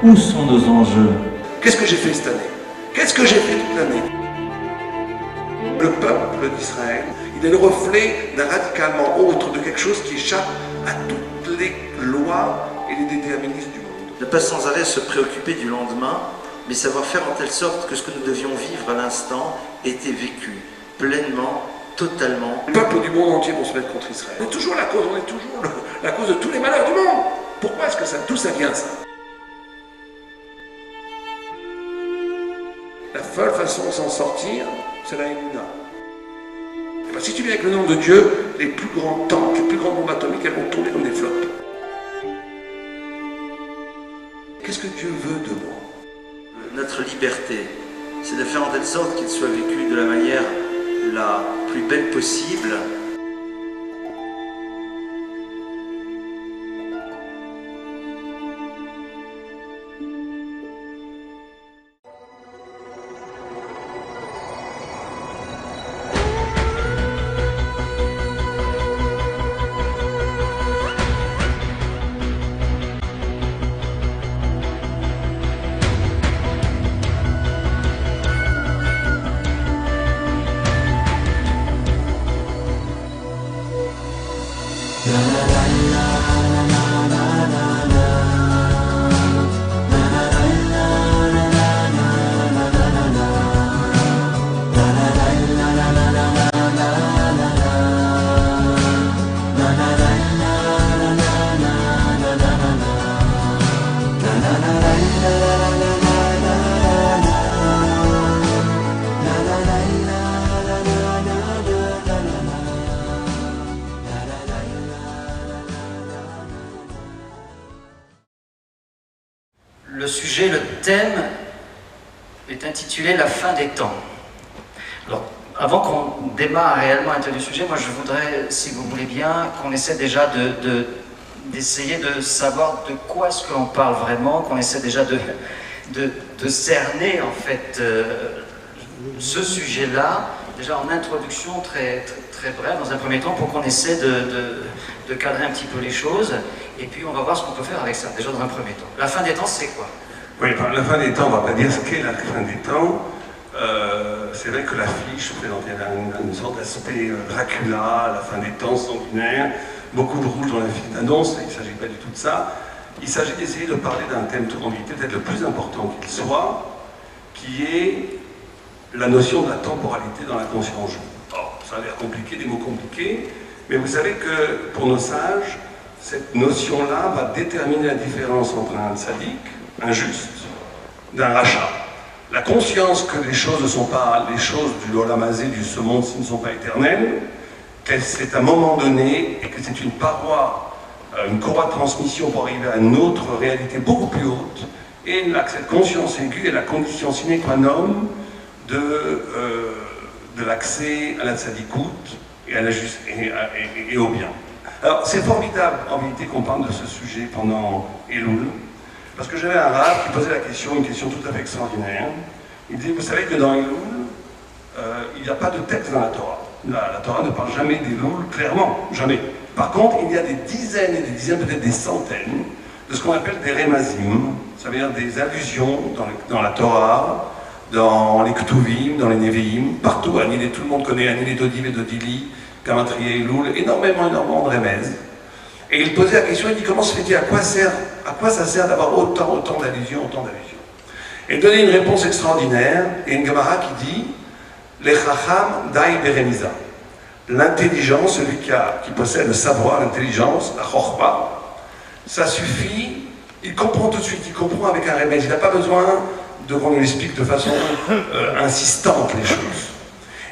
Où sont nos enjeux? Qu'est-ce que j'ai fait cette année? Qu'est-ce que j'ai fait toute l'année? Le peuple d'Israël, il est le reflet d'un radicalement autre, de quelque chose qui échappe à toutes les lois et les déterminismes du monde. Ne pas sans arrêt se préoccuper du lendemain, mais savoir faire en telle sorte que ce que nous devions vivre à l'instant était vécu pleinement, totalement. Le peuple du monde entier vont se mettre contre Israël. On est toujours la cause, la cause de tous les malheurs du monde. Pourquoi est-ce que d'où ça vient ça? La seule façon de s'en sortir, c'est la Emouna. Si tu viens avec le nom de Dieu, les plus grands tanks, les plus grandes bombes atomiques, elles vont tomber comme des flops. Qu'est-ce que Dieu veut de moi? Notre liberté, c'est de faire en telle sorte qu'il soit vécu de la manière la plus belle possible. Le sujet, le thème est intitulé « La fin des temps ». Alors, avant qu'on démarre réellement à l'intérieur du sujet, moi je voudrais, si vous voulez bien, qu'on essaie déjà d'essayer de savoir de quoi est-ce qu'on parle vraiment, qu'on essaie déjà de cerner en fait ce sujet-là, déjà en introduction très brève dans un premier temps, pour qu'on essaie de cadrer un petit peu les choses. Et puis on va voir ce qu'on peut faire avec ça, déjà dans un premier temps. La fin des temps, c'est quoi? Oui, enfin, la fin des temps, on ne va pas dire ce qu'est la fin des temps. C'est vrai que l'affiche présentait une sorte d'aspect Dracula, la fin des temps sanguinaire, beaucoup de rouge dans la file d'annonce, il ne s'agit pas du tout de ça. Il s'agit d'essayer de parler d'un thème en vérité peut-être le plus important qu'il soit, qui est la notion de la temporalité dans la conscience. Or, ça a l'air compliqué, des mots compliqués, mais vous savez que pour nos sages, cette notion-là va déterminer la différence entre un tzaddik, un juste, d'un rachat. La conscience que les choses ne sont pas les choses du olam hazé, du ce monde-ci ne sont pas éternelles, que c'est à un moment donné et que c'est une paroi, une courroie de transmission pour arriver à une autre réalité beaucoup plus haute, et là, que cette conscience aiguë est la condition sine qua non de l'accès à la tzadikout et, et au bien. Alors, c'est formidable, en vérité, qu'on parle de ce sujet pendant Elul, parce que j'avais un rabbin qui posait une question tout à fait extraordinaire. Il disait, vous savez que dans Elul, il n'y a pas de texte dans la Torah. La Torah ne parle jamais d'Elul, clairement, jamais. Par contre, il y a des dizaines et des dizaines, peut-être des centaines, de ce qu'on appelle des remazim, ça veut dire des allusions dans la Torah, dans les Ketuvim, dans les Nevi'im, partout, tout le monde connaît Anilé Dodiv et Dodili, Gamatria et Elul, énormément de remez. Et il posait la question, il dit, comment se fait-il, à quoi ça sert d'avoir autant d'allusions, Et il donnait une réponse extraordinaire, et une Gemara qui dit, les Chacham Dai Beremiza. L'intelligence, celui qui possède le savoir, l'intelligence, la Chochma, ça suffit, il comprend tout de suite, il comprend avec un remède, il n'a pas besoin qu'on lui explique de façon insistante les choses.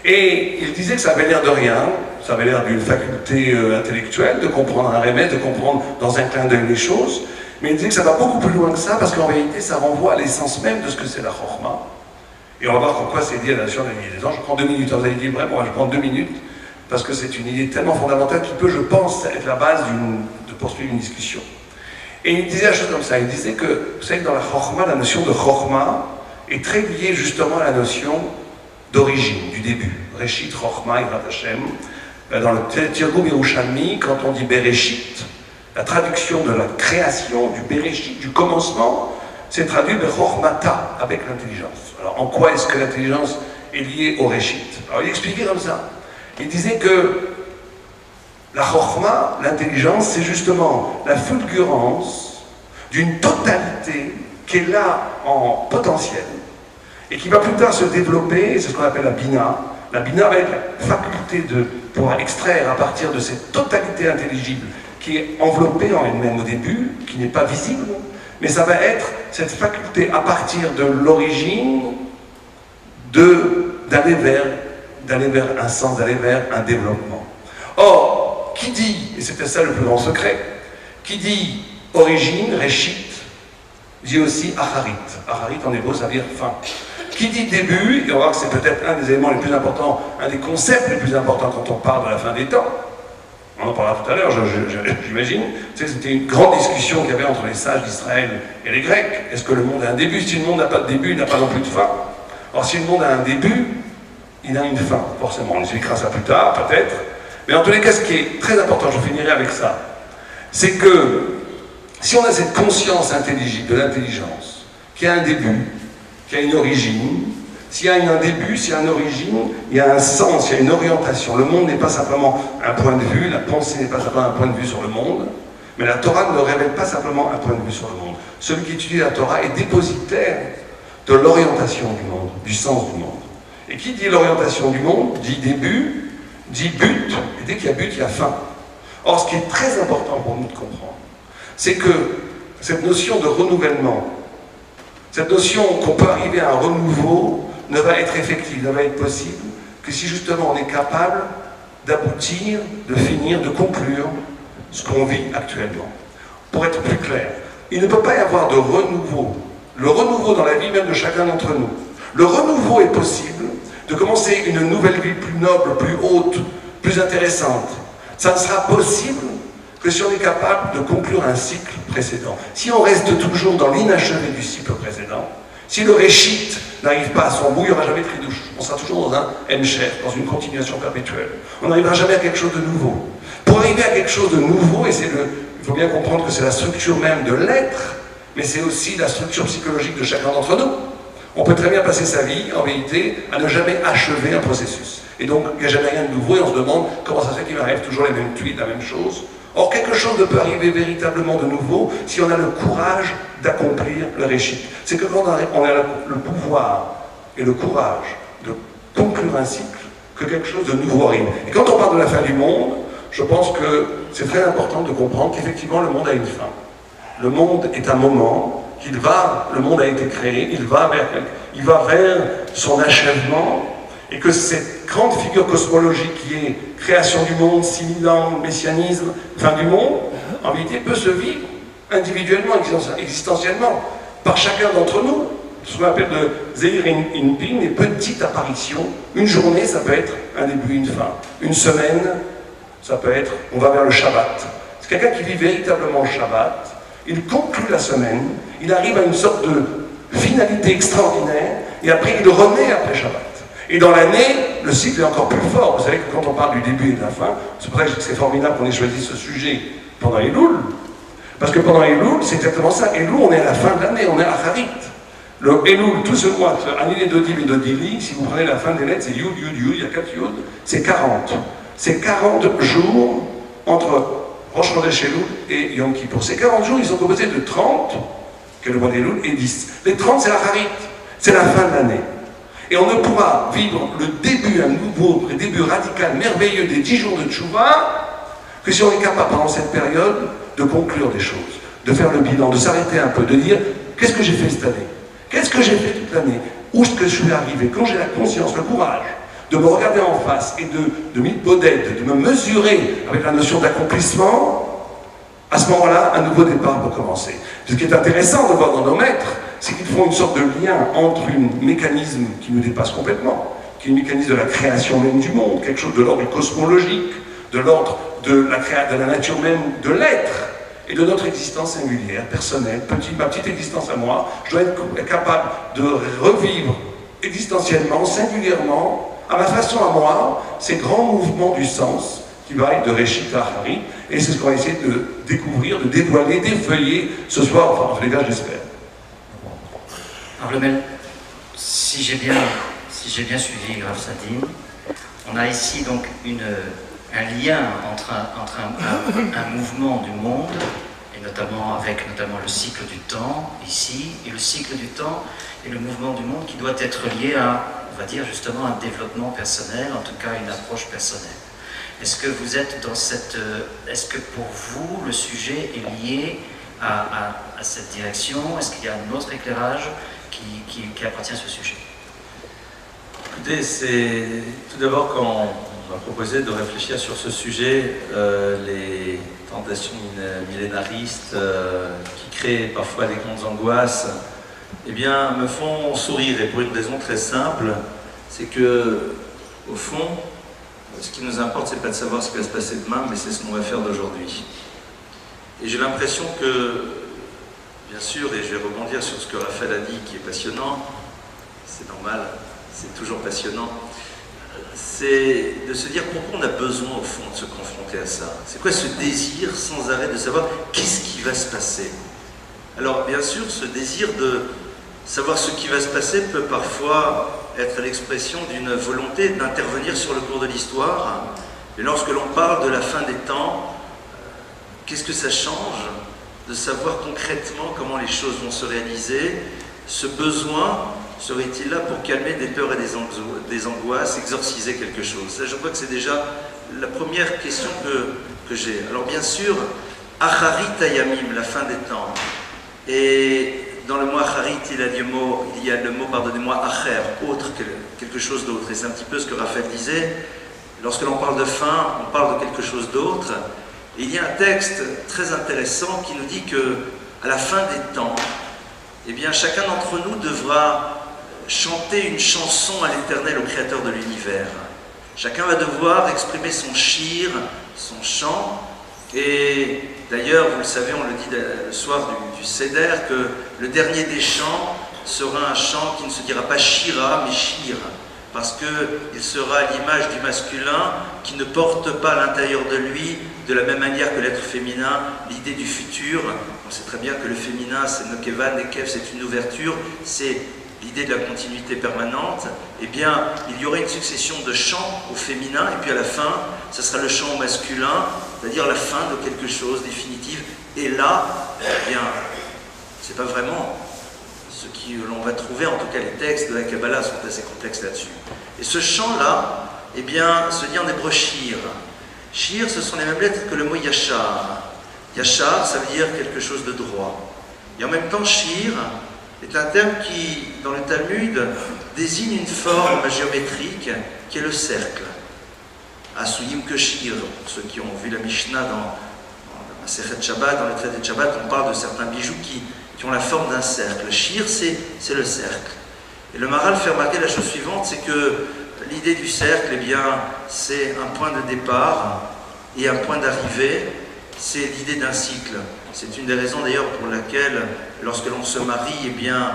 Et il disait que ça avait l'air de rien, ça avait l'air d'une faculté intellectuelle de comprendre un remède, de comprendre dans un clin d'œil les choses, mais il disait que ça va beaucoup plus loin que ça, parce qu'en réalité ça renvoie à l'essence même de ce que c'est la Chochma. Et on va voir pourquoi c'est lié à la nation de la vie des anges. Je prends 2 minutes, vous allez dire vraiment, je prends 2 minutes, parce que c'est une idée tellement fondamentale qui peut, je pense, être la base de poursuivre une discussion. Et il disait la chose comme ça, il disait que, vous savez que dans la Chochma, la notion de Chochma est très liée justement à la notion d'origine, du début. Reshit, Chochma, Yirat Hashem. Dans le Tirgum Yerushalmi, quand on dit Bereshit, la traduction de la création, du Bereshit, du commencement, c'est traduit Bechormata, avec l'intelligence. Alors en quoi est-ce que l'intelligence est liée au Réchit? Alors il expliquait comme ça. Il disait que la Chorma, l'intelligence, c'est justement la fulgurance d'une totalité qui est là en potentiel et qui va plus tard se développer, c'est ce qu'on appelle la Bina. La Bina va être la faculté de pouvoir extraire à partir de cette totalité intelligible qui est enveloppée en elle-même au début, qui n'est pas visible, mais ça va être cette faculté à partir de l'origine d'aller vers un sens, d'aller vers un développement. Or, qui dit, et c'était ça le plus grand secret, qui dit origine, Réchit, dit aussi Acharit. Acharit en hébreu, ça veut dire fin. Qui dit début, et on va voir que c'est peut-être un des éléments les plus importants, un des concepts les plus importants quand on parle de la fin des temps. On en parlera tout à l'heure, j'imagine. Tu sais, c'était une grande discussion qu'il y avait entre les sages d'Israël et les Grecs. Est-ce que le monde a un début? Si le monde n'a pas de début, il n'a pas non plus de fin. Or, si le monde a un début, il a une fin, forcément. On expliquera ça plus tard, peut-être. Mais en tous les cas, ce qui est très important, je finirai avec ça, c'est que si on a cette conscience intelligible de l'intelligence, qui a un début, qui a une origine, s'il y a un début, s'il y a une origine, il y a un sens, il y a une orientation. Le monde n'est pas simplement un point de vue, la pensée n'est pas simplement un point de vue sur le monde, mais la Torah ne révèle pas simplement un point de vue sur le monde. Celui qui étudie la Torah est dépositaire de l'orientation du monde, du sens du monde. Et qui dit l'orientation du monde, dit début, dit but, et dès qu'il y a but, il y a fin. Or, ce qui est très important pour nous de comprendre, c'est que cette notion de renouvellement, cette notion qu'on peut arriver à un renouveau, ne va être effective, ne va être possible que si justement on est capable d'aboutir, de finir, de conclure ce qu'on vit actuellement. Pour être plus clair, il ne peut pas y avoir de renouveau. Le renouveau dans la vie même de chacun d'entre nous. Le renouveau est possible de commencer une nouvelle vie plus noble, plus haute, plus intéressante. Ça ne sera possible que si on est capable de conclure un cycle précédent. Si on reste toujours dans l'inachevé du cycle précédent, si le Réchit n'arrive pas à son bout, il n'y aura jamais de Chidouche. On sera toujours dans un Hemshech, dans une continuation perpétuelle. On n'arrivera jamais à quelque chose de nouveau. Pour arriver à quelque chose de nouveau, et il faut bien comprendre que c'est la structure même de l'être, mais c'est aussi la structure psychologique de chacun d'entre nous. On peut très bien passer sa vie, en vérité, à ne jamais achever un processus. Et donc, il n'y a jamais rien de nouveau, et on se demande comment ça se fait qu'il m'arrive toujours les mêmes tweets, la même chose. Or, quelque chose ne peut arriver véritablement de nouveau si on a le courage d'accomplir le Réchit. C'est que quand on a le pouvoir et le courage de conclure un cycle, que quelque chose de nouveau arrive. Et quand on parle de la fin du monde, je pense que c'est très important de comprendre qu'effectivement le monde a une fin. Le monde est un moment, le monde a été créé, il va vers son achèvement, et que cette grande figure cosmologique qui est création du monde, 6000 ans, messianisme, fin du monde, en vérité peut se vivre individuellement, existentiellement, par chacun d'entre nous. Ce qu'on appelle de Zeir Inpin, des petites apparitions. Une journée, ça peut être un début, une fin. Une semaine, ça peut être, on va vers le Shabbat. C'est quelqu'un qui vit véritablement le Shabbat, il conclut la semaine, il arrive à une sorte de finalité extraordinaire, et après il renaît après Shabbat. Et dans l'année, le cycle est encore plus fort. Vous savez que quand on parle du début et de la fin, c'est pour ça que c'est formidable qu'on ait choisi ce sujet pendant Elul. Parce que pendant Elul, c'est exactement ça. Elul, on est à la fin de l'année, on est à Harit. Le Elul, tout ce mois, Anilé Dodim et Dodili, si vous prenez la fin des lettres, c'est Yud, Yud, Yud, il y a 4 Yud, c'est 40. C'est 40 jours entre Rosh Chodesh Elul et Yom Kippour. Ces 40 jours, ils sont composés de 30, qui est le mois d'Elul, et 10. Les 30, c'est la Harit, c'est la fin de l'année. Et on ne pourra vivre le début, un début radical, merveilleux des 10 jours de Tchouva, que si on est capable pendant cette période de conclure des choses, de faire le bilan, de s'arrêter un peu, de dire qu'est-ce que j'ai fait cette année? Qu'est-ce que j'ai fait toute l'année? Où est-ce que je vais arriver? Quand j'ai la conscience, le courage de me regarder en face et de m'hypodète, de me mesurer avec la notion d'accomplissement, à ce moment-là, un nouveau départ peut commencer. Ce qui est intéressant de voir dans nos maîtres, c'est qu'ils font une sorte de lien entre un mécanisme qui nous dépasse complètement, qui est le mécanisme de la création même du monde, quelque chose de l'ordre du cosmologique, de l'ordre de la nature même de l'être, et de notre existence singulière, personnelle, ma petite existence à moi. Je dois être capable de revivre existentiellement, singulièrement, à ma façon à moi, ces grands mouvements du sens qui va être de Réchit à Harit, et c'est ce qu'on va essayer de découvrir, de dévoiler, d'effeuiller ce soir, enfin en tous les cas je l'espère. Alors si j'ai bien suivi Rav Sadin, on a ici donc un lien entre un mouvement du monde, et notamment le cycle du temps ici, et le cycle du temps et le mouvement du monde qui doit être lié à, on va dire justement, un développement personnel, en tout cas une approche personnelle. Est-ce que vous êtes dans est-ce que pour vous le sujet est lié à cette direction? Est-ce qu'il y a un autre éclairage qui appartient à ce sujet? Écoutez, c'est tout d'abord quand on m'a proposé de réfléchir sur ce sujet, les tentations millénaristes qui créent parfois des grandes angoisses, eh bien, me font sourire, et pour une raison très simple, c'est que, au fond, ce qui nous importe, c'est pas de savoir ce qui va se passer demain, mais c'est ce qu'on va faire d'aujourd'hui. Et j'ai l'impression que, bien sûr, et je vais rebondir sur ce que Raphaël a dit, qui est passionnant, c'est normal, c'est toujours passionnant, c'est de se dire pourquoi on a besoin, au fond, de se confronter à ça. C'est quoi ce désir sans arrêt de savoir qu'est-ce qui va se passer? Alors, bien sûr, ce désir de savoir ce qui va se passer peut parfois être l'expression d'une volonté d'intervenir sur le cours de l'histoire. Et lorsque l'on parle de la fin des temps, qu'est-ce que ça change de savoir concrètement comment les choses vont se réaliser? Ce besoin serait-il là pour calmer des peurs et des angoisses, exorciser quelque chose? Ça, je crois que c'est déjà la première question que j'ai. Alors bien sûr, Acharit Hayamim, la fin des temps. Et dans le mot Acharit, il y a le mot, pardonnez-moi, Acher, autre, quelque chose d'autre. Et c'est un petit peu ce que Raphaël disait. Lorsque l'on parle de fin, on parle de quelque chose d'autre. Et il y a un texte très intéressant qui nous dit que à la fin des temps, eh bien, chacun d'entre nous devra chanter une chanson à l'Éternel, au Créateur de l'univers. Chacun va devoir exprimer son shir, son chant. Et d'ailleurs, vous le savez, on le dit le soir du Seder, que le dernier des chants sera un chant qui ne se dira pas shira, mais shir, parce qu'il sera à l'image du masculin qui ne porte pas à l'intérieur de lui, de la même manière que l'être féminin, l'idée du futur. On sait très bien que le féminin, c'est Nokevan, Nekev, c'est une ouverture, c'est l'idée de la continuité permanente. Eh bien, il y aura une succession de chants au féminin, et puis à la fin, ce sera le chant au masculin, c'est-à-dire la fin de quelque chose définitive. Et là, eh bien, c'est pas vraiment ce que l'on va trouver, en tout cas les textes de la Kabbalah sont assez complexes là-dessus. Et ce chant-là, eh bien, se dit en hébreu shir. Shir, ce sont les mêmes lettres que le mot yachar. Yachar, ça veut dire quelque chose de droit. Et en même temps, shir est un terme qui, dans le Talmud, désigne une forme géométrique qui est le cercle. Asuyim que shir, pour ceux qui ont vu la Mishnah dans la Sechet Shabbat, dans le traité de Shabbat, on parle de certains bijoux qui ont la forme d'un cercle. Shir, c'est le cercle. Et le Maharal fait remarquer la chose suivante, c'est que l'idée du cercle, eh bien, c'est un point de départ et un point d'arrivée, c'est l'idée d'un cycle. C'est une des raisons d'ailleurs pour laquelle, lorsque l'on se marie, eh bien,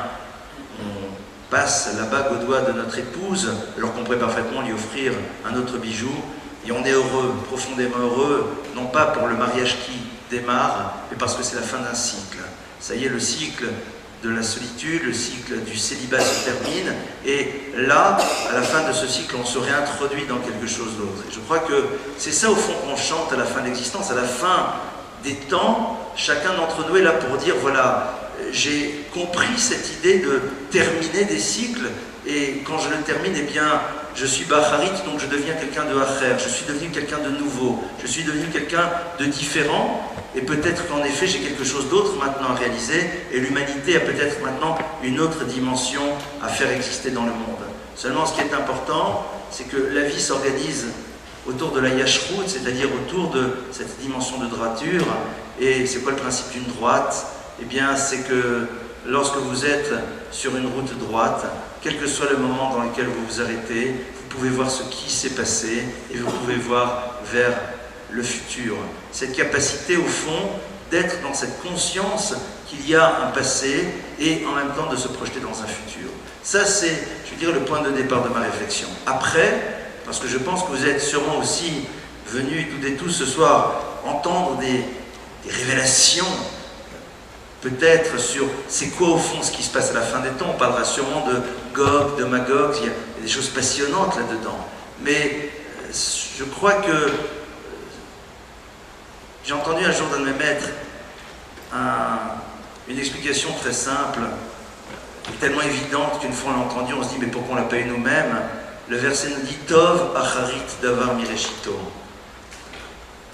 on passe la bague au doigt de notre épouse, alors qu'on pourrait parfaitement lui offrir un autre bijou, et on est heureux, profondément heureux, non pas pour le mariage qui démarre, mais parce que c'est la fin d'un cycle. Ça y est, le cycle de la solitude, le cycle du célibat se termine, et là, à la fin de ce cycle, on se réintroduit dans quelque chose d'autre. Et je crois que c'est ça, au fond, qu'on chante à la fin de l'existence, à la fin des temps. Chacun d'entre nous est là pour dire, voilà, j'ai compris cette idée de terminer des cycles, et quand je le termine, eh bien, je suis Bacharit, donc je deviens quelqu'un de Acher, je suis devenu quelqu'un de nouveau, je suis devenu quelqu'un de différent, et peut-être qu'en effet j'ai quelque chose d'autre maintenant à réaliser, et l'humanité a peut-être maintenant une autre dimension à faire exister dans le monde. Seulement ce qui est important, c'est que la vie s'organise autour de la Yashrut, c'est-à-dire autour de cette dimension de droiture. Et c'est quoi le principe d'une droite? Eh bien, c'est que lorsque vous êtes sur une route droite, quel que soit le moment dans lequel vous vous arrêtez, vous pouvez voir ce qui s'est passé et vous pouvez voir vers le futur. Cette capacité, au fond, d'être dans cette conscience qu'il y a un passé et en même temps de se projeter dans un futur. Ça, c'est, je dirais, le point de départ de ma réflexion. Après, parce que je pense que vous êtes sûrement aussi venus toutes et tous ce soir entendre des révélations peut-être sur c'est quoi au fond ce qui se passe à la fin des temps. On parlera sûrement de Gog, de Magog, il y a des choses passionnantes là-dedans. Mais je crois que j'ai entendu un jour d'un de mes maîtres une explication très simple, tellement évidente qu'une fois on l'a entendue, on se dit mais pourquoi on ne l'a pas eu nous-mêmes? Le verset nous dit Tov acharit davar mireshito.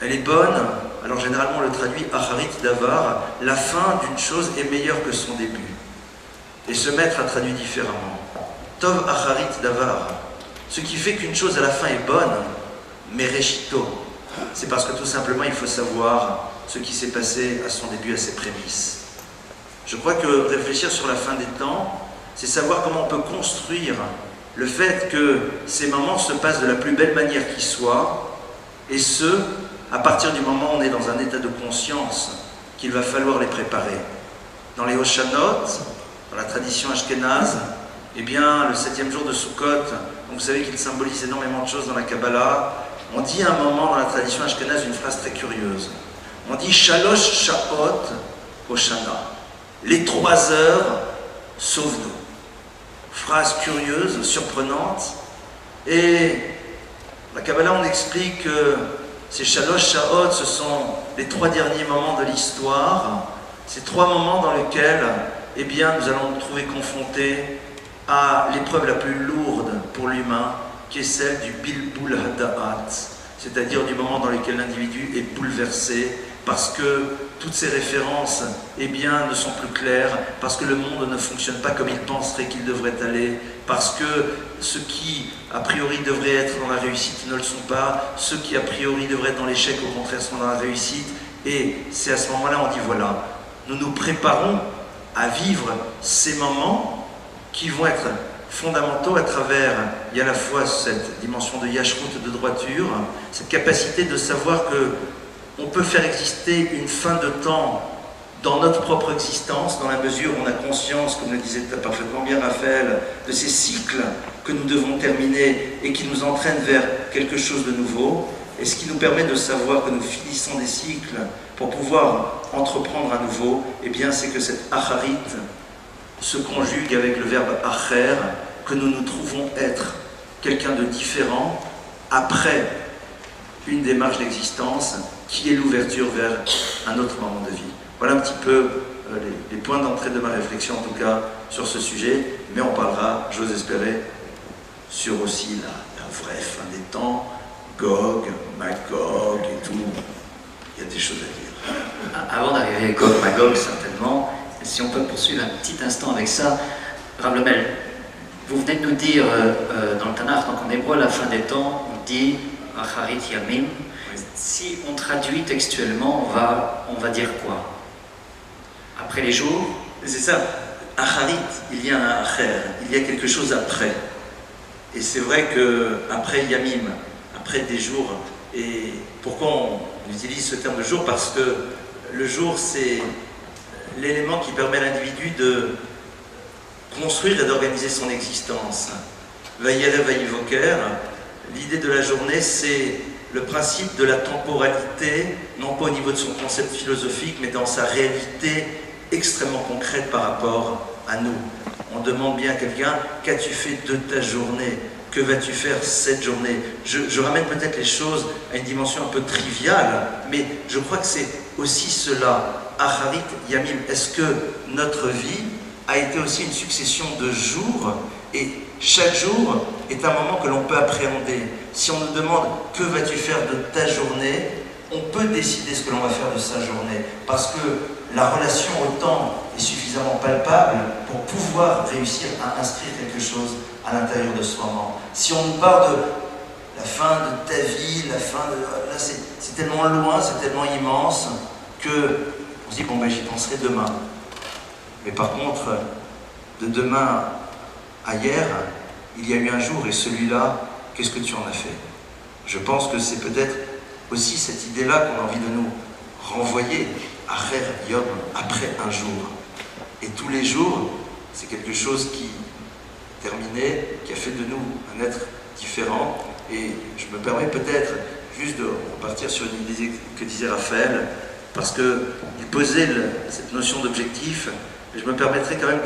Elle est bonne, alors généralement on le traduit acharit davar, la fin d'une chose est meilleure que son début. Et ce maître a traduit différemment. Tov acharit davar. Ce qui fait qu'une chose à la fin est bonne, mireshito. C'est parce que tout simplement il faut savoir ce qui s'est passé à son début, à ses prémices. Je crois que réfléchir sur la fin des temps, c'est savoir comment on peut construire le fait que ces moments se passent de la plus belle manière qui soit, et ce, à partir du moment où on est dans un état de conscience qu'il va falloir les préparer. Dans les Hoshanot, dans la tradition ashkénaze, eh bien, le 7e jour de Sukkot, donc vous savez qu'il symbolise énormément de choses dans la Kabbalah, on dit à un moment dans la tradition ashkénaze une phrase très curieuse. On dit « Shalosh Sha'ot Hoshana ». Les 3 heures, sauve-nous. Phrase curieuse, surprenante. Et la Kabbalah, on explique que ces Shalosh Sha'ot, ce sont les 3 derniers moments de l'histoire. Ces 3 moments dans lesquels, eh bien, nous allons nous trouver confrontés à l'épreuve la plus lourde pour l'humain, qui est celle du Bilbul Hada'at, c'est-à-dire du moment dans lequel l'individu est bouleversé, parce que toutes ces références eh bien, ne sont plus claires, parce que le monde ne fonctionne pas comme il penserait qu'il devrait aller, parce que ceux qui, a priori, devraient être dans la réussite ne le sont pas, ceux qui, a priori, devraient être dans l'échec, au contraire, sont dans la réussite. Et c'est à ce moment-là, on dit, voilà, nous nous préparons à vivre ces moments qui vont être fondamentaux à travers, il y a à la fois cette dimension de yashrut, de droiture, cette capacité de savoir que on peut faire exister une fin de temps dans notre propre existence, dans la mesure où on a conscience, comme le disait parfaitement bien Raphaël, de ces cycles que nous devons terminer et qui nous entraînent vers quelque chose de nouveau, et ce qui nous permet de savoir que nous finissons des cycles pour pouvoir entreprendre à nouveau, eh bien c'est que cette acharit se conjugue avec le verbe acher, que nous nous trouvons être quelqu'un de différent après une démarche d'existence qui est l'ouverture vers un autre moment de vie. Voilà un petit peu les points d'entrée de ma réflexion, en tout cas, sur ce sujet, mais on parlera, j'ose espérer, sur aussi la vraie fin des temps, Gog, Magog et tout. Il y a des choses à dire. Avant d'arriver à Gog, Magog, certainement, si on peut poursuivre un petit instant avec ça, Rav Lemel, vous venez de nous dire dans le Tanakh, donc en hébreu, à la fin des temps, on dit Acharit Yamim. Si on traduit textuellement, on va dire quoi? Après les jours? C'est ça. Acharit, il y a un acher, il y a quelque chose après. Et c'est vrai qu'après Yamim, après des jours, et pourquoi on utilise ce terme de jour? Parce que le jour, c'est l'élément qui permet à l'individu de construire et d'organiser son existence. Vayere Vayivoker, l'idée de la journée, c'est le principe de la temporalité, non pas au niveau de son concept philosophique, mais dans sa réalité extrêmement concrète par rapport à nous. On demande bien à quelqu'un, qu'as-tu fait de ta journée? Que vas-tu faire cette journée? Je ramène peut-être les choses à une dimension un peu triviale, mais je crois que c'est aussi cela. Acharit Yamim, est-ce que notre vie a été aussi une succession de jours, et chaque jour est un moment que l'on peut appréhender. Si on nous demande que vas-tu faire de ta journée, on peut décider ce que l'on va faire de sa journée, parce que la relation au temps est suffisamment palpable pour pouvoir réussir à inscrire quelque chose à l'intérieur de ce moment. Si on nous parle de la fin de ta vie, la fin de... Là, c'est tellement loin, c'est tellement immense, que on se dit, bon ben j'y penserai demain. Mais par contre, de demain à hier, il y a eu un jour, et celui-là, qu'est-ce que tu en as fait? Je pense que c'est peut-être aussi cette idée-là qu'on a envie de nous renvoyer, Acher Yom, après un jour. Et tous les jours, c'est quelque chose qui terminé, qui a fait de nous un être différent. Et je me permets peut-être juste de repartir sur une idée que disait Raphaël, parce qu'il posait cette notion d'objectif. Et je me permettrai quand même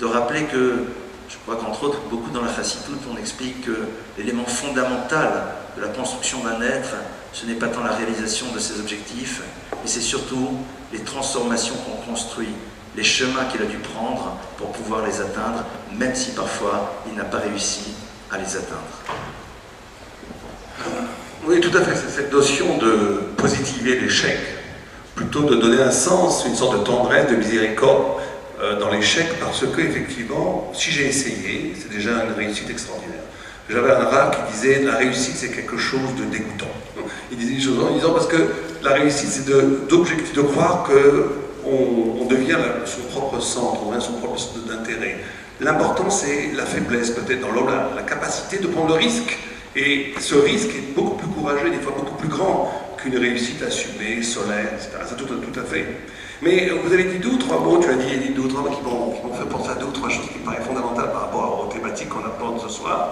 de rappeler que, je crois qu'entre autres, beaucoup dans la Chassidoute, on explique que l'élément fondamental de la construction d'un être, ce n'est pas tant la réalisation de ses objectifs, mais c'est surtout les transformations qu'on construit, les chemins qu'il a dû prendre pour pouvoir les atteindre, même si parfois il n'a pas réussi à les atteindre. Oui, tout à fait, c'est cette notion de positiver l'échec, plutôt de donner un sens, une sorte de tendresse, de miséricorde dans l'échec, parce que, effectivement, si j'ai essayé, c'est déjà une réussite extraordinaire. J'avais un rave qui disait la réussite c'est quelque chose de dégoûtant. Il disait des choses en disant parce que la réussite c'est de croire qu'on devient son propre centre, on devient son propre centre d'intérêt. L'important c'est la faiblesse peut-être dans l'homme, la capacité de prendre le risque. Et ce risque est beaucoup plus courageux, des fois beaucoup plus grand qu'une réussite assumée, solaire, etc. C'est tout à fait. Mais vous avez dit deux ou trois mots, tu as dit deux ou trois mots qui m'ont fait penser à deux ou trois choses qui me paraissent fondamentales par rapport aux thématiques qu'on aborde ce soir.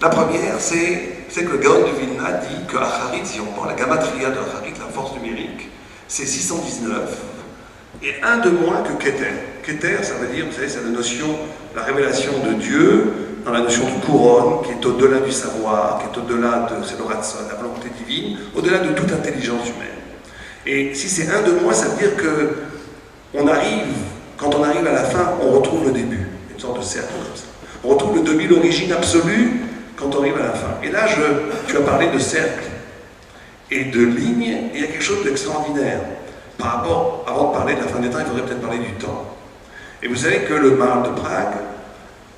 La première, c'est que le Gaon de Vilna dit que Acharit, si on prend la gamatria de Acharit, la force numérique, c'est 619, et un de moins que Keter. Keter, ça veut dire, vous savez, c'est la notion, la révélation de Dieu, dans la notion de couronne, qui est au-delà du savoir, qui est au-delà de c'est le ratson, la volonté divine, au-delà de toute intelligence humaine. Et si c'est un de moins, ça veut dire que quand on arrive à la fin, on retrouve le début, une sorte de cercle comme ça. On retrouve le demi, l'origine absolue, quand on arrive à la fin. Et là, tu as parlé de cercle et de ligne, et il y a quelque chose d'extraordinaire. Par rapport, avant de parler de la fin des temps, il faudrait peut-être parler du temps. Et vous savez que le Maharal de Prague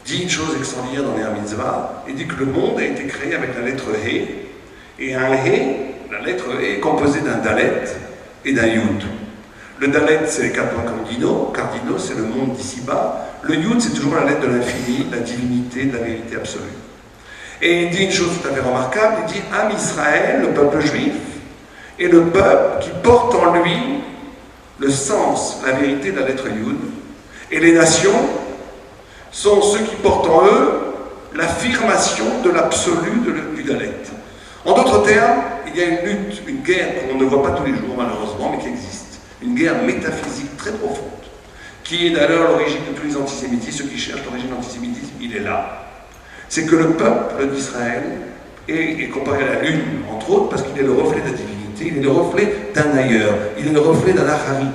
dit une chose extraordinaire dans les Mitzvah, il dit que le monde a été créé avec la lettre He, et un He, la lettre He est composée d'un Dalet et d'un Yud. Le Dalet, c'est les 4 points cardinaux, c'est le monde d'ici-bas. Le Yud, c'est toujours la lettre de l'infini, la divinité, de la vérité absolue. Et il dit une chose tout à fait remarquable, il dit Am Israël, le peuple juif, est le peuple qui porte en lui le sens, la vérité de la lettre Yud. Et les nations sont ceux qui portent en eux l'affirmation de l'absolu du Dalet. En d'autres termes, il y a une lutte, une guerre qu'on ne voit pas tous les jours malheureusement, mais qui existe. Une guerre métaphysique très profonde, qui est d'ailleurs l'origine de tous les antisémitismes. Ceux qui cherchent l'origine de l'antisémitisme, il est là. C'est que le peuple d'Israël est comparé à la lune, entre autres, parce qu'il est le reflet de la divinité, il est le reflet d'un ailleurs, il est le reflet d'un acharit,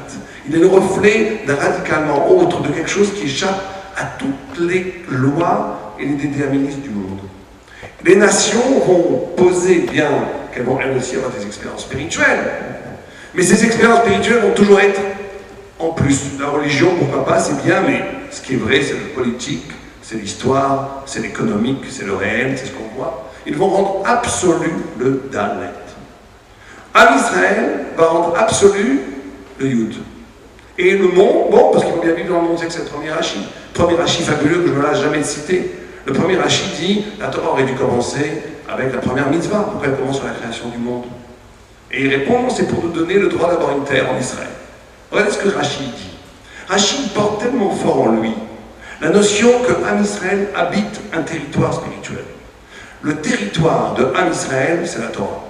il est le reflet d'un radicalement autre, de quelque chose qui échappe à toutes les lois et les déterminismes du monde. Les nations vont poser bien qu'elles vont elles aussi avoir des expériences spirituelles, mais ces expériences spirituelles vont toujours être en plus. La religion, pourquoi pas, c'est bien, mais ce qui est vrai, c'est le politique, c'est l'histoire, c'est l'économique, c'est le réel, c'est ce qu'on voit. Ils vont rendre absolu le Dalet. Am Israël va rendre absolu le Yud. Et le monde, bon, parce qu'ils vont bien vivre dans le monde, c'est que c'est le premier Rashi fabuleux que je ne me lasse jamais de citer. Le premier Rashi dit, la Torah aurait dû commencer avec la première mitzvah, pourquoi elle commence sur la création du monde. Et il répond, c'est pour nous donner le droit d'avoir une terre en Israël. Regardez ce que Rashi dit. Rashi porte tellement fort en lui la notion que Am Israël habite un territoire spirituel. Le territoire de Am Israël, c'est la Torah.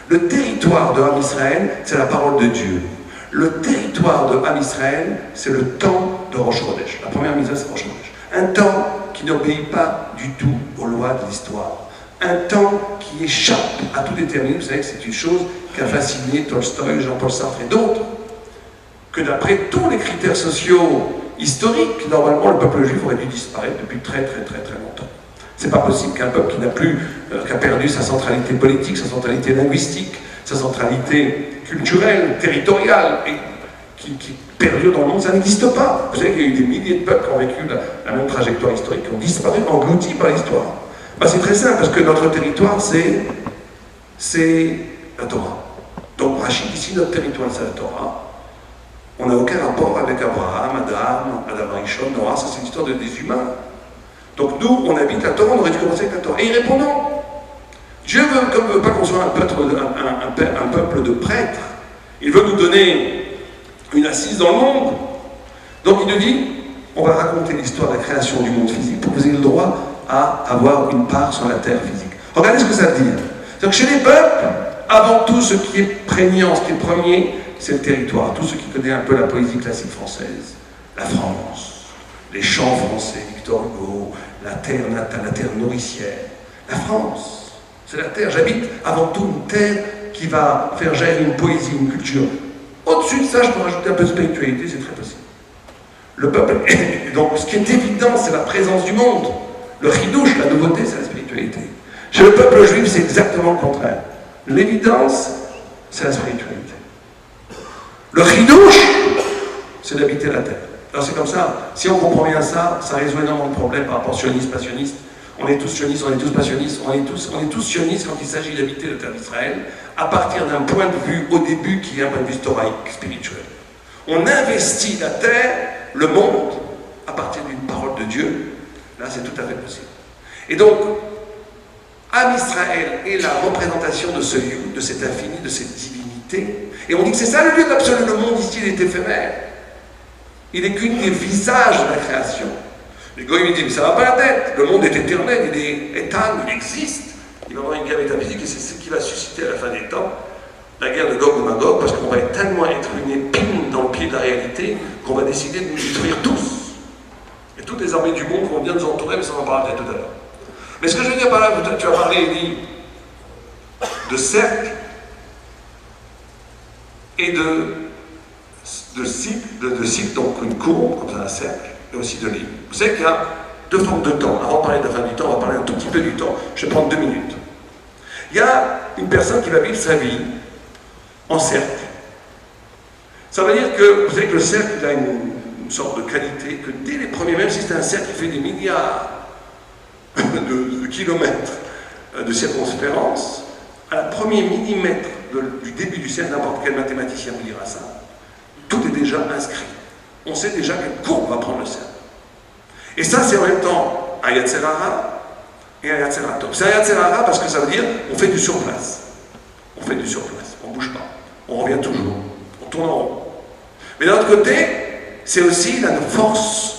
Le territoire de Am Israël, c'est la parole de Dieu. Le territoire de Am Israël, c'est le temps de Rosh Chodesh. La première mitzvah, c'est Rosh Chodesh. Un temps qui n'obéit pas du tout aux lois de l'histoire. Un temps qui échappe à tout déterminisme. Vous savez que c'est une chose qui a fasciné Tolstoï, Jean-Paul Sartre et d'autres, que d'après tous les critères sociaux historiques, normalement le peuple juif aurait dû disparaître depuis très longtemps. C'est pas possible qu'un peuple qui a perdu sa centralité politique, sa centralité linguistique, sa centralité culturelle, territoriale, et qui perdure dans le monde, ça n'existe pas. Vous savez qu'il y a eu des milliers de peuples qui ont vécu la même trajectoire historique, qui ont disparu, engloutis par l'histoire. Ben, c'est très simple, parce que notre territoire, c'est la Torah. Donc Rachid, ici, notre territoire, c'est la Torah. On n'a aucun rapport avec Abraham, Adam Rishon, Noah, ça c'est l'histoire des humains. Donc nous, on habite la Torah, on aurait dû commencer avec la Torah. Et il répond non. Dieu veut, comme il ne veut pas qu'on soit un peuple de prêtres, il veut nous donner une assise dans le monde. Donc il nous dit, on va raconter l'histoire de la création du monde physique pour que vous ayez le droit à avoir une part sur la terre physique. Regardez ce que ça veut dire. C'est-à-dire que chez les peuples, avant tout, ce qui est prégnant, ce qui est premier, c'est le territoire. Tous ceux qui connaissent un peu la poésie classique française, la France, les chants français, Victor Hugo, la terre natale, la terre nourricière. La France, c'est la terre. J'habite avant tout une terre qui va faire jaillir une poésie, une culture. Au-dessus de ça, je peux rajouter un peu de spiritualité, c'est très possible. Le peuple, donc ce qui est évident, c'est la présence du monde. Le chidouche, la nouveauté, c'est la spiritualité. Chez le peuple juif, c'est exactement le contraire. L'évidence, c'est la spiritualité. Le chidouche, c'est d'habiter la terre. Alors c'est comme ça, si on comprend bien ça, ça résout énormément de problèmes par rapport sioniste, pas sioniste. On est tous sionistes, on est tous pas sionistes, on est tous sionistes quand il s'agit d'habiter le terre d'Israël, à partir d'un point de vue, au début, qui est un point de vue historique, spirituel. On investit la terre, le monde, à partir d'une parole de Dieu. Là, c'est tout à fait possible. Et donc, Am Israël est la représentation de ce lieu, de cet infini, de cette divinité. Et on dit que c'est ça le lieu d'absolu. Le monde ici, il est éphémère. Il n'est qu'une des visages de la création. Les goïms disent, mais ça ne va pas la tête. Le monde est éternel, il est éternel, il existe. Il va y avoir une guerre métaphysique et c'est ce qui va susciter à la fin des temps la guerre de Gog ou Magog, parce qu'on va tellement être une épine dans le pied de la réalité qu'on va décider de nous détruire tous. Et toutes les armées du monde vont bien nous entourer, mais ça on en parlera tout à l'heure. Mais ce que je veux dire par là, tu as parlé, Elie, de cercle et de cycle, donc une courbe, comme ça un cercle, et aussi de ligne. Vous savez qu'il y a deux formes de temps. Avant de parler de la fin du temps, on va parler un tout petit peu du temps. Je vais prendre 2 minutes. Il y a une personne qui va vivre sa vie en cercle. Ça veut dire que, vous savez que le cercle, il a une sorte de qualité, que dès les premiers, même si c'est un cercle qui fait des milliards de kilomètres de circonférence, à la premier millimètre du début du cercle, n'importe quel mathématicien vous dira ça, tout est déjà inscrit. On sait déjà quelle courbe va prendre le cercle. Et ça, c'est en même temps un Yetzer Hara et un Yetzer Tov. C'est un Yetzer Hara parce que ça veut dire on fait du surplace. On fait du surplace, on ne bouge pas. On revient toujours, on tourne en rond. Mais d'un autre côté, c'est aussi la force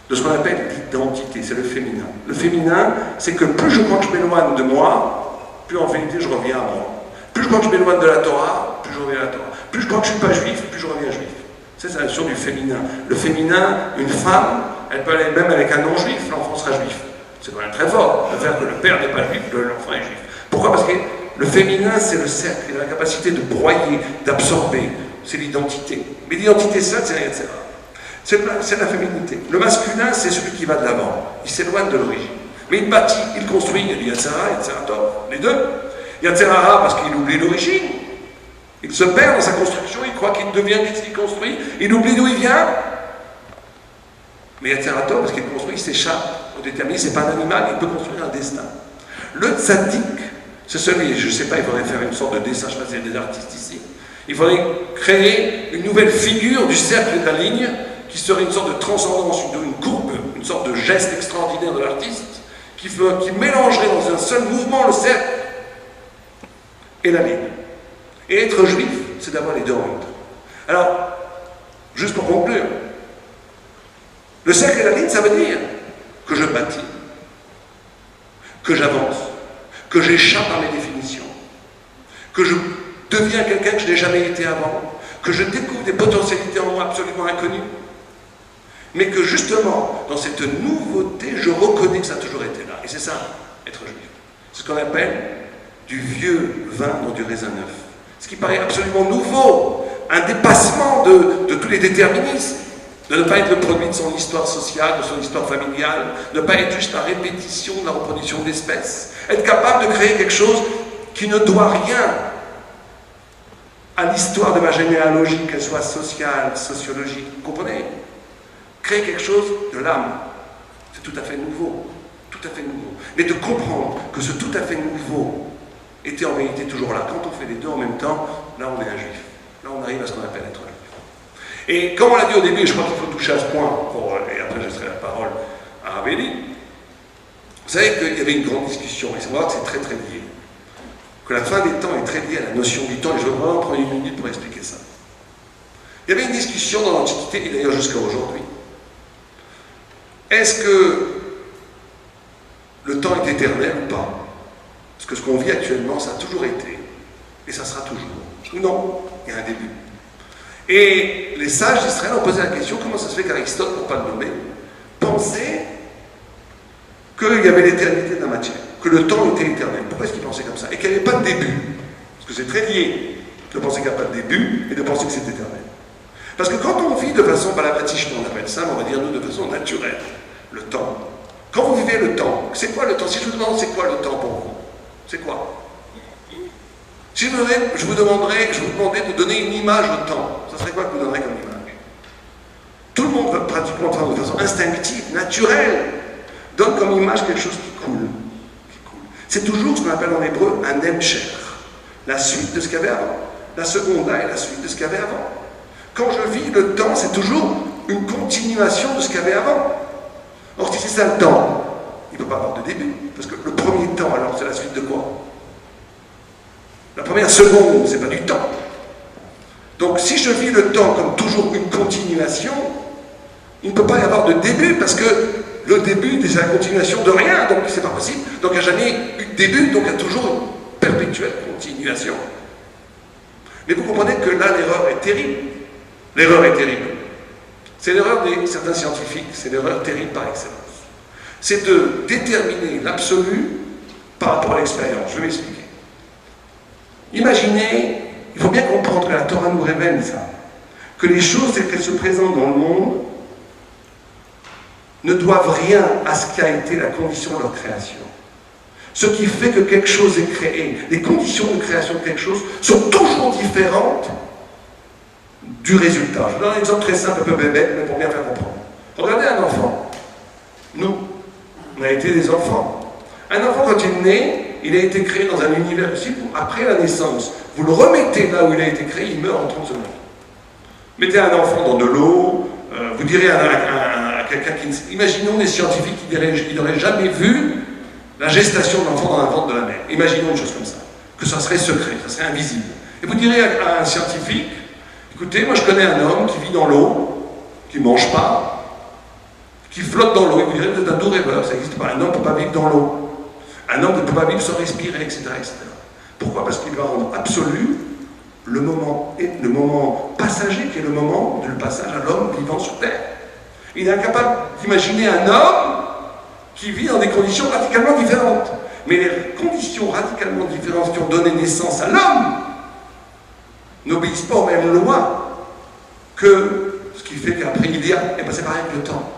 de ce qu'on appelle l'identité, c'est le féminin. Le féminin, c'est que plus je crois que je m'éloigne de moi, plus en vérité je reviens à moi. Plus je crois que je m'éloigne de la Torah, plus je reviens à la Torah. Plus je crois que je ne suis pas juif, plus je reviens juif. C'est la notion du féminin. Le féminin, une femme, elle peut aller même avec un non-juif, l'enfant sera juif. C'est quand même très fort de faire que le père n'est pas juif, l'enfant est juif. Pourquoi? Parce que le féminin, c'est le cercle, il a la capacité de broyer, d'absorber, c'est l'identité. Mais l'identité seule, c'est rien de ça. C'est la féminité. Le masculin, c'est celui qui va de l'avant. Il s'éloigne de l'origine. Mais il bâtit, il construit. Il y a Yetzer Hara, Yetzer Tov, les deux. Yetzer Hara parce qu'il oublie l'origine. Il se perd dans sa construction, il croit qu'il devient ce qu'il construit. Il oublie d'où il vient. Mais Yetzer Tov parce qu'il construit, il s'échappe au déterminé. C'est pas un animal, il peut construire un destin. Le tzaddik, c'est celui, je ne sais pas, il faudrait faire une sorte de dessin, je ne sais pas s'il y a des artistes ici. Il faudrait créer une nouvelle figure du cercle et de la ligne qui serait une sorte de transcendance, une courbe, une sorte de geste extraordinaire de l'artiste qui mélangerait dans un seul mouvement le cercle et la ligne. Et être juif, c'est d'avoir les deux en même temps. Alors, juste pour conclure, le cercle et la ligne, ça veut dire que je bâtis, que j'avance, que j'échappe à mes définitions, que je deviens quelqu'un que je n'ai jamais été avant, que je découvre des potentialités en moi absolument inconnues, mais que justement, dans cette nouveauté, je reconnais que ça a toujours été là. Et c'est ça, être juif. C'est ce qu'on appelle du vieux vin dans du raisin neuf. Ce qui paraît absolument nouveau, un dépassement de tous les déterminismes, de ne pas être le produit de son histoire sociale, de son histoire familiale, de ne pas être juste la répétition de la reproduction de l'espèce. Être capable de créer quelque chose qui ne doit rien à l'histoire de ma généalogie, qu'elle soit sociale, sociologique, vous comprenez? Créer quelque chose de l'âme, c'est tout à fait nouveau, tout à fait nouveau. Mais de comprendre que ce tout à fait nouveau était en réalité toujours là. Quand on fait les deux en même temps, là on est un juif. Là on arrive à ce qu'on appelle être juif. Et comme on l'a dit au début, et je crois qu'il faut toucher à ce point, et après je laisserai la parole à Ravelli, vous savez qu'il y avait une grande discussion, et c'est vrai que c'est très très lié. Que la fin des temps est très liée à la notion du temps, et je vais vraiment prendre une minute pour expliquer ça. Il y avait une discussion dans l'Antiquité, et d'ailleurs jusqu'à aujourd'hui. Est-ce que le temps est éternel ou pas? Parce que ce qu'on vit actuellement, ça a toujours été, et ça sera toujours. Ou non, il y a un début. Et les sages d'Israël ont posé la question, comment ça se fait qu'Aristote, pour ne pas le nommer, pensait qu'il y avait l'éternité de la matière, que le temps était éternel. Pourquoi est-ce qu'il pensait comme ça? Et qu'il n'y avait pas de début. Parce que c'est très lié de penser qu'il n'y a pas de début et de penser que c'est éternel. Parce que quand on vit de façon balabatiche, on appelle ça, on va dire nous de façon naturelle, le temps. Quand vous vivez le temps, c'est quoi le temps? Si je vous demande c'est quoi le temps pour vous, c'est quoi? Si je vous demandais de donner une image au temps, ça serait quoi que vous donneriez comme image? Tout le monde va pratiquement de façon instinctive, naturelle, donne comme image quelque chose qui coule. C'est toujours ce qu'on appelle en hébreu un hemsher, la suite de ce qu'il y avait avant. La seconda est la suite de ce qu'il y avait avant. Quand je vis le temps, c'est toujours une continuation de ce qu'il y avait avant. Or, si c'est ça le temps, il ne peut pas avoir de début, parce que le premier temps, alors, c'est la suite de quoi? La première seconde, c'est pas du temps. Donc, si je vis le temps comme toujours une continuation, il ne peut pas y avoir de début, parce que le début, c'est la continuation de rien, donc c'est pas possible. Donc, il n'y a jamais eu de début, donc il y a toujours une perpétuelle continuation. Mais vous comprenez que là, l'erreur est terrible. L'erreur est terrible. C'est l'erreur de certains scientifiques, c'est l'erreur terrible par excellence. C'est de déterminer l'absolu par rapport à l'expérience. Je vais m'expliquer. Imaginez, il faut bien comprendre que la Torah nous révèle ça, que les choses telles qu'elles se présentent dans le monde ne doivent rien à ce qui a été la condition de leur création. Ce qui fait que quelque chose est créé, les conditions de création de quelque chose sont toujours différentes du résultat. Je vous donne un exemple très simple, un peu bébête, mais pour bien faire comprendre. Regardez un enfant. Nous, on a été des enfants. Un enfant, quand il est né, il a été créé dans un univers possible. Après la naissance, vous le remettez là où il a été créé, il meurt en 30 secondes. Mettez un enfant dans de l'eau, vous direz à quelqu'un qui... Imaginons des scientifiques qui n'auraient jamais vu la gestation de l'enfant dans la ventre de la mère. Imaginons une chose comme ça, que ça serait secret, ça serait invisible. Et vous direz à un scientifique, écoutez, moi je connais un homme qui vit dans l'eau, qui ne mange pas, qui flotte dans l'eau. Et vous direz, vous êtes un doux rêveur, ça n'existe pas. Un homme ne peut pas vivre dans l'eau. Un homme ne peut pas vivre sans respirer, etc. etc. Pourquoi? Parce qu'il va rendre absolu le moment passager, qui est le moment du passage à l'homme vivant sur Terre. Il est incapable d'imaginer un homme qui vit dans des conditions radicalement différentes. Mais les conditions radicalement différentes qui ont donné naissance à l'homme n'obéissent pas aux mêmes lois que ce qui fait qu'après il y a, et bien c'est pareil avec le temps.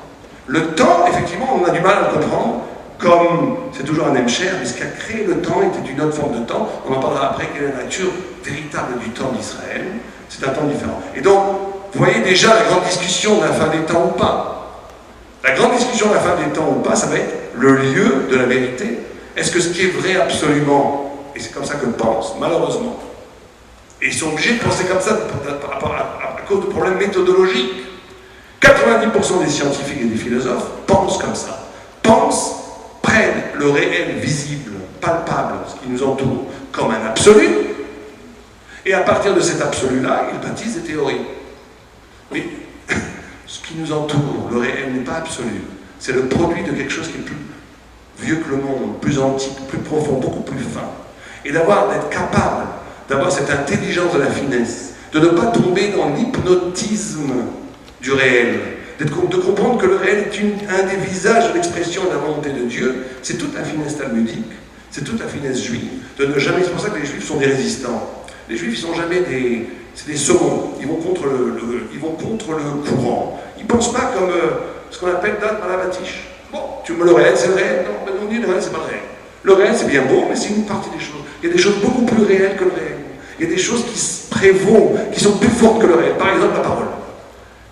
Le temps, effectivement, on a du mal à le comprendre, comme c'est toujours un hemsher, mais ce qui a créé le temps était une autre forme de temps. On en parlera après, quelle est la nature véritable du temps d'Israël. C'est un temps différent. Et donc, vous voyez déjà la grande discussion de la fin des temps ou pas. La grande discussion de la fin des temps ou pas, ça va être le lieu de la vérité. Est-ce que ce qui est vrai absolument, et c'est comme ça que je pense, malheureusement, et ils sont obligés de penser comme ça à cause de problèmes méthodologiques. 90% des scientifiques et des philosophes pensent comme ça. Prennent le réel visible, palpable, ce qui nous entoure, comme un absolu, et à partir de cet absolu-là, ils bâtissent des théories. Mais ce qui nous entoure, le réel, n'est pas absolu. C'est le produit de quelque chose qui est plus vieux que le monde, plus antique, plus profond, beaucoup plus fin. Et d'être capable d'avoir cette intelligence de la finesse, de ne pas tomber dans l'hypnotisme du réel, de comprendre que le réel est un des visages de l'expression de la volonté de Dieu. C'est toute la finesse talmudique, c'est toute la finesse juive, de ne jamais... C'est pour ça que les juifs sont des résistants. Les juifs, ils sont jamais des... C'est des saumons, ils vont contre le courant. Ils ne pensent pas comme ce qu'on appelle date balabatiche. Bon, le réel, c'est le réel. Non, mais on dit le réel, c'est pas le réel. Le réel, c'est bien beau, mais c'est une partie des choses. Il y a des choses beaucoup plus réelles que le réel. Il y a des choses qui prévaut, qui sont plus fortes que le réel. Par exemple, la parole.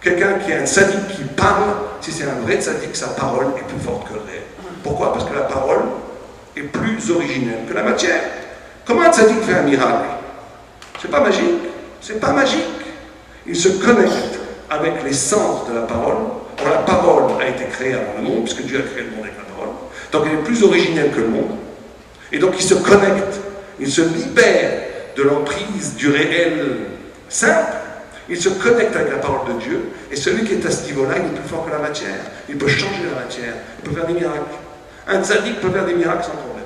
Quelqu'un qui est un sadique qui parle, si c'est un vrai sadique, sa parole est plus forte que le réel. Pourquoi? Parce que la parole est plus originelle que la matière. Comment un sadique fait un miracle? C'est pas magique. C'est pas magique. Il se connecte avec l'essence de la parole. Or, la parole a été créée avant le monde, puisque Dieu a créé le monde avec la parole. Donc, elle est plus originelle que le monde. Et donc, il se connecte, il se libère de l'emprise du réel simple. Il se connecte avec la parole de Dieu, et celui qui est à ce niveau-là, il est plus fort que la matière. Il peut changer la matière, il peut faire des miracles. Un tzaddik peut faire des miracles sans problème.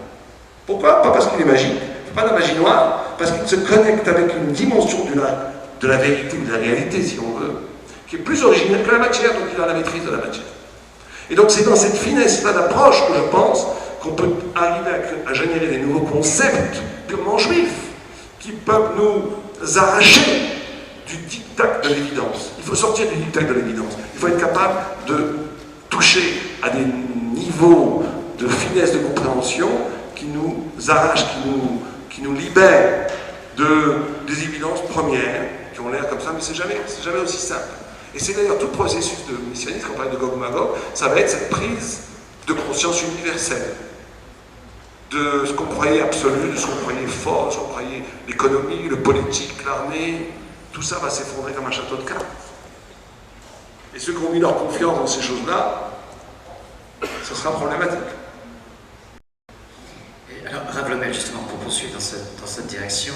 Pourquoi? Pas parce qu'il est magique, c'est pas la magie noire, parce qu'il se connecte avec une dimension de la vérité ou de la réalité, si on veut, qui est plus original que la matière, donc il a la maîtrise de la matière. Et donc c'est dans cette finesse-là d'approche que je pense qu'on peut arriver à générer des nouveaux concepts purement juifs qui peuvent nous arracher du diktat de l'évidence. Il faut sortir du diktat de l'évidence. Il faut être capable de toucher à des niveaux de finesse de compréhension qui nous arrachent, qui nous libèrent des évidences premières qui ont l'air comme ça, mais c'est jamais aussi simple. Et c'est d'ailleurs tout le processus de messianisme, quand on parle de Gog Magog, ça va être cette prise de conscience universelle de ce qu'on croyait absolu, de ce qu'on croyait fort, de ce qu'on croyait l'économie, le politique, l'armée, tout ça va s'effondrer comme un château de cartes. Et ceux qui ont mis leur confiance dans ces choses-là, ce sera problématique. Et alors, Rav Lomel, justement, pour poursuivre dans cette direction,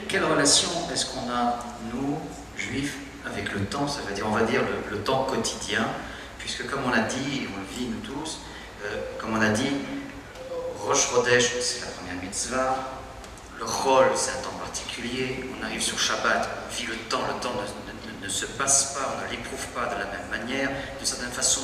quelle relation est-ce qu'on a, nous, juifs, avec le temps, ça veut dire, on va dire, le temps quotidien, puisque comme on l'a dit, et on le vit nous tous, comme on a dit, Rosh Chodesh, c'est la première mitzvah, le Chol, c'est un temps particulier, on arrive sur Shabbat, on vit le temps ne se passe pas, on ne l'éprouve pas de la même manière, d'une certaine façon,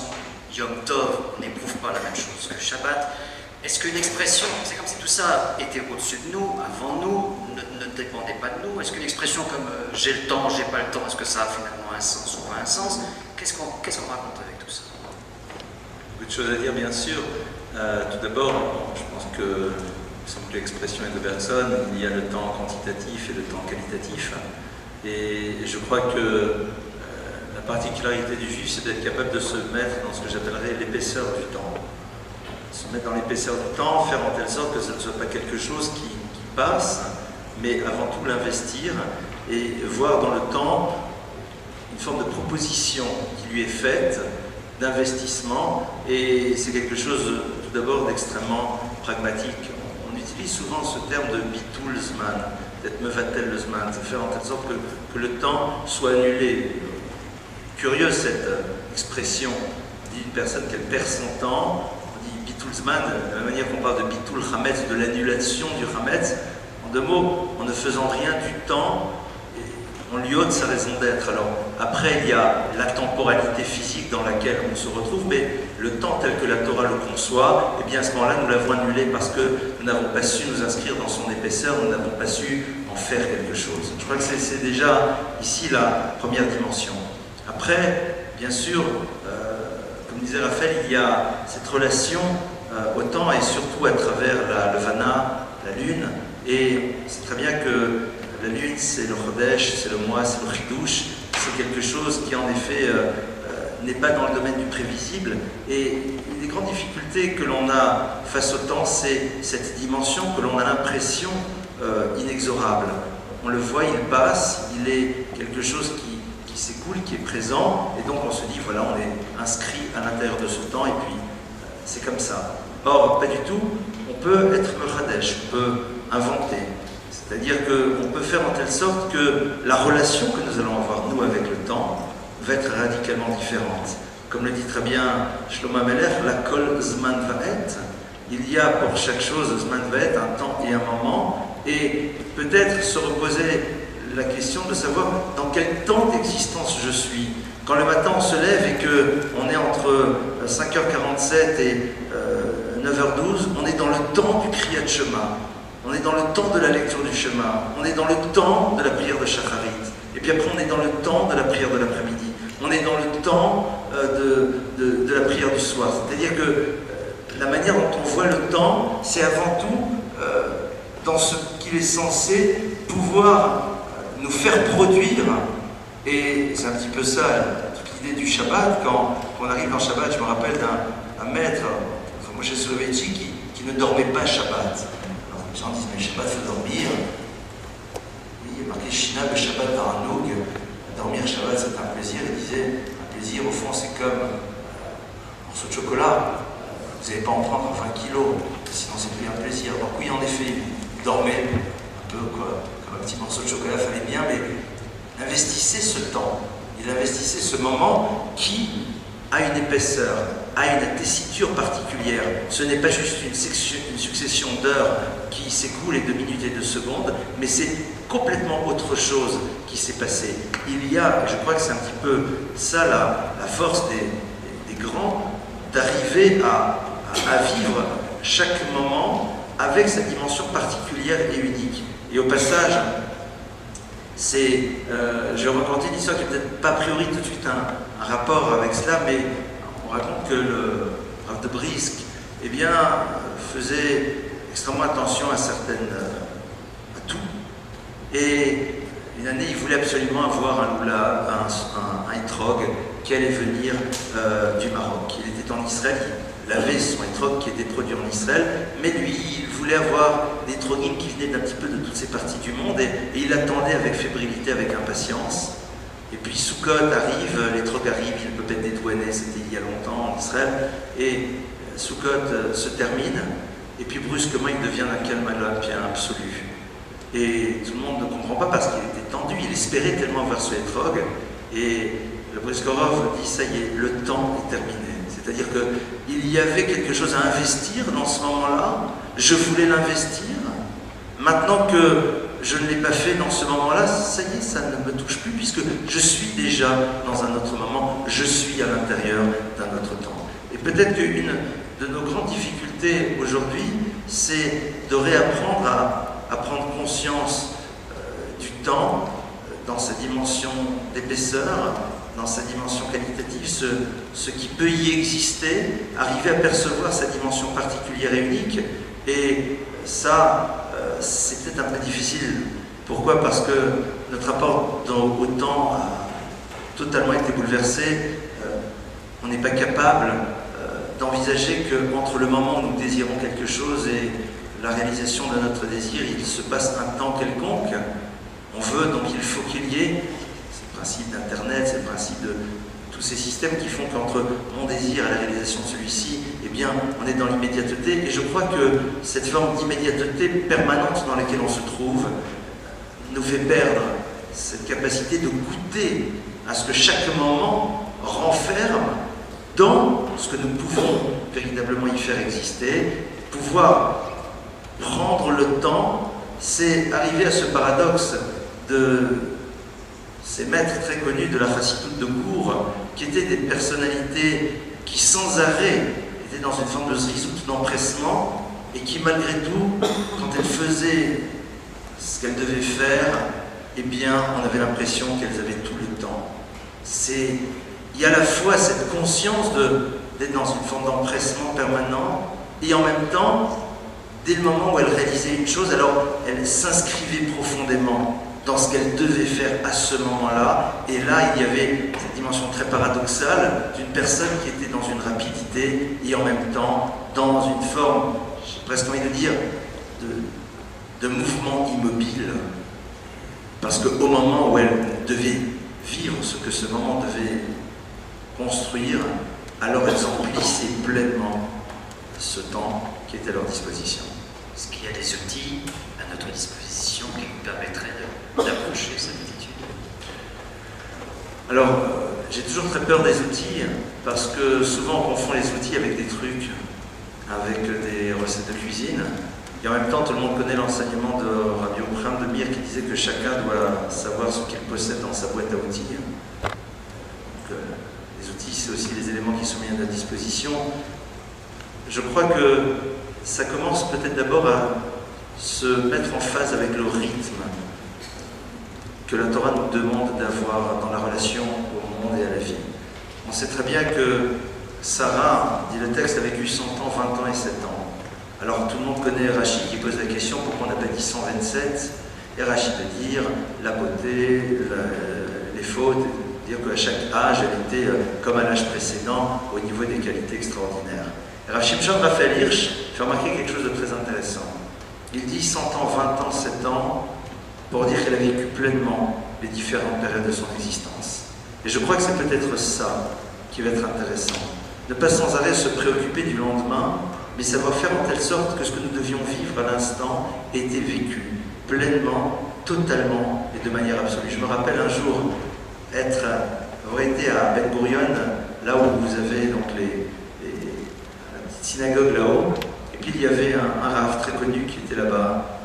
Yom Tov, on n'éprouve pas la même chose que Shabbat. Est-ce qu'une expression, c'est comme si tout ça était au-dessus de nous, avant nous, ne dépendait pas de nous? Est-ce qu'une expression comme j'ai le temps, j'ai pas le temps, est-ce que ça a finalement un sens ou pas un sens? Qu'est-ce qu'on raconte avec tout ça? Beaucoup de choses à dire, bien sûr. Tout d'abord, je pense que, il me semble que l'expression est de Bergson, il y a le temps quantitatif et le temps qualitatif. Et je crois que la particularité du juif, c'est d'être capable de se mettre dans ce que j'appellerais l'épaisseur du temps. Se mettre dans l'épaisseur du temps, faire en telle sorte que ce ne soit pas quelque chose qui passe, mais avant tout l'investir et voir dans le temps une forme de proposition qui lui est faite, d'investissement, et c'est quelque chose tout d'abord d'extrêmement pragmatique. On utilise souvent ce terme de bitul zman, d'être mevatel le zman, de faire en telle sorte que le temps soit annulé. Curieuse cette expression, on dit une personne qu'elle perd son temps. Bitul Zman, de la manière qu'on parle de Bitul Hametz, de l'annulation du Hametz, en deux mots, en ne faisant rien du temps, on lui ôte sa raison d'être. Alors, après, il y a la temporalité physique dans laquelle on se retrouve, mais le temps tel que la Torah le conçoit, eh bien à ce moment-là, nous l'avons annulé parce que nous n'avons pas su nous inscrire dans son épaisseur, nous n'avons pas su en faire quelque chose. Je crois que c'est déjà ici la première dimension. Après, bien sûr, comme disait Raphaël, il y a cette relation au temps et surtout à travers la Levana, la lune. Et c'est très bien que la lune, c'est le Chodesh, c'est le mois, c'est le Chidouche. C'est quelque chose qui, en effet, n'est pas dans le domaine du prévisible. Et une des grandes difficultés que l'on a face au temps, c'est cette dimension que l'on a l'impression inexorable. On le voit, il passe, il est quelque chose qui s'écoule, qui est présent, et donc on se dit, voilà, on est inscrit à l'intérieur de ce temps, et puis c'est comme ça. Or, pas du tout, on peut être Mechadesh, on peut inventer, c'est-à-dire qu'on peut faire en telle sorte que la relation que nous allons avoir, nous, avec le temps, va être radicalement différente. Comme le dit très bien Shlomo Amelech, la kol zman va'et, il y a pour chaque chose, zman va'et, un temps et un moment, et peut-être se reposer la question de savoir dans quel temps d'existence je suis. Quand le matin on se lève et qu'on est entre 5h47 et 9h12, on est dans le temps du Kriyat Shema, on est dans le temps de la lecture du Shema, on est dans le temps de la prière de Shacharit, et puis après on est dans le temps de la prière de l'après-midi, on est dans le temps de la prière du soir. C'est-à-dire que la manière dont on voit le temps, c'est avant tout dans ce qu'il est censé pouvoir nous faire produire, et c'est un petit peu ça, toute l'idée du Shabbat. Quand on arrive en Shabbat, je me rappelle d'un maître, Moshe Soloveitchi, qui ne dormait pas Shabbat. Alors les gens disent, mais Shabbat faut dormir. Oui, il est marqué Shina be Shabbat Taranoug, dormir Shabbat c'est un plaisir. Il disait, un plaisir au fond c'est comme un morceau de chocolat, vous n'allez pas en prendre 20 kilos, sinon c'est plus un plaisir. Donc oui, en effet, il dormait un peu quoi. Un petit morceau de chocolat fallait bien, mais investissez ce temps, il investissait ce moment qui a une épaisseur, a une tessiture particulière. Ce n'est pas juste une succession d'heures qui s'écoulent et de minutes et de secondes, mais c'est complètement autre chose qui s'est passé. Il y a, je crois que c'est un petit peu ça la force des grands, d'arriver à vivre chaque moment avec sa dimension particulière et unique. Et au passage, je vais raconter une histoire qui n'est peut-être pas a priori tout de suite un rapport avec cela, mais on raconte que le Rav de Brisk, eh bien, faisait extrêmement attention à tout. Et une année, il voulait absolument avoir un loula, un etrog qui allait venir du Maroc. Il était en Israël, il avait son etrog qui était produit en Israël, mais lui, il voulait avoir des etrogim qui venaient d'un petit peu de toutes ces parties du monde, et il attendait avec fébrilité, avec impatience. Et puis Sukkot arrive, l'étrog arrive, il peut être dédouané, c'était il y a longtemps en Israël, et Sukkot se termine, et puis brusquement il devient un calme olympien absolu. Et tout le monde ne comprend pas parce qu'il était tendu, il espérait tellement voir ce etrog, et le Briskorov dit ça y est, le temps est terminé. C'est-à-dire qu'il y avait quelque chose à investir dans ce moment-là, je voulais l'investir, maintenant que je ne l'ai pas fait dans ce moment-là, ça y est, ça ne me touche plus, puisque je suis déjà dans un autre moment, je suis à l'intérieur d'un autre temps. Et peut-être qu'une de nos grandes difficultés aujourd'hui, c'est de réapprendre à prendre conscience du temps, dans sa dimension d'épaisseur, dans sa dimension qualitative, ce qui peut y exister, arriver à percevoir sa dimension particulière et unique. Et ça, c'est peut-être un peu difficile. Pourquoi? Parce que notre rapport au temps a totalement été bouleversé. On n'est pas capable d'envisager qu'entre le moment où nous désirons quelque chose et la réalisation de notre désir, il se passe un temps quelconque. On veut, donc il faut qu'il y ait, c'est le principe d'Internet, c'est le principe de tous ces systèmes qui font qu'entre mon désir et la réalisation de celui-ci, eh bien, on est dans l'immédiateté. Et je crois que cette forme d'immédiateté permanente dans laquelle on se trouve nous fait perdre cette capacité de goûter à ce que chaque moment renferme dans ce que nous pouvons véritablement y faire exister. Pouvoir prendre le temps, c'est arriver à ce paradoxe de ces maîtres très connus de la chassidoute de Gour, qui étaient des personnalités qui sans arrêt étaient dans une forme de zrizout, d'empressement, et qui malgré tout, quand elles faisaient ce qu'elles devaient faire, eh bien, on avait l'impression qu'elles avaient tout le temps. Il y a à la fois cette conscience d'être dans une forme d'empressement permanent, et en même temps, dès le moment où elles réalisaient une chose, alors elles s'inscrivaient profondément dans ce qu'elle devait faire à ce moment-là. Et là, il y avait cette dimension très paradoxale d'une personne qui était dans une rapidité et en même temps dans une forme, j'ai presque envie de dire, de mouvement immobile. Parce qu'au moment où elle devait vivre ce que ce moment devait construire, alors elles emplissaient pleinement ce temps qui était à leur disposition. Est-ce qu'il y a des outils à notre disposition qui nous permettraient d'approcher cette attitude? Alors, j'ai toujours très peur des outils, parce que souvent on confond les outils avec des trucs, avec des recettes de cuisine. Et en même temps, tout le monde connaît l'enseignement de Rabbi Abraham de Mir qui disait que chacun doit savoir ce qu'il possède dans sa boîte à outils. Donc, les outils, c'est aussi les éléments qui sont mis à notre disposition. Je crois que ça commence peut-être d'abord à se mettre en phase avec le rythme que la Torah nous demande d'avoir dans la relation au monde et à la vie. On sait très bien que Sarah, dit le texte, a vécu 100 ans, 20 ans et 7 ans. Alors tout le monde connaît Rachid qui pose la question pourquoi on n'a pas dit 127, et Rachid de dire la beauté, les fautes, dire qu'à chaque âge elle était comme à l'âge précédent au niveau des qualités extraordinaires. Et Rav Shimshon Raphaël Hirsch fait remarquer quelque chose de très intéressant. Il dit 100 ans, 20 ans, 7 ans pour dire qu'elle a vécu pleinement les différentes périodes de son existence. Et je crois que c'est peut-être ça qui va être intéressant. Ne pas sans arrêt se préoccuper du lendemain, mais savoir faire en telle sorte que ce que nous devions vivre à l'instant était vécu pleinement, totalement et de manière absolue. Je me rappelle un jour avoir été à Ben Gurion, là où vous avez donc la petite synagogue là-haut, et puis il y avait un rav très connu qui était là-bas,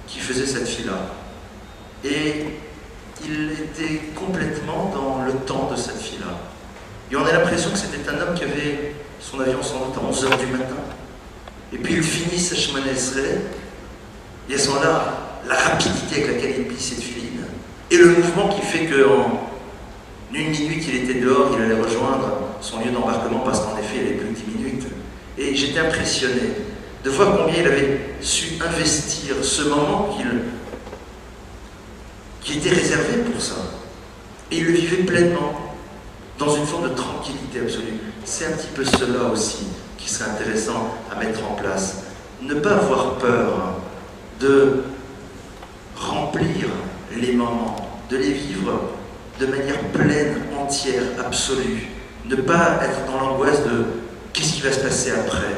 qui faisait cette fila. Et il était complètement dans le temps de cette fille-là. Et on a l'impression que c'était un homme qui avait son avion sans doute à 11 h du matin. Et puis il finit sa chemin Esrei, et à ce moment-là, la rapidité avec laquelle il plie cette filine, et le mouvement qui fait qu'en une minute il était dehors, il allait rejoindre son lieu d'embarquement parce qu'en effet il n'y avait plus que 10 minutes. Et j'étais impressionné de voir combien il avait su investir ce moment qui était réservé pour ça. Et il le vivait pleinement, dans une forme de tranquillité absolue. C'est un petit peu cela aussi qui serait intéressant à mettre en place. Ne pas avoir peur de remplir les moments, de les vivre de manière pleine, entière, absolue. Ne pas être dans l'angoisse de qu'est-ce qui va se passer après.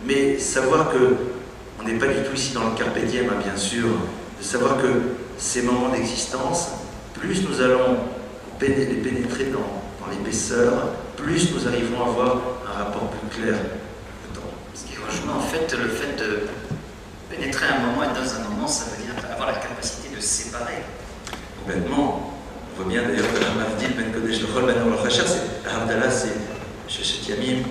Mais savoir que, on n'est pas du tout ici dans le carpe diem, hein, bien sûr, de savoir que ces moments d'existence, plus nous allons les pénétrer dans l'épaisseur, plus nous arriverons à avoir un rapport plus clair. Ce qui rejoint en fait le fait de pénétrer un moment et dans un moment, ça veut dire avoir la capacité de séparer. Complètement. On voit bien d'ailleurs que Mavdil Ben Kodesh Lechol Ben Ol Chacher, c'est Havdalah, c'est Sheshet Yamim,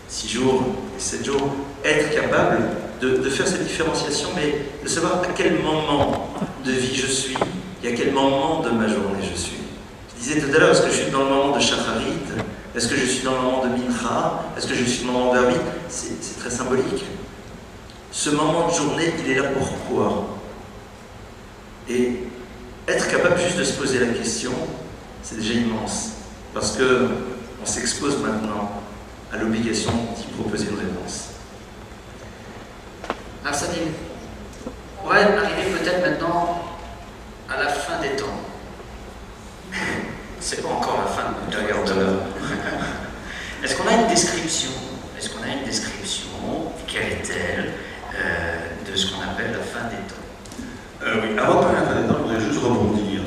6 jours et 7 jours. Être capable de faire cette différenciation, mais de savoir à quel moment de vie je suis et à quel moment de ma journée je suis. Je disais tout à l'heure, est-ce que je suis dans le moment de Shacharit? Est-ce que je suis dans le moment de Mincha? Est-ce que je suis dans le moment d'Arvit? C'est très symbolique. Ce moment de journée, il est là pourquoi? Et être capable juste de se poser la question, c'est déjà immense. Parce qu'on s'expose maintenant à l'obligation d'y proposer une réponse. Alors ça dit, on va arriver peut-être maintenant à la fin des temps. C'est pas encore la fin de notre regard de l'heure. Est-ce qu'on a une description? Est-ce qu'on a une description? Quelle est-elle de ce qu'on appelle la fin des temps? Oui, avant de parler de la fin des temps, je voudrais juste rebondir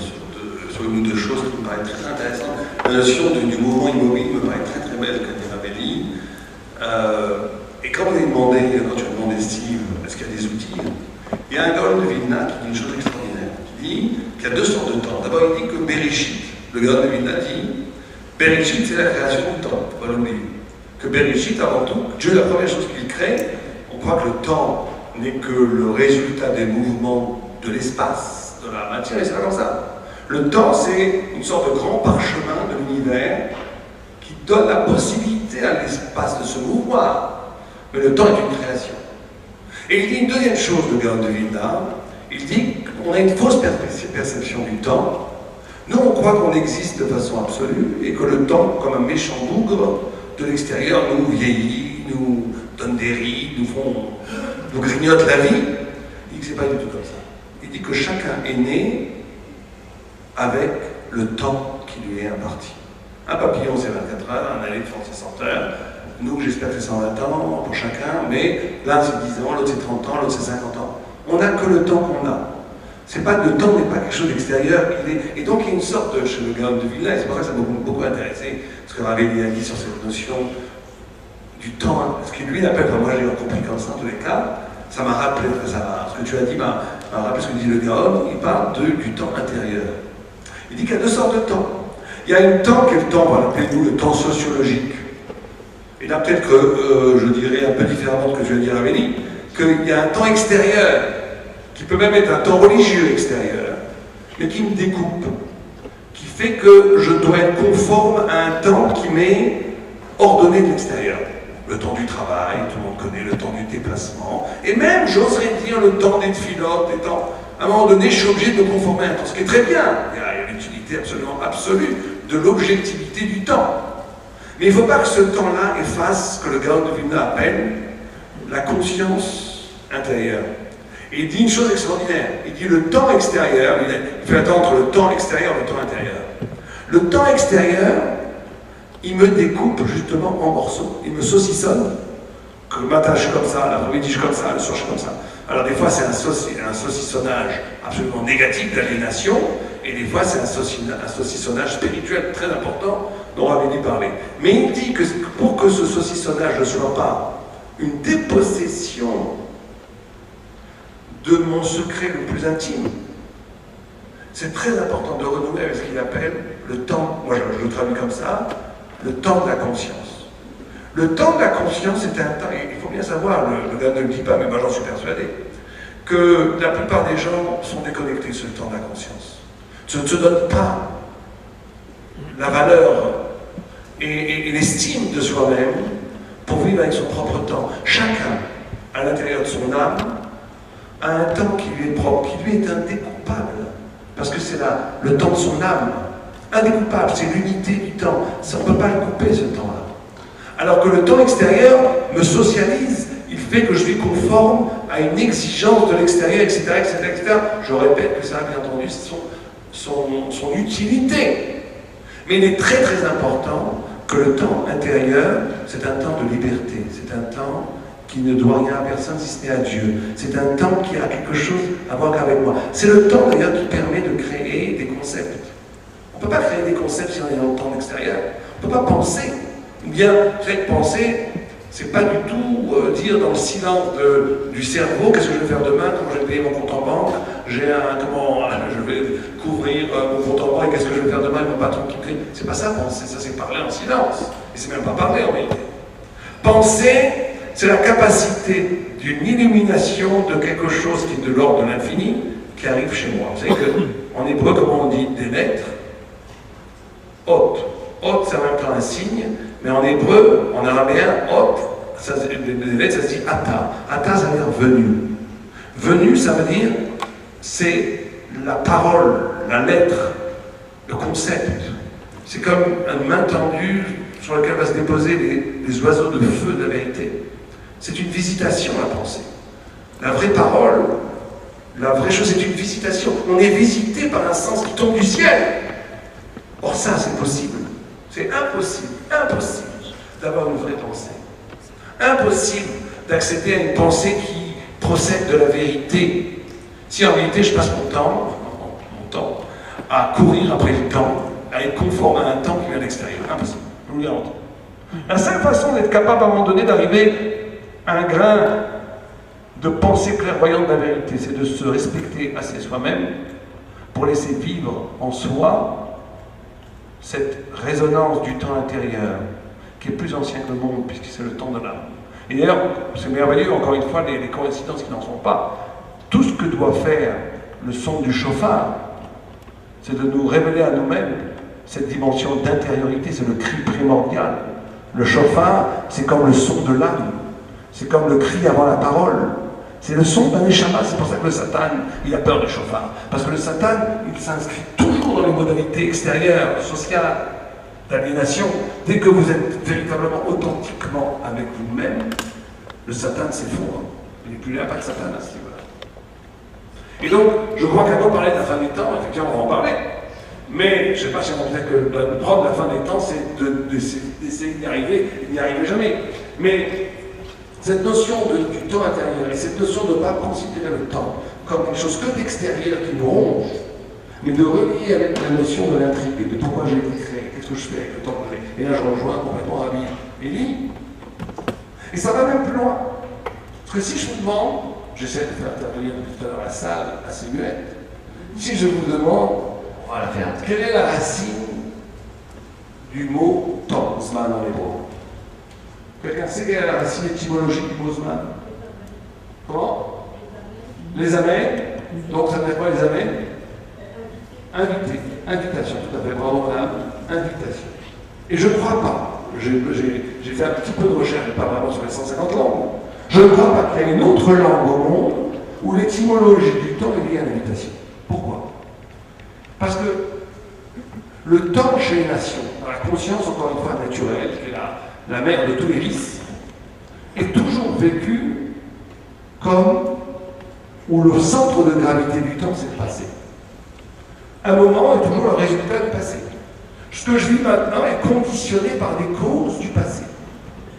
sur une ou deux choses qui me paraissent très intéressantes. La notion du mouvement immobile me paraît très très belle, qu'a dit Ravelli. Et quand vous avez demandé, quand tu as demandé Steve, est-ce qu'il y a des outils, il y a un Gaon de Vilna qui dit une chose extraordinaire, qui dit qu'il y a deux sortes de temps. D'abord, il dit que Bereshit, le Gaon de Vilna dit, Bereshit c'est la création du temps, il ne faut pas l'oublier. Que Bereshit, avant tout, Dieu, la première chose qu'il crée, on croit que le temps n'est que le résultat des mouvements de l'espace, de la matière, et c'est pas comme ça. Le temps, c'est une sorte de grand parchemin de l'univers qui donne la possibilité à l'espace de se mouvoir. Mais le temps est une création. Et il dit une deuxième chose, le Gaon de Vilna, il dit qu'on a une fausse perception du temps. Nous, on croit qu'on existe de façon absolue et que le temps, comme un méchant bougre de l'extérieur, nous vieillit, nous donne des rides, nous grignote la vie. Il dit que c'est pas du tout comme ça. Il dit que chacun est né avec le temps qui lui est imparti. Un papillon, c'est 24 heures, un éléphant, c'est 100 heures. Nous, j'espère que c'est 120 ans pour chacun, mais l'un c'est 10 ans, l'autre c'est 30 ans, l'autre c'est 50 ans. On n'a que le temps qu'on a. C'est pas, le temps n'est pas quelque chose d'extérieur. Et donc il y a une sorte de, chez le Gaon de Vilna, et c'est pour ça que ça m'a beaucoup intéressé, ce que Ravelli a dit sur cette notion du temps, ce qu'il lui appelle, enfin moi j'ai compris comme ça en tous les cas, ça m'a rappelé, ce que tu as dit m'a rappelé ce que dit le Gaon, il parle du temps intérieur. Il dit qu'il y a deux sortes de temps. Il y a un temps qui est le temps, on va l'appeler nous le temps sociologique. Et là peut-être que, je dirais un peu différemment de ce que je viens de dire à Ravelli, qu'il y a un temps extérieur, qui peut même être un temps religieux extérieur, mais qui me découpe, qui fait que je dois être conforme à un temps qui m'est ordonné de l'extérieur. Le temps du travail, tout le monde connaît le temps du déplacement, et même, j'oserais dire, le temps des filotes, des temps... À un moment donné, je suis obligé de me conformer à un temps, ce qui est très bien. Il y a l'utilité absolument absolue de l'objectivité du temps. Mais il ne faut pas que ce temps-là efface ce que le Gaon de Vilna appelle la conscience intérieure. Et il dit une chose extraordinaire. Il dit le temps extérieur, il fait attendre le temps extérieur et le temps intérieur. Le temps extérieur, il me découpe justement en morceaux. Il me saucissonne. Que le matin je suis comme ça, l'après-midi je suis comme ça, le soir je suis comme ça. Alors des fois c'est un saucissonnage absolument négatif d'aliénation, et des fois c'est un saucissonnage spirituel très important dont on avait dit parler. Mais il dit que pour que ce saucissonnage ne soit pas une dépossession de mon secret le plus intime, c'est très important de renouer avec ce qu'il appelle le temps, moi je le traduis comme ça, le temps de la conscience. Le temps de la conscience, c'est un temps, et il faut bien savoir, le gars ne le dit pas, mais moi j'en suis persuadé, que la plupart des gens sont déconnectés de ce temps de la conscience. Ne se donnent pas la valeur et l'estime de soi-même pour vivre avec son propre temps. Chacun, à l'intérieur de son âme, a un temps qui lui est propre, qui lui est indécoupable, parce que c'est le temps de son âme. Indécoupable, c'est l'unité du temps. Ça, on ne peut pas le couper, ce temps-là. Alors que le temps extérieur me socialise, il fait que je suis conforme à une exigence de l'extérieur, etc., etc., etc. Je répète que ça a bien entendu son utilité. Mais il est très très important que le temps intérieur, c'est un temps de liberté, c'est un temps qui ne doit rien à personne si ce n'est à Dieu. C'est un temps qui a quelque chose à voir qu'avec moi. C'est le temps d'ailleurs qui permet de créer des concepts. On ne peut pas créer des concepts si on est dans le temps extérieur. On ne peut pas penser. Ou bien, penser, c'est pas du tout dire dans le silence du cerveau qu'est-ce que je vais faire demain, comment je vais payer mon compte en banque, comment je vais couvrir mon compte en banque et qu'est-ce que je vais faire demain avec mon patron qui me crie. C'est pas ça penser, ça c'est parler en silence. Et c'est même pas parler en vérité. Penser, c'est la capacité d'une illumination de quelque chose qui est de l'ordre de l'infini qui arrive chez moi. Vous savez qu'en hébreu, comment on dit des lettres? Hot. Hot, c'est en même temps un signe, mais en hébreu, en arabéen, hot, les lettres, ça se dit ata. Ata, ça veut dire venu. Venu, ça veut dire, c'est la parole, la lettre, le concept. C'est comme une main tendue sur laquelle va se déposer les oiseaux de feu de la vérité. C'est une visitation, la pensée. La vraie parole, la vraie chose, c'est une visitation. On est visité par un sens qui tombe du ciel. Or ça, c'est possible. C'est impossible d'avoir une vraie pensée. Impossible d'accéder à une pensée qui procède de la vérité. Si en vérité je passe mon temps à courir après le temps, à être conforme à un temps qui vient de l'extérieur. Impossible, je vous le garantis. La seule façon d'être capable à un moment donné d'arriver à un grain de pensée clairvoyante de la vérité, c'est de se respecter assez soi-même pour laisser vivre en soi cette résonance du temps intérieur qui est plus ancien que le monde puisque c'est le temps de l'âme. Et d'ailleurs, c'est merveilleux, encore une fois, les coïncidences qui n'en sont pas. Tout ce que doit faire le son du chauffard, c'est de nous révéler à nous-mêmes cette dimension d'intériorité, c'est le cri primordial. Le chauffard, c'est comme le son de l'âme, c'est comme le cri avant la parole. C'est le son d'un échama, c'est pour ça que le Satan, il a peur du chauffard. Parce que le Satan, il s'inscrit toujours dans les modalités extérieures, sociales, d'aliénation. Dès que vous êtes véritablement, authentiquement avec vous-même, le Satan s'effondre. Il n'est plus là, pas de Satan à ce niveau-là. Et donc, je crois qu'avant de parler de la fin des temps, effectivement, on va en parler. Mais, je ne sais pas si on peut dire que le propre de la fin des temps, c'est d'essayer d'y arriver, il n'y arrive jamais. Mais cette notion du temps intérieur et cette notion de ne pas considérer le temps comme quelque chose que d'extérieur qui nous ronge, mais de relier avec la notion de l'intrigue et de pourquoi j'ai été créé, qu'est-ce que je fais avec le temps que j'ai. Et là, je rejoins complètement Rabbi Eli. Et ça va même plus loin. Parce que si je vous demande, j'essaie de faire intervenir tout à l'heure la salle assez muette, si je vous demande, Voilà, quelle est la racine du mot temps, Zman en hébreu? Quelqu'un sait quelle est la racine étymologique du mot Zman? Comment? Les amènes. Donc ça veut dire quoi les amènes? Invité. Invitation, tout à fait. Bravo madame. Invitation. Et je ne crois pas, j'ai fait un petit peu de recherche, pas vraiment sur les 150 langues, je ne crois pas qu'il y ait une autre langue au monde où l'étymologie du temps est liée à l'invitation. Pourquoi? Parce que le temps chez les nations, dans la conscience encore une fois naturelle, qui est la mère de tous les vices, est toujours vécu comme où le centre de gravité du temps, c'est le passé. Un moment est toujours le résultat du passé. Ce que je vis maintenant est conditionné par des causes du passé.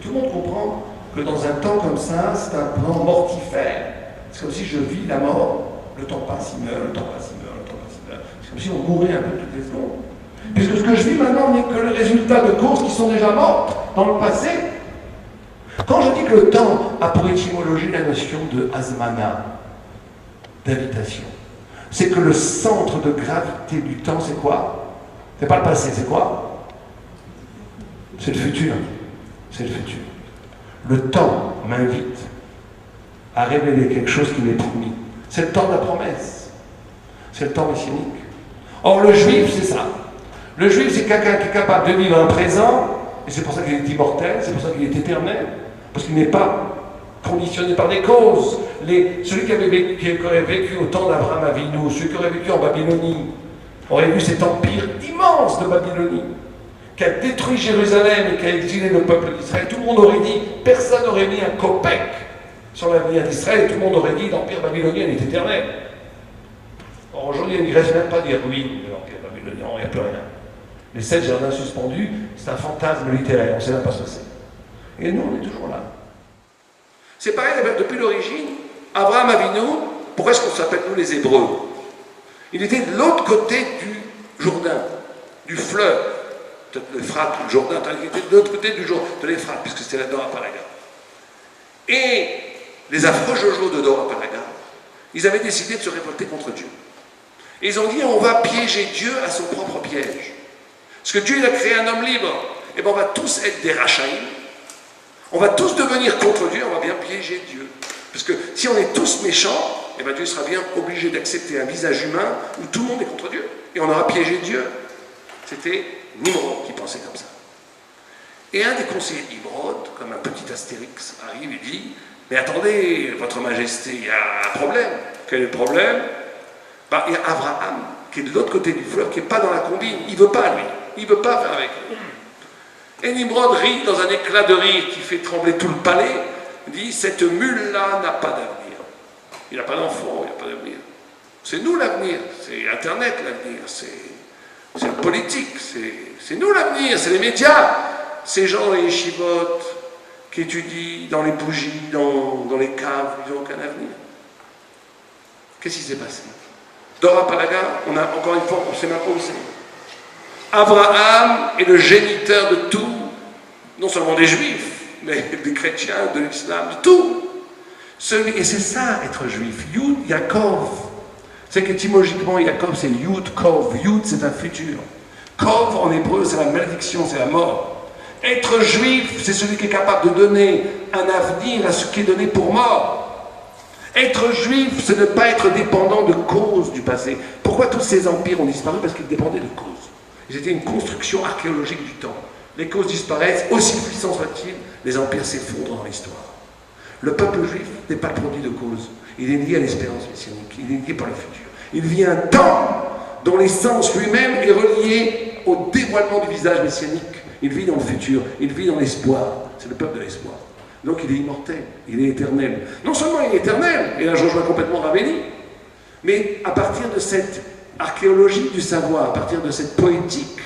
Tout le monde comprend que dans un temps comme ça, c'est un plan mortifère. C'est comme si je vis la mort, le temps passe, il meurt, le temps passe, il meurt, le temps passe, il meurt. C'est comme si on mourait un peu toutes les secondes. Puisque ce que je vis maintenant n'est que le résultat de causes qui sont déjà mortes dans le passé. Quand je dis que le temps a pour étymologie la notion de azmana, d'invitation, c'est que le centre de gravité du temps, c'est quoi? C'est pas le passé, c'est quoi? C'est le futur. C'est le futur. Le temps m'invite à révéler quelque chose qui m'est promis. C'est le temps de la promesse. C'est le temps messianique. Or, le juif, c'est ça. Le juif, c'est quelqu'un qui est capable de vivre un présent, et c'est pour ça qu'il est immortel, c'est pour ça qu'il est éternel, parce qu'il n'est pas conditionné par des causes. Celui qui aurait vécu au temps d'Abraham Avinu, celui qui aurait vécu en Babylonie, aurait vu cet empire immense de Babylonie, qui a détruit Jérusalem et qui a exilé le peuple d'Israël. Tout le monde aurait dit, personne n'aurait mis un copec sur l'avenir d'Israël, et tout le monde aurait dit, l'empire babylonien est éternel. Or, aujourd'hui, il ne reste même pas des ruines de l'empire babylonien, il n'y a plus rien. Les 7 jardins suspendus, c'est un fantasme littéraire, on ne sait même pas ce que c'est. Et nous, on est toujours là. C'est pareil, depuis l'origine, Abraham Avinu, pourquoi est-ce qu'on s'appelle nous les Hébreux? Il était de l'autre côté du Jourdain, du fleuve, peut-être l'Euphrate ou le Jourdain, il était de l'autre côté de l'Euphrate, puisque c'était la Dora-Palaga. Et les affreux Jojo de Dora-Palaga, ils avaient décidé de se révolter contre Dieu. Et ils ont dit, on va piéger Dieu à son propre piège. Parce que Dieu, il a créé un homme libre. Et bien on va tous être des Rachaïm. On va tous devenir contre Dieu, on va bien piéger Dieu. Parce que si on est tous méchants, et bien Dieu sera bien obligé d'accepter un visage humain où tout le monde est contre Dieu. Et on aura piégé Dieu. C'était Nimrod qui pensait comme ça. Et un des conseillers de Nimrod, comme un petit Astérix, arrive et dit, mais attendez, votre majesté, il y a un problème. Quel est le problème? Ben, il y a Abraham, qui est de l'autre côté du fleuve, qui n'est pas dans la combine. Il ne veut pas, lui. Il ne veut pas faire avec lui. Et Nimrod rit dans un éclat de rire qui fait trembler tout le palais, dit, cette mule-là n'a pas d'avenir. Il n'a pas d'enfant, il n'a pas d'avenir. C'est nous l'avenir, c'est Internet l'avenir, c'est le politique, c'est nous l'avenir, c'est les médias. Ces gens, les yeshivot, qui étudient dans les bougies, dans les caves, ils n'ont aucun avenir. Qu'est-ce qui s'est passé? Dora-Palaga, on a encore une fois, on ne sait même pas où c'est. Abraham est le géniteur de tout, non seulement des juifs, mais des chrétiens, de l'islam, de tout. Et c'est ça, être juif. Yud Yaakov. C'est qu'étymologiquement, Yaakov, c'est Yud Kov. Yud, c'est un futur. Kov, en hébreu, c'est la malédiction, c'est la mort. Être juif, c'est celui qui est capable de donner un avenir à ce qui est donné pour mort. Être juif, c'est ne pas être dépendant de causes du passé. Pourquoi tous ces empires ont disparu? Parce qu'ils dépendaient de causes. Ils étaient une construction archéologique du temps. Les causes disparaissent, aussi puissants soient-ils, les empires s'effondrent dans l'histoire. Le peuple juif n'est pas le produit de causes. Il est lié à l'espérance messianique, il est lié par le futur. Il vit un temps dont l'essence lui-même est reliée au dévoilement du visage messianique. Il vit dans le futur, il vit dans l'espoir. C'est le peuple de l'espoir. Donc il est immortel, il est éternel. Non seulement il est éternel, et là je rejoins complètement Ravelli, mais à partir de cette archéologie du savoir, à partir de cette poétique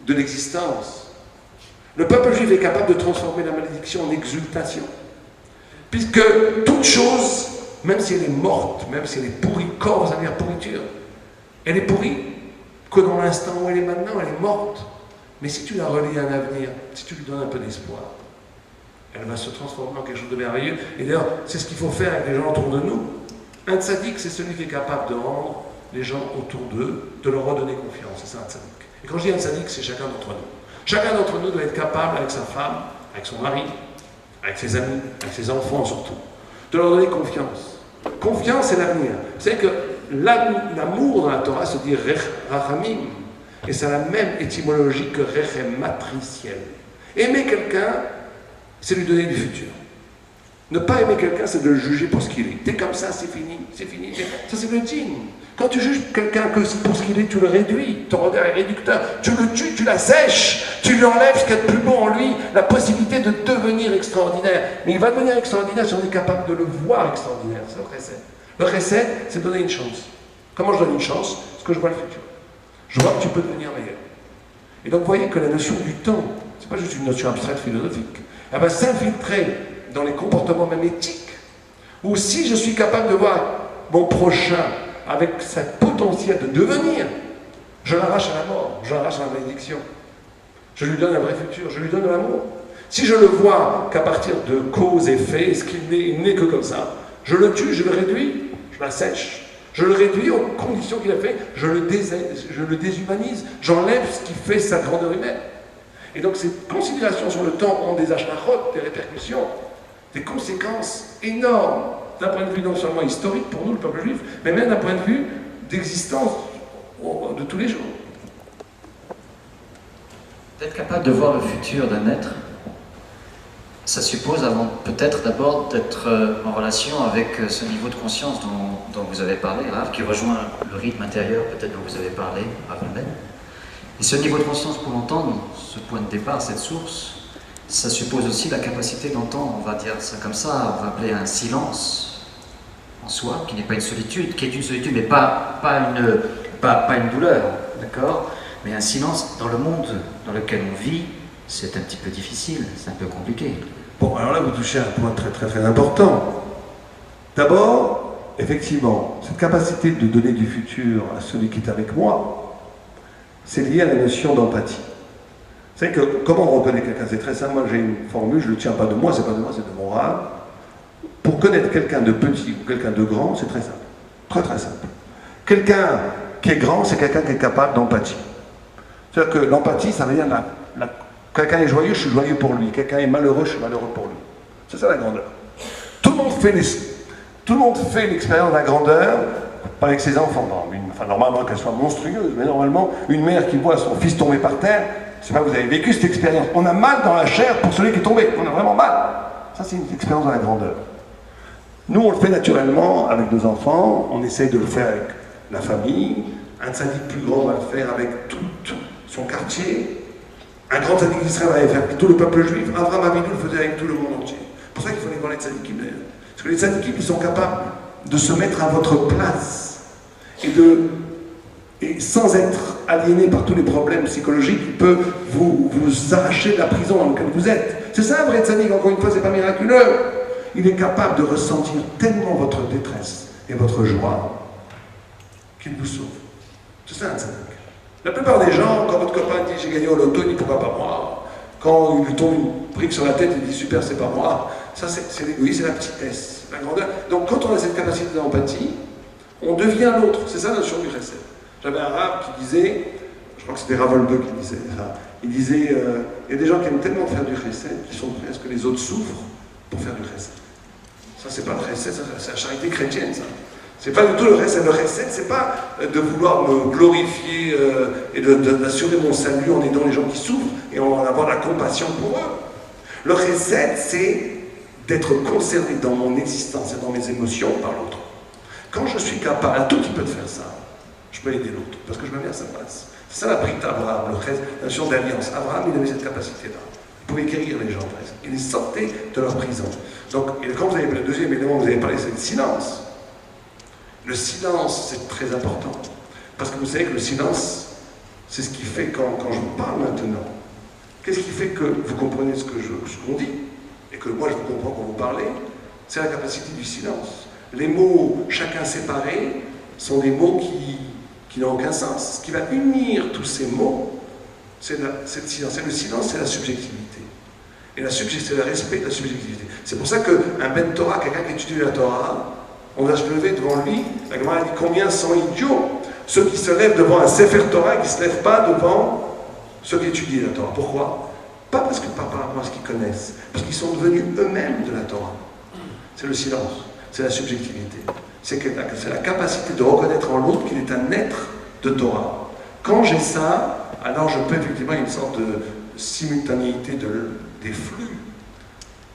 de l'existence, le peuple juif est capable de transformer la malédiction en exultation. Puisque toute chose, même si elle est morte, même si elle est pourrie, corps, ça veut dire pourriture, elle est pourrie que dans l'instant où elle est maintenant, elle est morte. Mais si tu la relis à un avenir, si tu lui donnes un peu d'espoir, elle va se transformer en quelque chose de merveilleux. Et d'ailleurs, c'est ce qu'il faut faire avec les gens autour de nous. Un tzaddik, c'est celui qui est capable de rendre les gens autour d'eux, de leur redonner confiance. C'est ça un tzaddik. Et quand je dis un tzaddik, c'est chacun d'entre nous. Chacun d'entre nous doit être capable, avec sa femme, avec son mari, avec ses amis, avec ses enfants surtout, de leur donner confiance. Confiance, c'est l'avenir. Vous savez que l'amour dans la Torah se dit rachamim, et c'est la même étymologie que rechem, matriciel. Aimer quelqu'un, c'est lui donner du futur. Ne pas aimer quelqu'un, c'est de le juger pour ce qu'il est. T'es comme ça, c'est fini, c'est fini. Ça, c'est le djinn. Quand tu juges quelqu'un que pour ce qu'il est, tu le réduis. Ton regard est réducteur. Tu le tues, tu l'assèches. Tu lui enlèves ce qu'il y a de plus beau en lui, la possibilité de devenir extraordinaire. Mais il va devenir extraordinaire si on est capable de le voir extraordinaire. C'est le recette. Le recette, c'est donner une chance. Comment je donne une chance? Parce que je vois le futur. Je vois que tu peux devenir meilleur. Et donc, vous voyez que la notion du temps, c'est pas juste une notion abstraite philosophique. Elle va s'infiltrer dans les comportements même éthiques, où si je suis capable de voir mon prochain avec sa potentiel de devenir, je l'arrache à la mort, je l'arrache à la malédiction. Je lui donne un vrai futur, je lui donne de l'amour. Si je le vois qu'à partir de cause et effet, ce qu'il n'est que comme ça, je le tue, je le réduis, je l'assèche, Je le réduis aux conditions qu'il a fait, je le déshumanise, j'enlève ce qui fait sa grandeur humaine. Et donc ces considérations sur le temps ont des ashlarot, des répercussions, des conséquences énormes, d'un point de vue non seulement historique pour nous, le peuple juif, mais même d'un point de vue d'existence de tous les jours. D'être capable de voir le futur d'un être, ça suppose avant peut-être d'abord d'être en relation avec ce niveau de conscience dont vous avez parlé, Rav, qui rejoint le rythme intérieur peut-être dont vous avez parlé, Rav Mendel. Et ce niveau de conscience pour l'entendre, ce point de départ, cette source, ça suppose aussi la capacité d'entendre, on va dire ça comme ça, on va appeler un silence en soi, qui n'est pas une solitude, qui est une solitude mais pas une douleur, d'accord? Mais un silence dans le monde dans lequel on vit, c'est un petit peu difficile, c'est un peu compliqué. Bon, alors là, vous touchez à un point très important. D'abord, effectivement, cette capacité de donner du futur à celui qui est avec moi, c'est lié à la notion d'empathie. Vous savez que, comment on reconnaît quelqu'un? C'est très simple, moi j'ai une formule, je ne le tiens pas de moi, c'est pas de moi, c'est de mon Rav. Pour connaître quelqu'un de petit ou quelqu'un de grand, c'est très simple. Très simple. Quelqu'un qui est grand, c'est quelqu'un qui est capable d'empathie. C'est-à-dire que l'empathie, ça veut dire quelqu'un est joyeux, je suis joyeux pour lui. Quelqu'un est malheureux, je suis malheureux pour lui. C'est ça la grandeur. Tout le monde fait l'expérience de la grandeur, pas avec ses enfants. Enfin, normalement qu'elle soit monstrueuse, mais normalement, une mère qui voit son fils tomber par terre, c'est pas que vous avez vécu cette expérience. On a mal dans la chair pour celui qui est tombé. On a vraiment mal. Ça, c'est une expérience de la grandeur. Nous, on le fait naturellement avec nos enfants. On essaye de le faire avec la famille. Un tzaddik plus grand va le faire avec tout son quartier. Un grand tzaddik d'Israël va le faire avec tout le peuple juif. Abraham Avinu le faisait avec tout le monde entier. C'est pour ça qu'il faut aller voir les tzaddikim d'ailleurs. Parce que les tzaddikim, ils sont capables de se mettre à votre place et sans être aliénés par tous les problèmes psychologiques, il peut vous arracher de la prison dans laquelle vous êtes. C'est ça un vrai tzaddik, encore une fois, c'est pas miraculeux. Il est capable de ressentir tellement votre détresse et votre joie qu'il vous sauve. C'est ça un tzaddik. La plupart des gens, quand votre copain dit j'ai gagné au loto, il dit pourquoi pas moi. Quand il lui tombe une brique sur la tête, il dit super, c'est pas moi. Ça, c'est l'égoïsme, c'est la petitesse, la grandeur. Donc quand on a cette capacité d'empathie, on devient l'autre. C'est ça la notion du chesed. J'avais un rab qui disait, je crois que c'était Ravolbeu qui disait ça, il disait, il y a des gens qui aiment tellement faire du chesed qu'ils sont prêts à ce que les autres souffrent pour faire du chesed. Ça, c'est pas le chesed, c'est la charité chrétienne, ça. C'est pas du tout le chesed. Le chesed, c'est pas de vouloir me glorifier et d'assurer mon salut en aidant les gens qui souffrent et en avoir la compassion pour eux. Le chesed, c'est d'être concerné dans mon existence et dans mes émotions par l'autre. Quand je suis capable, un tout petit peu de faire ça, je peux aider l'autre, parce que je me mets à sa place. C'est ça la brite d'Abraham, la notion d'alliance. Abraham, il avait cette capacité-là. Il pouvait guérir les gens, presque. Il les sortait de leur prison. Donc, quand vous avez le deuxième élément, vous avez parlé, c'est le silence. Le silence, c'est très important. Parce que vous savez que le silence, c'est ce qui fait, quand je vous parle maintenant, qu'est-ce qui fait que vous comprenez ce qu'on dit, et que moi je vous comprends quand vous parlez, c'est la capacité du silence. Les mots, chacun séparés, sont des mots qui n'ont aucun sens. Ce qui va unir tous ces mots, c'est le silence. Et le silence, c'est la subjectivité. Et c'est le respect de la subjectivité. C'est pour ça qu'un Ben Torah, quelqu'un qui étudie la Torah, on va se lever devant lui. La Gemara dit combien sont idiots ceux qui se lèvent devant un Sefer Torah et qui ne se lèvent pas devant ceux qui étudient la Torah. Pourquoi? Pas parce que par rapport à ce qu'ils connaissent, parce qu'ils sont devenus eux-mêmes de la Torah. C'est le silence, c'est la subjectivité. C'est la capacité de reconnaître en l'autre qu'il est un être de Torah. Quand j'ai ça, alors je peux effectivement une sorte de simultanéité des flux,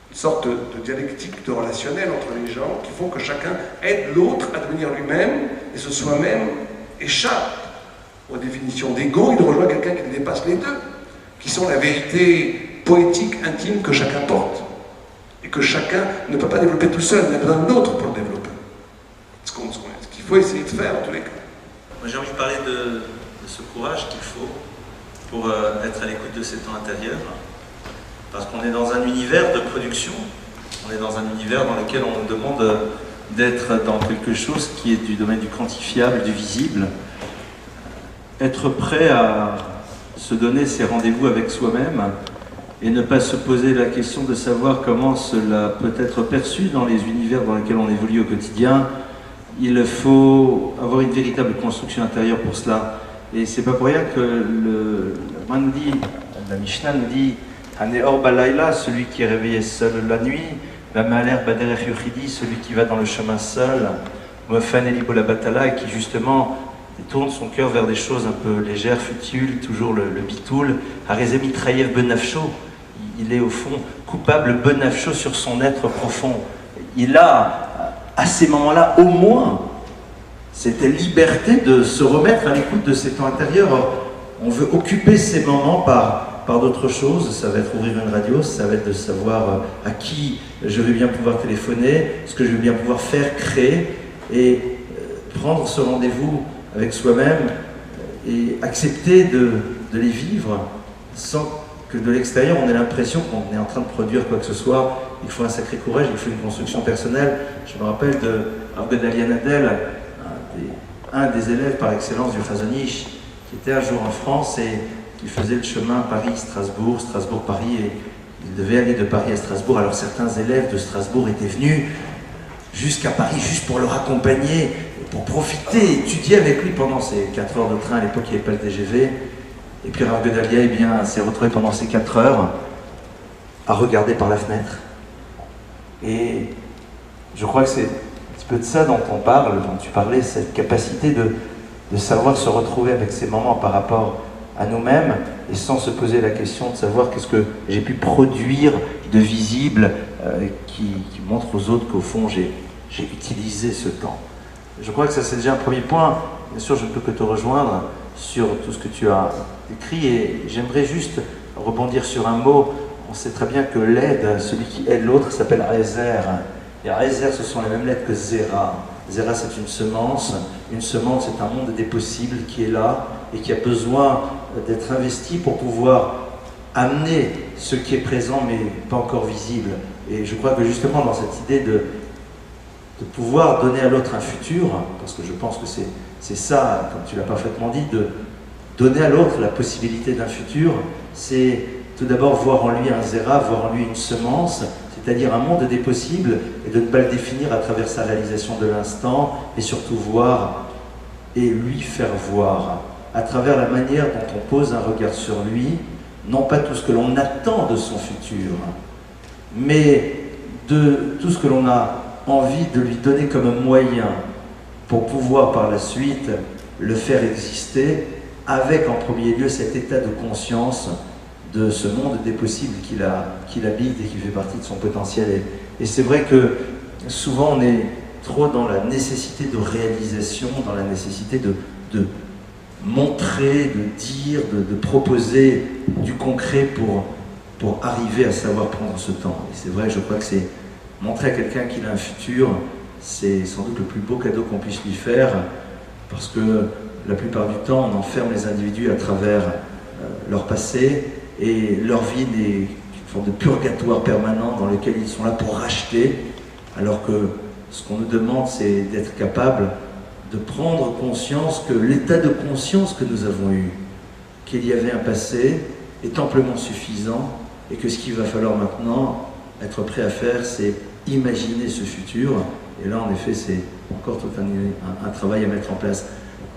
une sorte de dialectique, de relationnel entre les gens qui font que chacun aide l'autre à devenir lui-même et ce soi-même échappe aux définitions d'ego et de rejoindre quelqu'un qui dépasse les deux, qui sont la vérité poétique, intime que chacun porte et que chacun ne peut pas développer tout seul, il a besoin de l'autre pour le développer. Ce qu'il faut essayer de faire en tous les cas. Moi j'ai envie de parler de ce courage qu'il faut pour être à l'écoute de ses temps intérieurs, parce qu'on est dans un univers de production, on est dans un univers dans lequel on nous demande d'être dans quelque chose qui est du domaine du quantifiable, du visible, être prêt à se donner ses rendez-vous avec soi-même et ne pas se poser la question de savoir comment cela peut être perçu dans les univers dans lesquels on évolue au quotidien, il faut avoir une véritable construction intérieure pour cela. Et c'est pas pour rien que la Mishnah nous dit Haneor Balayla, celui qui est réveillé seul la nuit, Bamaler Baderech Yochidi, celui qui va dans le chemin seul, Mofan Elibola Batala, et qui justement tourne son cœur vers des choses un peu légères, futiles, toujours le bitoul. Harézé Mitraïev Benafcho, il est au fond coupable Benafcho sur son être profond. Il a, à ces moments-là, au moins, cette liberté de se remettre à l'écoute de ses temps intérieurs. On veut occuper ces moments par d'autres choses. Ça va être ouvrir une radio, ça va être de savoir à qui je vais bien pouvoir téléphoner, ce que je vais bien pouvoir faire, créer, et prendre ce rendez-vous avec soi-même et accepter de les vivre sans que de l'extérieur on ait l'impression qu'on est en train de produire quoi que ce soit. Il faut un sacré courage, il faut une construction personnelle. Je me rappelle de Rav Gedalia Nadel, un des élèves par excellence du Chazon Ish, qui était un jour en France et qui faisait le chemin Paris-Strasbourg, Strasbourg-Paris, et il devait aller de Paris à Strasbourg. Alors certains élèves de Strasbourg étaient venus jusqu'à Paris juste pour le raccompagner, pour profiter, étudier avec lui pendant ces 4 heures de train. À l'époque, il n'y avait pas le TGV. Et puis Rav Gedalia, eh bien, s'est retrouvé pendant ces 4 heures à regarder par la fenêtre. Et je crois que c'est un petit peu de ça dont on parle, dont tu parlais, cette capacité de savoir se retrouver avec ces moments par rapport à nous-mêmes et sans se poser la question de savoir qu'est-ce que j'ai pu produire de visible qui montre aux autres qu'au fond j'ai utilisé ce temps. Je crois que ça c'est déjà un premier point. Bien sûr, je ne peux que te rejoindre sur tout ce que tu as écrit et j'aimerais juste rebondir sur un mot. On sait très bien que l'aide, celui qui aide l'autre, s'appelle Aézer. Et Aézer, ce sont les mêmes lettres que Zera. Zera, c'est une semence. Une semence, c'est un monde des possibles qui est là et qui a besoin d'être investi pour pouvoir amener ce qui est présent mais pas encore visible. Et je crois que justement dans cette idée de pouvoir donner à l'autre un futur, parce que je pense que c'est ça, comme tu l'as parfaitement dit, de donner à l'autre la possibilité d'un futur, c'est tout d'abord voir en lui un zéra, voir en lui une semence, c'est-à-dire un monde des possibles, et de ne pas le définir à travers sa réalisation de l'instant, et surtout voir et lui faire voir, à travers la manière dont on pose un regard sur lui, non pas tout ce que l'on attend de son futur, mais de tout ce que l'on a envie de lui donner comme moyen pour pouvoir par la suite le faire exister, avec en premier lieu cet état de conscience de ce monde des possibles qu'il habite et qui fait partie de son potentiel. Et c'est vrai que souvent on est trop dans la nécessité de réalisation, dans la nécessité de montrer, de dire, de proposer du concret pour arriver à savoir prendre ce temps. Et c'est vrai, je crois que c'est montrer à quelqu'un qu'il a un futur, c'est sans doute le plus beau cadeau qu'on puisse lui faire, parce que la plupart du temps, on enferme les individus à travers leur passé, et leur vie est une forme de purgatoire permanent dans lequel ils sont là pour racheter, alors que ce qu'on nous demande, c'est d'être capable de prendre conscience que l'état de conscience que nous avons eu, qu'il y avait un passé, est amplement suffisant, et que ce qu'il va falloir maintenant être prêt à faire, c'est imaginer ce futur. Et là, en effet, c'est encore tout un travail à mettre en place.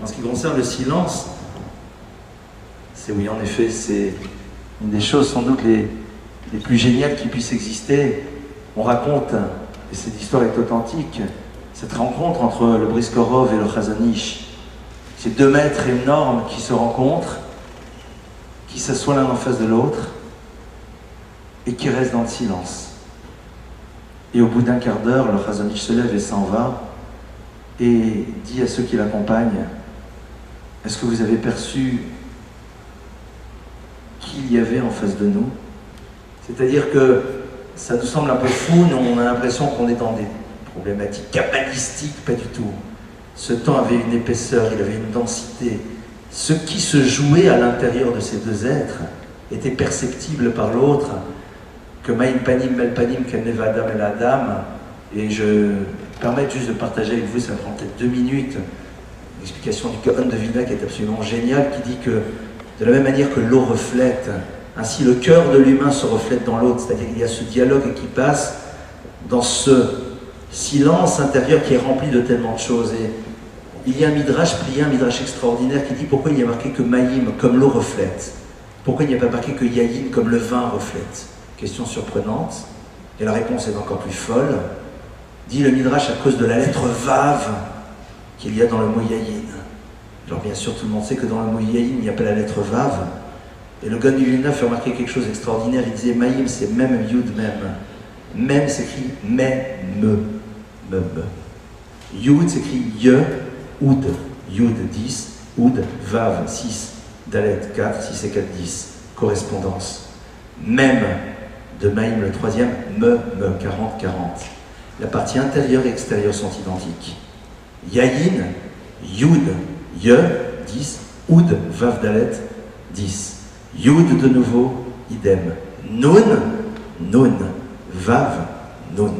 En ce qui concerne le silence, c'est oui, en effet, c'est une des choses sans doute les plus géniales qui puissent exister. On raconte, et cette histoire est authentique, cette rencontre entre le Briskorov et le Chazon Ish. Ces 2 maîtres énormes qui se rencontrent, qui s'assoient l'un en face de l'autre, et qui restent dans le silence. Et au bout d'un quart d'heure, le Chazon Ish se lève et s'en va, et dit à ceux qui l'accompagnent, « Est-ce que vous avez perçu qu'il y avait en face de nous ?» C'est-à-dire que ça nous semble un peu fou, nous on a l'impression qu'on est dans des problématiques kabbalistiques, pas du tout. Ce temps avait une épaisseur, il avait une densité. Ce qui se jouait à l'intérieur de ces 2 êtres était perceptible par l'autre, que Maïm Panim, Mel Panim, Keneva Adam El Adam, et je me permets juste de partager avec vous, ça prend peut-être 2 minutes, l'explication du Gaon de Vilna qui est absolument géniale, qui dit que de la même manière que l'eau reflète, ainsi le cœur de l'humain se reflète dans l'autre, c'est-à-dire qu'il y a ce dialogue qui passe dans ce silence intérieur qui est rempli de tellement de choses. Et il y a un midrash plié, un midrash extraordinaire qui dit pourquoi il y a marqué que Maïm comme l'eau reflète. Pourquoi il n'y a pas marqué que Yayin comme le vin reflète? Question surprenante. Et la réponse est encore plus folle. Dit le midrash à cause de la lettre Vav qu'il y a dans le mot Yayin. Alors bien sûr, tout le monde sait que dans le mot Yayin, il n'y a pas la lettre Vav. Et le Gaon du Vilna fait remarquer quelque chose d'extraordinaire. Il disait Maïm, c'est même Yud même. Même s'écrit me. Yud s'écrit Ye, Oud. Yud 10, Oud, Vav 6, Dalet 4, 6 et 4, 10. Correspondance. Même de Maïm, le troisième, me, 40, 40. La partie intérieure et extérieure sont identiques. Yayin, Yud, Ye, 10, Oud, Vav, Dalet, 10. Yud de nouveau, idem. Nun, Vav, Nun.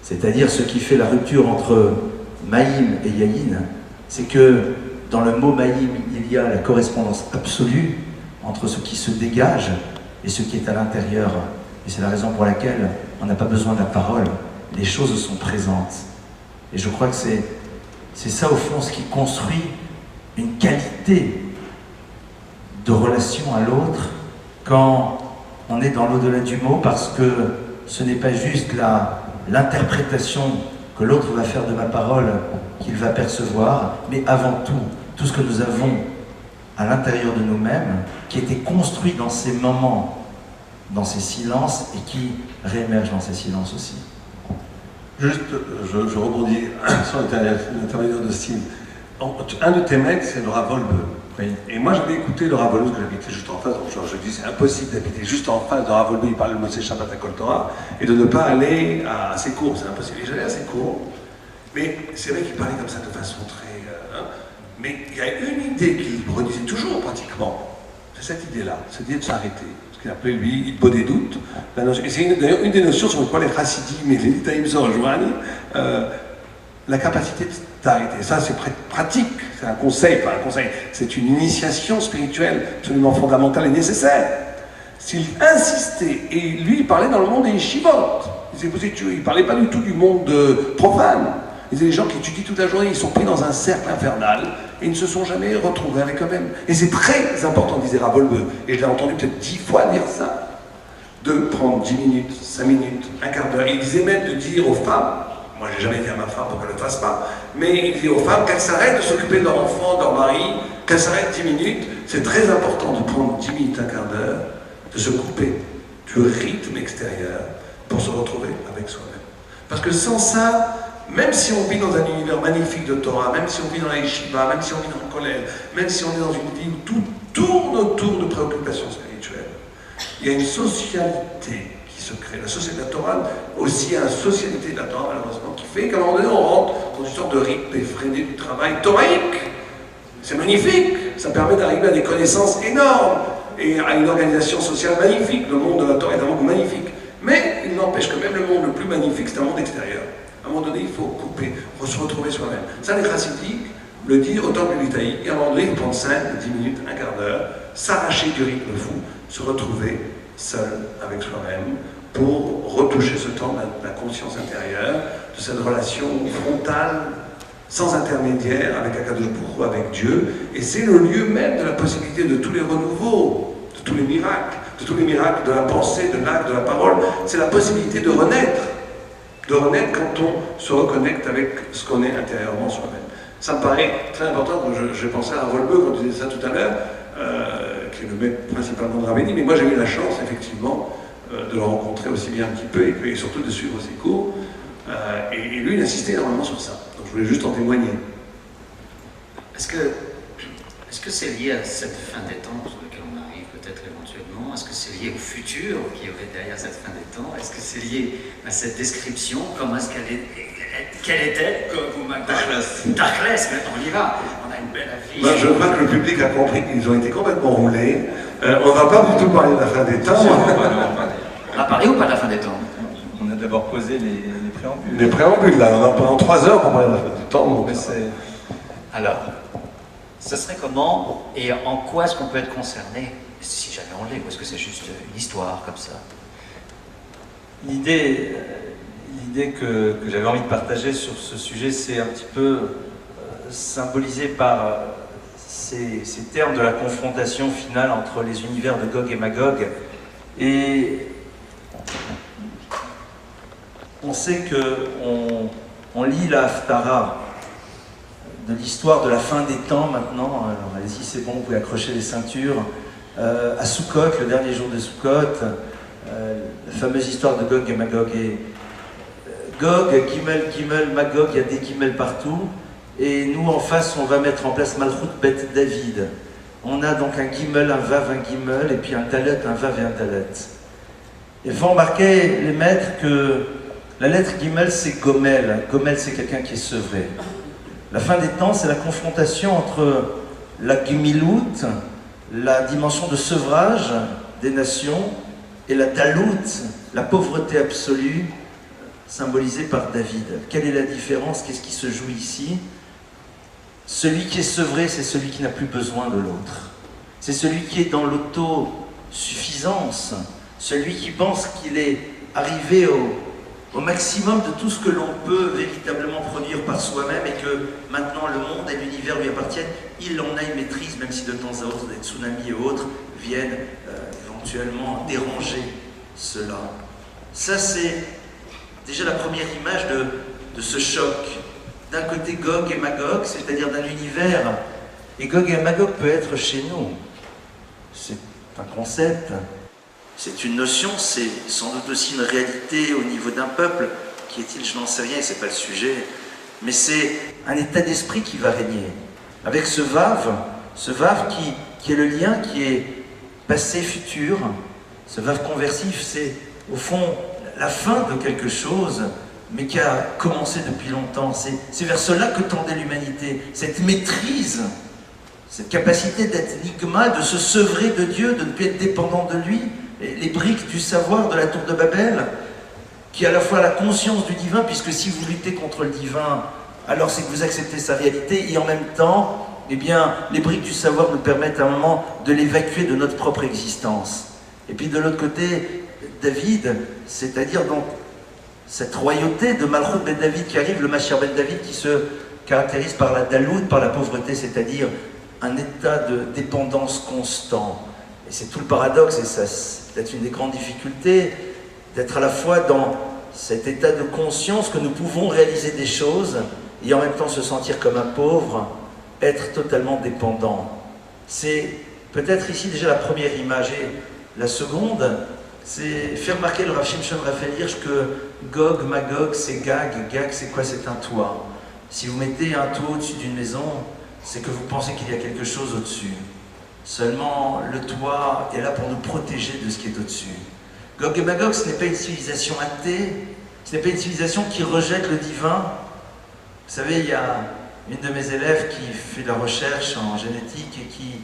C'est-à-dire ce qui fait la rupture entre Maïm et Yayin, c'est que dans le mot Maïm, il y a la correspondance absolue entre ce qui se dégage et ce qui est à l'intérieur. Et c'est la raison pour laquelle on n'a pas besoin de la parole, les choses sont présentes. Et je crois que c'est ça au fond ce qui construit une qualité de relation à l'autre quand on est dans l'au-delà du mot, parce que ce n'est pas juste l'interprétation que l'autre va faire de ma parole qu'il va percevoir, mais avant tout ce que nous avons à l'intérieur de nous-mêmes, qui était construit dans ces moments, dans ces silences, et qui réémerge dans ces silences aussi. Juste, je rebondis sur l'intervention de Steve. Un de tes mecs, c'est le Rav Wolbe. Oui. Et moi, j'avais écouté le Rav Wolbe, parce que j'habitais juste en face, donc je dis c'est impossible d'habiter juste en face de Rav Wolbe, il parle de Moshe Shabbat à Kol Torah, et de ne pas aller à ses cours, c'est impossible. Et j'allais à ses cours, mais c'est vrai qu'il parlait comme ça de façon très... mais il y a une idée qu'il redisait toujours pratiquement, c'est cette idée-là, cette idée de s'arrêter. Ce qu'il appelait lui, il des doutes. Et c'est d'ailleurs une des notions sur lesquelles les chassidim et les litaïm se rejoignent, la capacité de t'arrêter. Ça, c'est pratique, c'est un conseil, pas un conseil, c'est une initiation spirituelle absolument fondamentale et nécessaire. S'il insistait, et lui, il parlait dans le monde des yeshivot, il ne parlait pas du tout du monde profane. Il disait les gens qui étudient toute la journée, ils sont pris dans un cercle infernal et ils ne se sont jamais retrouvés avec eux-mêmes. Et c'est très important, disait Rav Wolbe, et je l'ai entendu peut-être 10 fois dire ça, de prendre 10 minutes, 5 minutes, un quart d'heure. Il disait même de dire aux femmes, moi j'ai jamais dit à ma femme pour qu'elle ne le fasse pas, mais il disait aux femmes qu'elles s'arrêtent de s'occuper de leur enfant, de leur mari, qu'elles s'arrêtent 10 minutes. C'est très important de prendre 10 minutes, un quart d'heure, de se couper du rythme extérieur pour se retrouver avec soi-même. Parce que sans ça, même si on vit dans un univers magnifique de Torah, même si on vit dans la yeshiva, même si on vit dans le collège, même si on est dans une vie où tout tourne autour de préoccupations spirituelles, il y a une socialité qui se crée. La société de la Torah, aussi il y a une socialité de la Torah, malheureusement, qui fait qu'à un moment donné, on rentre dans une sorte de rythme effréné du travail thoraïque. C'est magnifique, ça permet d'arriver à des connaissances énormes et à une organisation sociale magnifique. Le monde de la Torah est un monde magnifique. Mais il n'empêche que même le monde le plus magnifique, c'est un monde extérieur. À un moment donné, il faut couper, faut se retrouver soi-même. Ça, les chassidiques le disent au temple du Litaï. Et à un moment donné, il faut prendre 5, 10 minutes, un quart d'heure, s'arracher du rythme fou, se retrouver seul avec soi-même pour retoucher ce temps de la conscience intérieure, de cette relation frontale, sans intermédiaire, avec Akadosh Baruch Hu, avec Dieu. Et c'est le lieu même de la possibilité de tous les renouveaux, de tous les miracles de la pensée, de l'acte, de la parole. C'est la possibilité de renaître quand on se reconnecte avec ce qu'on est intérieurement soi-même. Ça me paraît très important. J'ai pensé à Wolbe quand tu disais ça tout à l'heure, qui est le maître principalement de Raveni, mais moi j'ai eu la chance effectivement de le rencontrer aussi bien un petit peu et surtout de suivre ses cours. Et lui, il insistait énormément sur ça. Donc je voulais juste en témoigner. Est-ce que c'est lié à cette fin des temps sur laquelle on arrive peut-être éventuellement? Est-ce que c'est lié au futur qui aurait derrière cette fin des temps? Est-ce que c'est lié à cette description? Comment est-ce quelle était Darkless, mais on y va. On a une belle affiche. Moi, je crois que le public a compris qu'ils ont été complètement roulés. On ne va pas du tout parler de la fin des temps. On a parlé ou pas de la fin des temps? On a d'abord posé les préambules. Les préambules, là, on a pendant 3 heures pour parler de la fin des temps. Donc alors, ce serait comment et en quoi est-ce qu'on peut être concerné, si jamais on l'est, ou est-ce que c'est juste une histoire comme ça? L'idée l'idée que j'avais envie de partager sur ce sujet, c'est un petit peu symbolisé par ces termes de la confrontation finale entre les univers de Gog et Magog. Et on sait qu'on lit la Haftarah de l'histoire de la fin des temps maintenant. Alors allez-y, c'est bon, vous pouvez accrocher les ceintures. À Sukkot, le dernier jour de Sukkot, la fameuse histoire de Gog et Magog. Et Gog, Gimel, Magog, il y a des Gimel partout. Et nous, en face, on va mettre en place Malchut Bet David. On a donc un Gimel, un Vav, un Gimel, et puis un Talet, un Vav et un Talet. Il faut remarquer, les maîtres, que la lettre Gimel, c'est Gomel. Gomel, c'est quelqu'un qui est sevré. La fin des temps, c'est la confrontation entre la Gimilut, la dimension de sevrage des nations, et la Dalut, la pauvreté absolue, symbolisée par David. Quelle est la différence? Qu'est-ce qui se joue ici? Celui qui est sevré, c'est celui qui n'a plus besoin de l'autre. C'est celui qui est dans l'autosuffisance, celui qui pense qu'il est arrivé au maximum de tout ce que l'on peut véritablement produire par soi-même et que maintenant le monde et l'univers lui appartiennent. Il en a une maîtrise, même si de temps à autre des tsunamis et autres viennent éventuellement déranger cela. Ça, c'est déjà la première image de ce choc. D'un côté Gog et Magog, c'est-à-dire d'un univers, et Gog et Magog peut être chez nous. C'est un concept, c'est une notion, c'est sans doute aussi une réalité au niveau d'un peuple. Qui est-il? Je n'en sais rien, c'est pas le sujet. Mais c'est un état d'esprit qui va régner. Avec ce Vav qui est le lien qui est passé-futur, ce Vav conversif, c'est au fond la fin de quelque chose, mais qui a commencé depuis longtemps. C'est vers cela que tendait l'humanité. Cette maîtrise, cette capacité d'être nigma, de se sevrer de Dieu, de ne plus être dépendant de lui. Les briques du savoir de la tour de Babel, qui a à la fois la conscience du divin, puisque si vous luttez contre le divin, alors c'est que vous acceptez sa réalité, et en même temps, eh bien, les briques du savoir nous permettent à un moment de l'évacuer de notre propre existence. Et puis de l'autre côté, David, c'est-à-dire donc cette royauté de Malchut Ben David qui arrive, le Mashiach Ben David qui se caractérise par la dalout, par la pauvreté, c'est-à-dire un état de dépendance constant. Et c'est tout le paradoxe, et ça c'est peut-être une des grandes difficultés, d'être à la fois dans cet état de conscience que nous pouvons réaliser des choses, et en même temps se sentir comme un pauvre, être totalement dépendant. C'est peut-être ici déjà la première image. Et la seconde, c'est faire remarquer le Rav Shimshon Raphaël Hirsch que Gog, Magog, c'est Gag. Gag, c'est quoi? C'est un toit. Si vous mettez un toit au-dessus d'une maison, c'est que vous pensez qu'il y a quelque chose au-dessus. Seulement, le toit est là pour nous protéger de ce qui est au-dessus. Gog et Magog, ce n'est pas une civilisation athée, ce n'est pas une civilisation qui rejette le divin. Vous savez, il y a une de mes élèves qui fait de la recherche en génétique et qui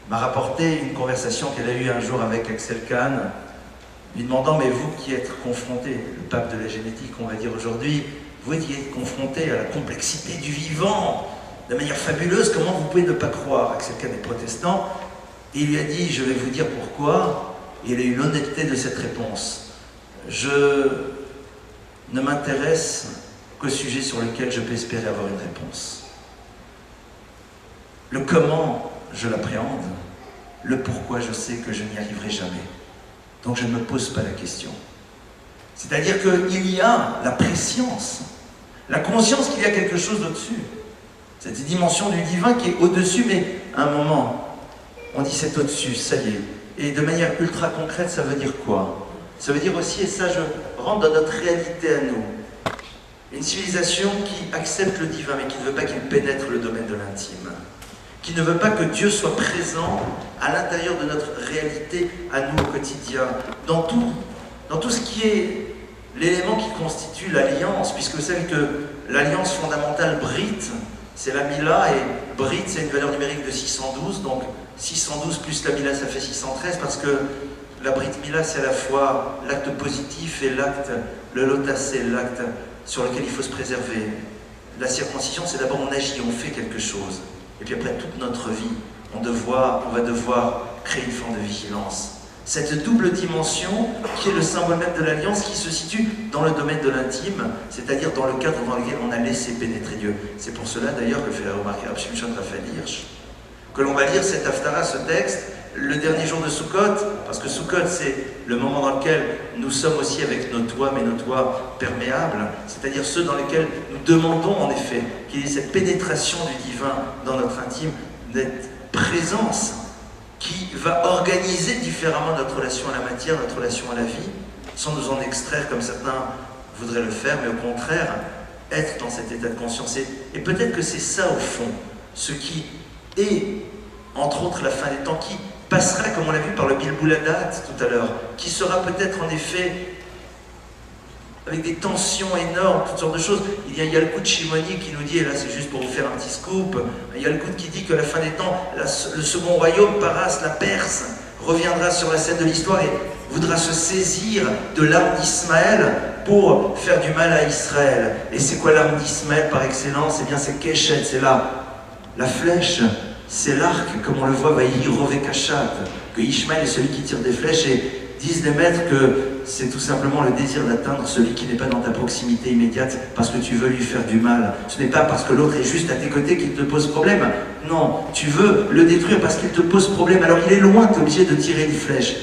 m'a rapporté une conversation qu'elle a eue un jour avec Axel Kahn, lui demandant, mais vous qui êtes confronté, le pape de la génétique, on va dire aujourd'hui, vous qui êtes confronté à la complexité du vivant, de manière fabuleuse, comment vous pouvez ne pas croire? Axel Kahn est protestant, et il lui a dit, je vais vous dire pourquoi, et il a eu l'honnêteté de cette réponse. Je ne m'intéresse qu'au sujet sur lequel je peux espérer avoir une réponse. Le comment, je l'appréhende, le pourquoi, je sais que je n'y arriverai jamais. Donc je ne me pose pas la question. C'est-à-dire qu'il y a la préscience, la conscience qu'il y a quelque chose au-dessus. Cette dimension du divin qui est au-dessus, mais à un moment, on dit c'est au-dessus, ça y est. Et de manière ultra concrète, ça veut dire quoi? Ça veut dire aussi, et ça je rentre dans notre réalité à nous, une civilisation qui accepte le divin, mais qui ne veut pas qu'il pénètre le domaine de l'intime, qui ne veut pas que Dieu soit présent à l'intérieur de notre réalité, à nous au quotidien, dans tout ce qui est l'élément qui constitue l'alliance, puisque vous savez que l'alliance fondamentale Brit, c'est la Mila, et Brit c'est une valeur numérique de 612, donc 612 plus la Mila ça fait 613, parce que la Brit Mila c'est à la fois l'acte positif et l'acte, le Lotas c'est l'acte sur lequel il faut se préserver. La circoncision c'est d'abord on agit, on fait quelque chose. Et puis après toute notre vie, on va devoir créer une forme de vigilance. cette double dimension qui est le symbole même de l'alliance, qui se situe dans le domaine de l'intime, c'est-à-dire dans le cadre dans lequel on a laissé pénétrer Dieu. C'est pour cela d'ailleurs que fait remarquer Rav Shimshon Raphaël Hirsch que l'on va lire cet Haftarah, ce texte, le dernier jour de Sukkot, parce que Sukkot c'est le moment dans lequel nous sommes aussi avec nos toits, mais nos toits perméables, c'est-à-dire ceux dans lesquels nous demandons en effet qu'il y ait cette pénétration du divin dans notre intime, cette présence qui va organiser différemment notre relation à la matière, notre relation à la vie, sans nous en extraire comme certains voudraient le faire, mais au contraire, être dans cet état de conscience. Et peut-être que c'est ça au fond, ce qui est, entre autres, la fin des temps, qui passera, comme on l'a vu par le Bilbouladat tout à l'heure, qui sera peut-être en effet avec des tensions énormes, toutes sortes de choses. Il y a Yalkut Shimoni qui nous dit, et là c'est juste pour vous faire un petit scoop, Yalkut qui dit que à la fin des temps, le second royaume, Paras, la Perse, reviendra sur la scène de l'histoire et voudra se saisir de l'arme d'Ismaël pour faire du mal à Israël. Et c'est quoi l'arme d'Ismaël par excellence? Eh bien c'est Keshet, c'est la flèche, c'est l'arc, comme on le voit, Vaïhi Rove Kashat, que Ishmaël est celui qui tire des flèches, et disent les maîtres que c'est tout simplement le désir d'atteindre celui qui n'est pas dans ta proximité immédiate parce que tu veux lui faire du mal. Ce n'est pas parce que l'autre est juste à tes côtés qu'il te pose problème. Non, tu veux le détruire parce qu'il te pose problème. Alors il est loin, tu es obligé de tirer une flèche.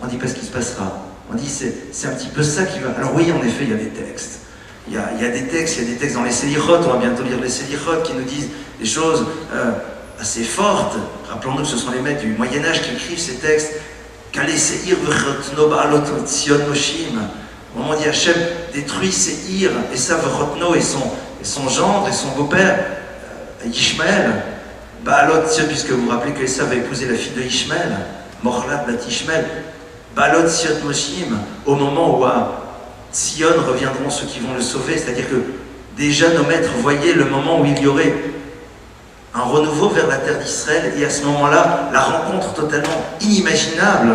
On dit pas ce qui se passera. On dit c'est un petit peu ça qui va. Alors oui, en effet, il y a des textes. Il y a des textes dans les Selichot, on va bientôt lire les Selichot, qui nous disent des choses assez fortes. Rappelons-nous que ce sont les maîtres du Moyen-Âge qui écrivent ces textes. Au moment où dit Hachem détruit Séhir, et ça Verotno et son gendre et son beau-père, Ishmaël, Baalot Sion, puisque vous vous rappelez que Esav va épouser la fille de Ishmaël, Morlat bat Ishmaël, Baalot Sion Moshim, au moment où à Sion reviendront ceux qui vont le sauver, c'est-à-dire que déjà nos maîtres voyaient le moment où il y aurait un renouveau vers la terre d'Israël, et à ce moment-là, la rencontre totalement inimaginable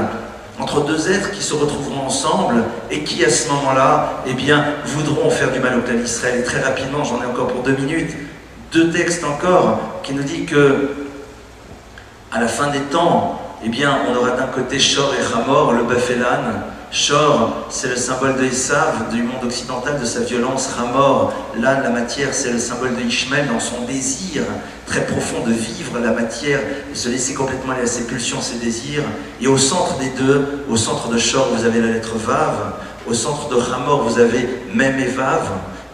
entre deux êtres qui se retrouveront ensemble et qui, à ce moment-là, eh bien, voudront faire du mal au clan d'Israël. Et très rapidement, j'en ai encore pour 2 minutes, 2 textes encore qui nous disent que, à la fin des temps, eh bien, on aura d'un côté Shor et Hamor, le Baphélan. Shor, c'est le symbole de Esav, du monde occidental, de sa violence. Hamor, là, la matière, c'est le symbole de Ishmaël dans son désir très profond de vivre la matière et se laisser complètement aller à ses pulsions, ses désirs. Et au centre des deux, au centre de Shor, vous avez la lettre Vav. Au centre de Hamor, vous avez Mem et Vav.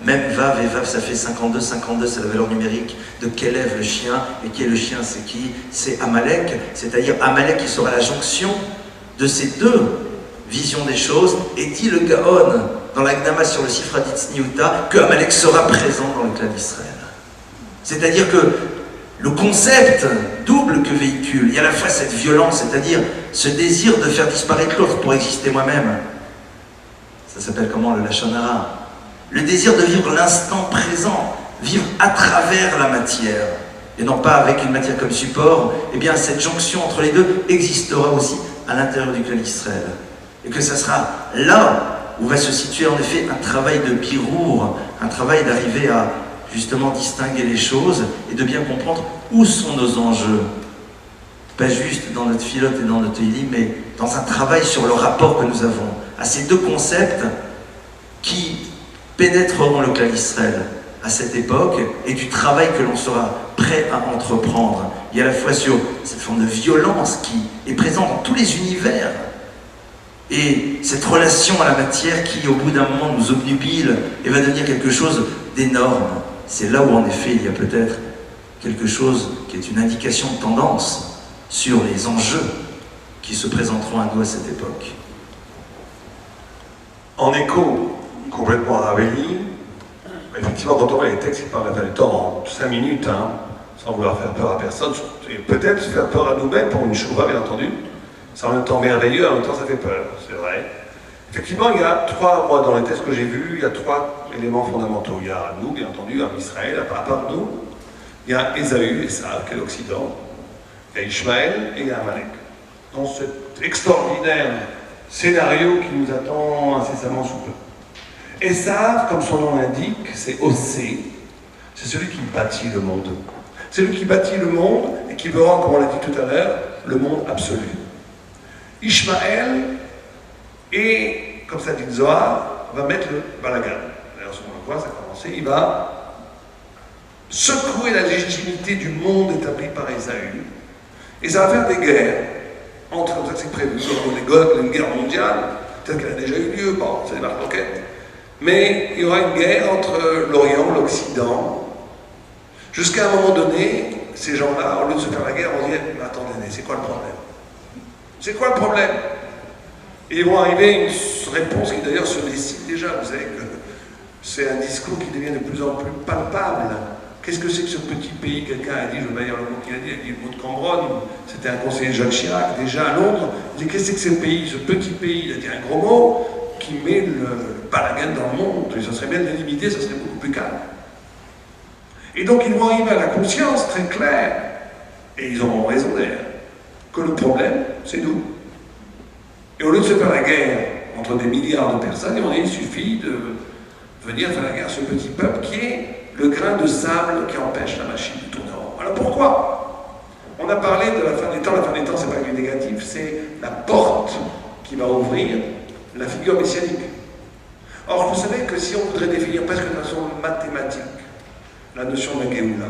Même Vav et Vav, ça fait 52. 52, c'est la valeur numérique de Kélev, le chien. Et qui est le chien? C'est qui? C'est Amalek. C'est-à-dire Amalek qui sera la jonction de ces deux visions des choses. Et dit le Gaon, dans la Gnama sur le Sifra d'Itzniuta, que Amalek sera présent dans le clan d'Israël. C'est-à-dire que le concept double que véhicule, il y a à la fois cette violence, c'est-à-dire ce désir de faire disparaître l'autre pour exister moi-même. Ça s'appelle comment, le Lachon Hara? Le désir de vivre l'instant présent, vivre à travers la matière, et non pas avec une matière comme support. Eh bien, cette jonction entre les deux existera aussi à l'intérieur du clan d'Israël. Et que ça sera là où va se situer en effet un travail de birour, un travail d'arriver à justement distinguer les choses et de bien comprendre où sont nos enjeux. Pas juste dans notre filote et dans notre élim, mais dans un travail sur le rapport que nous avons à ces deux concepts qui pénétreront le clan d'Israël à cette époque et du travail que l'on sera prêt à entreprendre. Il y a à la fois sur cette forme de violence qui est présente dans tous les univers et cette relation à la matière qui, au bout d'un moment, nous obnubile et va devenir quelque chose d'énorme. C'est là où, en effet, il y a peut-être quelque chose qui est une indication de tendance sur les enjeux qui se présenteront à nous à cette époque. En écho complètement à Ravelli, effectivement, quand on voit les textes qui parlent de temps en 5 minutes, hein, sans vouloir faire peur à personne, et peut-être faire peur à nous-mêmes pour une chouva, bien entendu, c'est en même temps merveilleux, en même temps ça fait peur, c'est vrai. Effectivement, il y a 3, moi dans les textes que j'ai vus, il y a 3 éléments fondamentaux. Il y a nous, bien entendu, à Israël, à part nous. Il y a Ésaü, Esav, qui est l'Occident. Il y a Ishmaël et il y a Amalek. Dans cet extraordinaire scénario qui nous attend incessamment sous peu. Esav, comme son nom l'indique, c'est Osé. C'est celui qui bâtit le monde. C'est celui qui bâtit le monde et qui veut rendre, comme on l'a dit tout à l'heure, le monde absolu. Ishmaël, et, comme ça dit le Zohar, va mettre le balagan. D'ailleurs, si on le voit, ça a commencé, il va secouer la légitimité du monde établi par Ésaü, et ça va faire des guerres, entre, comme ça c'est prévu, une guerre mondiale, peut-être qu'elle a déjà eu lieu, bon, c'est des marques-roquettes, mais il y aura une guerre entre l'Orient, l'Occident, jusqu'à un moment donné, ces gens-là, au lieu de se faire la guerre, vont dire, mais attendez, c'est quoi le problème? C'est quoi le problème? Et ils vont arriver à une réponse qui d'ailleurs se dessine déjà. Vous savez que c'est un discours qui devient de plus en plus palpable. Qu'est-ce que c'est que ce petit pays? Quelqu'un a dit, je vais pas dire le mot qu'il a dit le mot de Cambronne, c'était un conseiller de Jacques Chirac, déjà à Londres. Il dit, qu'est-ce que c'est que ce pays, ce petit pays, il a dit un gros mot, qui met le balagan dans le monde. Et ça serait bien de le limiter, ça serait beaucoup plus calme. Et donc ils vont arriver à la conscience très claire, et ils auront raison d'ailleurs, que le problème, c'est nous. Et au lieu de se faire la guerre entre des milliards de personnes, il suffit de venir faire la guerre à ce petit peuple qui est le grain de sable qui empêche la machine de tourner en rond. Alors pourquoi? On a parlé de la fin des temps. La fin des temps, c'est pas que du négatif, c'est la porte qui va ouvrir la figure messianique. Or, vous savez que si on voudrait définir presque de façon mathématique la notion de la Géoula,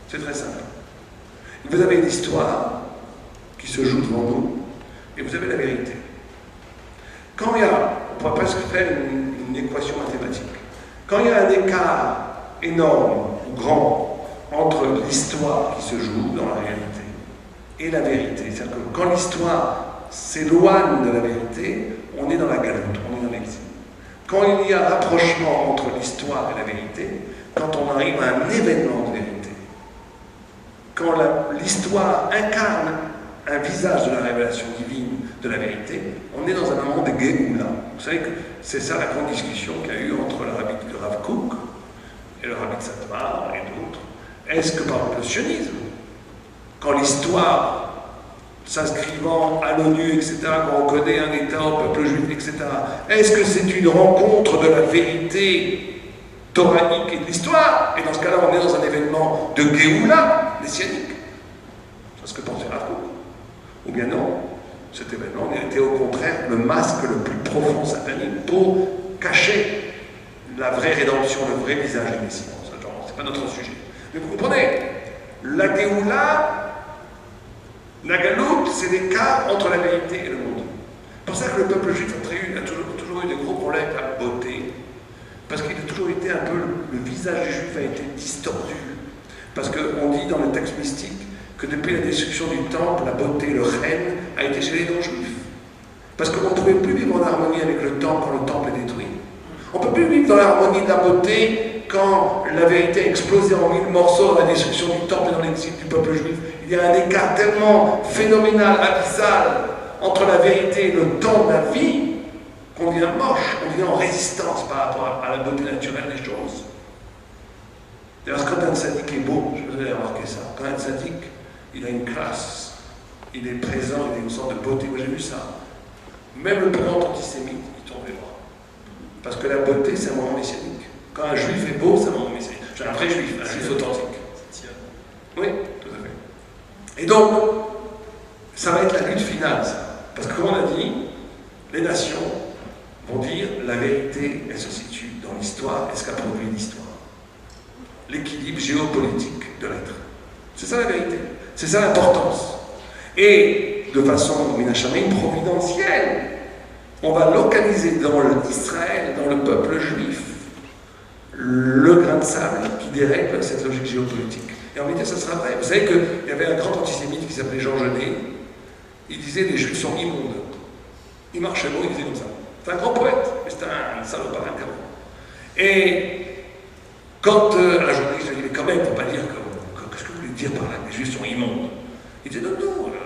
c'est très simple. Vous avez une histoire qui se joue devant nous, et vous avez la vérité. Quand il y a, on pourrait presque faire une équation mathématique, quand il y a un écart énorme ou grand entre l'histoire qui se joue dans la réalité et la vérité, c'est-à-dire que quand l'histoire s'éloigne de la vérité, on est dans la galoute, on est dans l'exil. Quand il y a rapprochement entre l'histoire et la vérité, quand on arrive à un événement de vérité, quand l'histoire incarne un visage de la révélation divine de la vérité, on est dans un moment de Géoula. Vous savez que c'est ça la grande discussion qu'il y a eu entre le rabbi de Rav Kook et le rabbi de Satmar et d'autres. Est-ce que par exemple le sionisme, quand l'histoire s'inscrivant à l'ONU, etc., quand on connaît un État au peuple juif, etc., est-ce que c'est une rencontre de la vérité toranique et de l'histoire? Et dans ce cas-là, on est dans un événement de Géoula messianique. C'est ce que pensait Rav Kook. Ou bien non, cet événement était au contraire le masque le plus profond satanique pour cacher la vraie rédemption, le vrai visage du Messie. C'est pas notre sujet. Mais vous comprenez, la Géoula, la galoute, c'est l'écart entre la vérité et le monde. C'est pour ça que le peuple juif a toujours eu de gros problèmes avec la beauté. Parce qu'il a toujours été un peu, le visage du juif a été distordu. Parce qu'on dit dans le texte mystique que depuis la destruction du temple, la beauté, le règne, a été chez les non-juifs. Parce qu'on ne pouvait plus vivre en harmonie avec le temple quand le temple est détruit. On ne peut plus vivre dans l'harmonie de la beauté quand la vérité a explosé en 1000 morceaux dans la destruction du temple et dans l'exil du peuple juif. Il y a un écart tellement phénoménal, abyssal, entre la vérité et le temps de la vie, qu'on devient moche, on devient en résistance par rapport à la beauté naturelle des choses. D'ailleurs, quand un sadique est beau, je vous avez remarqué ça, quand un sadique, il a une classe, il est présent, il a une sorte de beauté. Moi j'ai vu ça. Même le plus grand antisémite, il tombe les bras. Parce que la beauté, c'est un moment messianique. Quand un juif est beau, c'est un moment messianique. C'est un vrai juif, un juif authentique. Oui, tout à fait. Et donc, ça va être la lutte finale, ça. Parce que comme on a dit, les nations vont dire la vérité, elle se situe dans l'histoire et ce qu'a produit l'histoire. L'équilibre géopolitique de l'être. C'est ça la vérité. C'est ça l'importance. Et de façon, providentielle, on va localiser dans l'Israël, dans le peuple juif, le grain de sable qui dérègle cette logique géopolitique. Et en réalité, ça sera vrai. Vous savez qu'il y avait un grand antisémite qui s'appelait Jean Genet. Il disait les Juifs sont immondes. Il marchait beau, il disait comme ça. C'est un grand poète, mais c'était un salopard, un caron. Et quand un journaliste lui dit, mais quand même, il ne faut pas dire qu'est-ce que vous voulez dire par là, les Juifs sont immondes. Il disait non,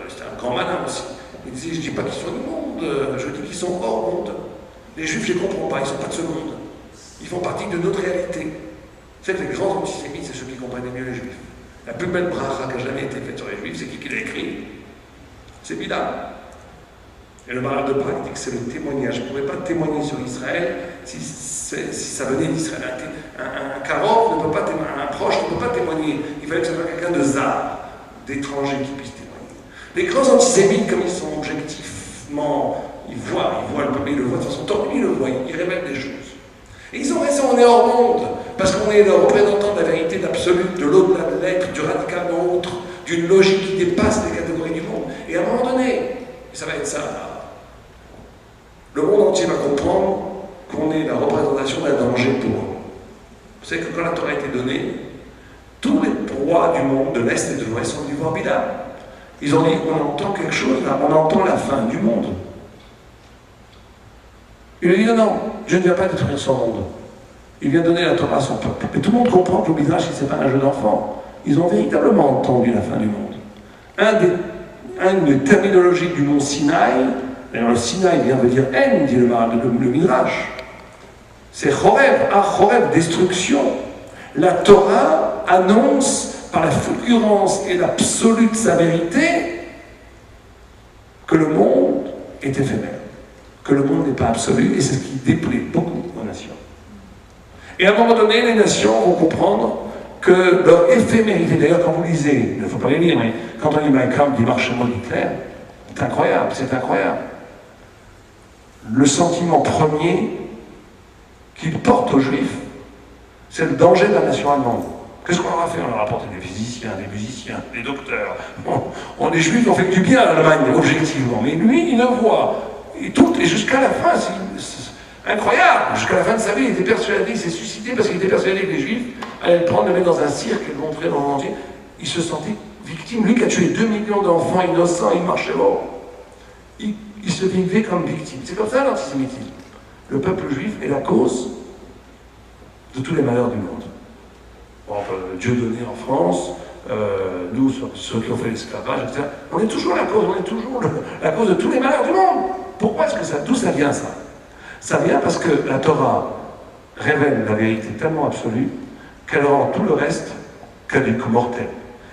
c'était un grand malin aussi. Il disait, je ne dis pas qu'ils sont immondes, je dis qu'ils sont hors monde. Les Juifs, je ne les comprends pas, ils ne sont pas de ce monde. Ils font partie de notre réalité. Vous savez que les grands antisémites, c'est ceux qui comprennent mieux les Juifs. La plus belle bracha qui a jamais été faite sur les Juifs, c'est qui l'a écrit? C'est Bilam. Et le Maharal de Prague dit que c'est le témoignage. Je ne pourrais pas témoigner sur Israël si ça venait d'Israël. Un Karov ne peut pas témoigner, un proche ne peut pas témoigner. Il fallait que ce soit quelqu'un de zar, d'étranger qui puisse témoigner. Les grands antisémites, comme ils sont objectifs, intuitivement, il voit le peuple, il le voit de façon tordue, il le voit, il révèle des choses. Et ils ont raison, on est hors monde, parce qu'on est le représentant de la vérité d'absolu, de l'au-delà de l'être, du radicalement autre, d'une logique qui dépasse les catégories du monde. Et à un moment donné, ça va être ça, le monde entier va comprendre qu'on est la représentation d'un danger pour eux. Vous savez que quand la Torah a été donnée, tous les rois du monde, de l'Est et de l'Ouest, sont venus voir Bilam. Ils ont dit, on entend quelque chose là, on entend la fin du monde. Il a dit, non, je ne viens pas détruire son monde. Il vient donner la Torah à son peuple. Mais tout le monde comprend que le Midrash, ce n'est pas un jeu d'enfant. Ils ont véritablement entendu la fin du monde. Une des terminologies du nom Sinaï, d'ailleurs le Sinaï vient de dire haine, dit le Midrash. C'est Chorev, Chorev, destruction. La Torah annonce par la fulgurance et l'absolu de sa vérité que le monde est éphémère, que le monde n'est pas absolu, et c'est ce qui déplaît beaucoup aux nations. Et à un moment donné, les nations vont comprendre que leur éphémérité, d'ailleurs quand vous lisez, il ne faut pas les lire, mais quand on lit Mein Kampf du Marshall d'Hitler, c'est incroyable, c'est incroyable. Le sentiment premier qu'il porte aux Juifs, c'est le danger de la nation allemande. Qu'est-ce qu'on leur a fait? On leur a apporté des physiciens, des musiciens, des docteurs. On est Juifs, on fait que du bien à l'Allemagne, objectivement. Mais lui, il le voit. Et jusqu'à la fin, c'est incroyable. Jusqu'à la fin de sa vie, il était persuadé, il s'est suicidé parce qu'il était persuadé que les Juifs allaient le prendre, le mettre dans un cirque et le montrer dans le monde entier. Il se sentait victime. Lui qui a tué 2 millions d'enfants innocents, il marchait mort. Il se vivait comme victime. C'est comme ça l'antisémitisme. Le peuple juif est la cause de tous les malheurs du monde. Bon, Dieu donné en France, nous, ceux qui ont fait l'esclavage, etc. On est toujours la cause, la cause de tous les malheurs du monde. Pourquoi est-ce que ça, d'où ça vient ça? Ça vient parce que la Torah révèle la vérité tellement absolue qu'elle rend tout le reste caduc, mortel.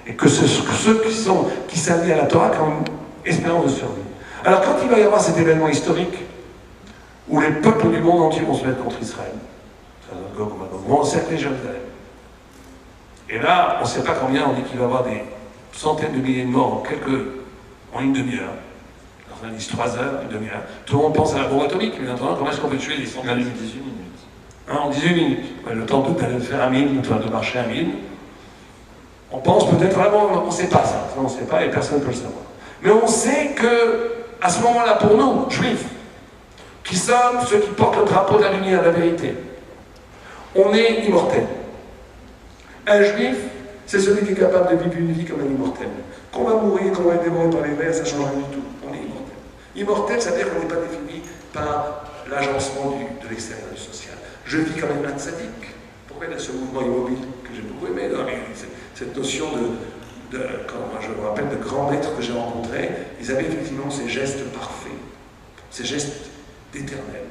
Et que ceux qui s'allient à la Torah comme espérance de survie. Alors quand il va y avoir cet événement historique où les peuples du monde entier vont se mettre contre Israël, vont encercler Jérusalem. Et là, on ne sait pas combien, on dit qu'il va y avoir des centaines de milliers de morts en une demi-heure. On dit 3 heures, une demi-heure. Tout le monde pense à la bombe atomique, mais maintenant, comment est-ce qu'on peut tuer des centaines de milliers? 18 minutes. En 18 minutes. Ouais, le temps d'aller faire 1 000, de marcher 1 000. On pense peut-être vraiment, on ne sait pas ça. On ne sait pas et personne ne peut le savoir. Mais on sait que, à ce moment-là, pour nous, juifs, qui sommes ceux qui portent le drapeau de la lumière, de la vérité, on est immortels. Un juif, c'est celui qui est capable de vivre une vie comme un immortel. Qu'on va mourir, qu'on va être dévoré par les vers, ça ne change rien du tout. On est immortel. Immortel, ça veut dire qu'on n'est pas défini par l'agencement de l'extérieur du social. Je vis quand même un tzaddik. Pourquoi il y a ce mouvement immobile que j'ai beaucoup aimé dans cette notion quand moi je me rappelle de grands maîtres que j'ai rencontrés, ils avaient effectivement ces gestes parfaits, ces gestes d'éternel.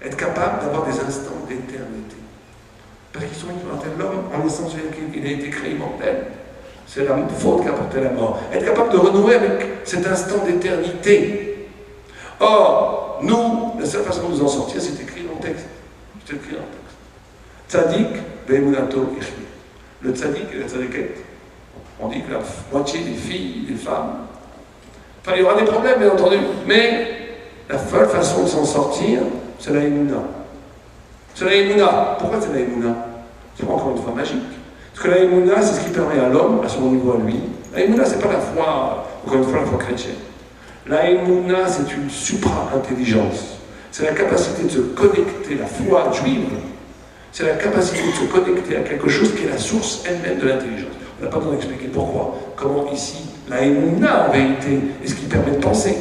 Être capable d'avoir des instants d'éternité. Parce qu'ils sont immortels. L'homme, en essence, il a été créé immortel. C'est la faute qui a porté la mort. Être capable de renouer avec cet instant d'éternité. Or, nous, la seule façon de nous en sortir, c'est écrit dans le texte. C'est écrit dans le texte. Tzadik, be'emunato ichye. Le tzadik et la tzadiket. On dit que la moitié des filles, des femmes. Enfin, il y aura des problèmes, bien entendu. Mais la seule façon de s'en sortir, c'est la émouna. C'est la émouna. Pourquoi c'est la émouna? C'est pas encore une fois magique. Parce que la émouna, c'est ce qui permet à l'homme, à son niveau à lui. La émouna, c'est pas la foi, encore une fois, la foi chrétienne. La émouna, c'est une supra-intelligence. C'est la capacité de se connecter, la foi juive, c'est la capacité de se connecter à quelque chose qui est la source elle-même de l'intelligence. On n'a pas besoin d'expliquer pourquoi, comment ici, la émouna, en vérité, est ce qui permet de penser.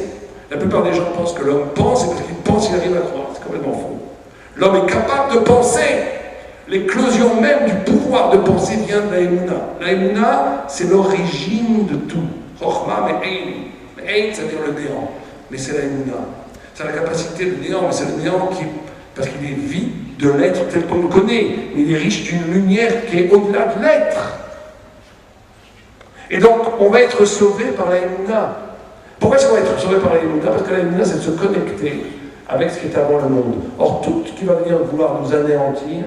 La plupart des gens pensent que l'homme pense, et parce qu'il pense, il arrive à croire. C'est complètement faux. L'homme est capable de penser. L'éclosion même du pouvoir de penser vient de la émouna. La émouna, c'est l'origine de tout. Chochma, mais ein. Ein, ça veut dire le néant. Mais c'est la émouna. C'est la capacité de néant, mais c'est le néant parce qu'il est vide de l'être tel qu'on le connaît. Mais il est riche d'une lumière qui est au-delà de l'être. Et donc, on va être sauvé par la émouna. Pourquoi est-ce qu'on va être sauvé par la émouna? Parce que la émouna, c'est de se connecter avec ce qui est avant le monde. Or, tout ce qui va venir vouloir nous anéantir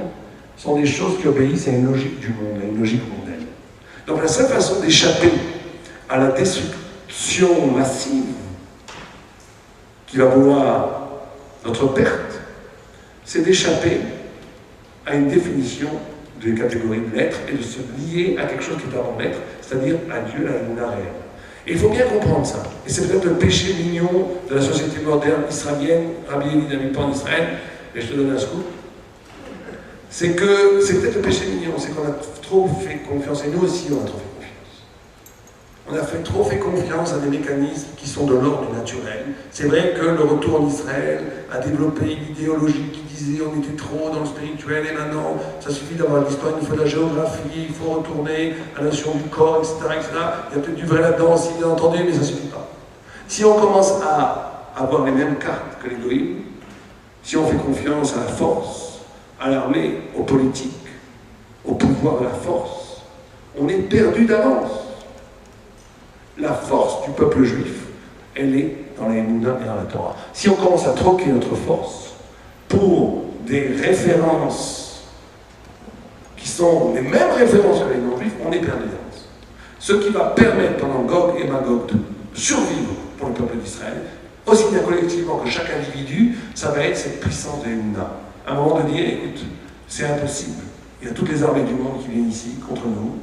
sont des choses qui obéissent à une logique du monde, à une logique mondaine. Donc la seule façon d'échapper à la destruction massive qui va vouloir notre perte, c'est d'échapper à une définition de catégorie de l'être et de se lier à quelque chose qui est avant l'être, c'est-à-dire à Dieu, à la lumière réelle. Et il faut bien comprendre ça. Et c'est peut-être le péché mignon de la société moderne israélienne, Rabbi Eli n'habite pas en Israël, et je te donne un scoop. C'est que c'est peut-être le péché mignon, c'est qu'on a trop fait confiance, et nous aussi on a trop fait confiance. On a trop fait confiance à des mécanismes qui sont de l'ordre du naturel. C'est vrai que le retour en Israël a développé une idéologie qui disait on était trop dans le spirituel et maintenant ça suffit d'avoir l'histoire, il faut de la géographie, il faut retourner à la notion du corps, etc. etc. Il y a peut-être du vrai là-dedans aussi, bien entendu, mais ça ne suffit pas. Si on commence à avoir les mêmes cartes que les Goïms, si on fait confiance à la force, à l'armée, aux politiques, au pouvoir de la force, on est perdu d'avance. La force du peuple juif, elle est dans la Emouna et dans la Torah. Si on commence à troquer notre force pour des références qui sont les mêmes références que les non-juifs, on est perdu d'avance. Ce qui va permettre pendant Gog et Magog de survivre pour le peuple d'Israël, aussi bien collectivement que chaque individu, ça va être cette puissance de l'Emouna. À un moment de dire, écoute, c'est impossible. Il y a toutes les armées du monde qui viennent ici contre nous.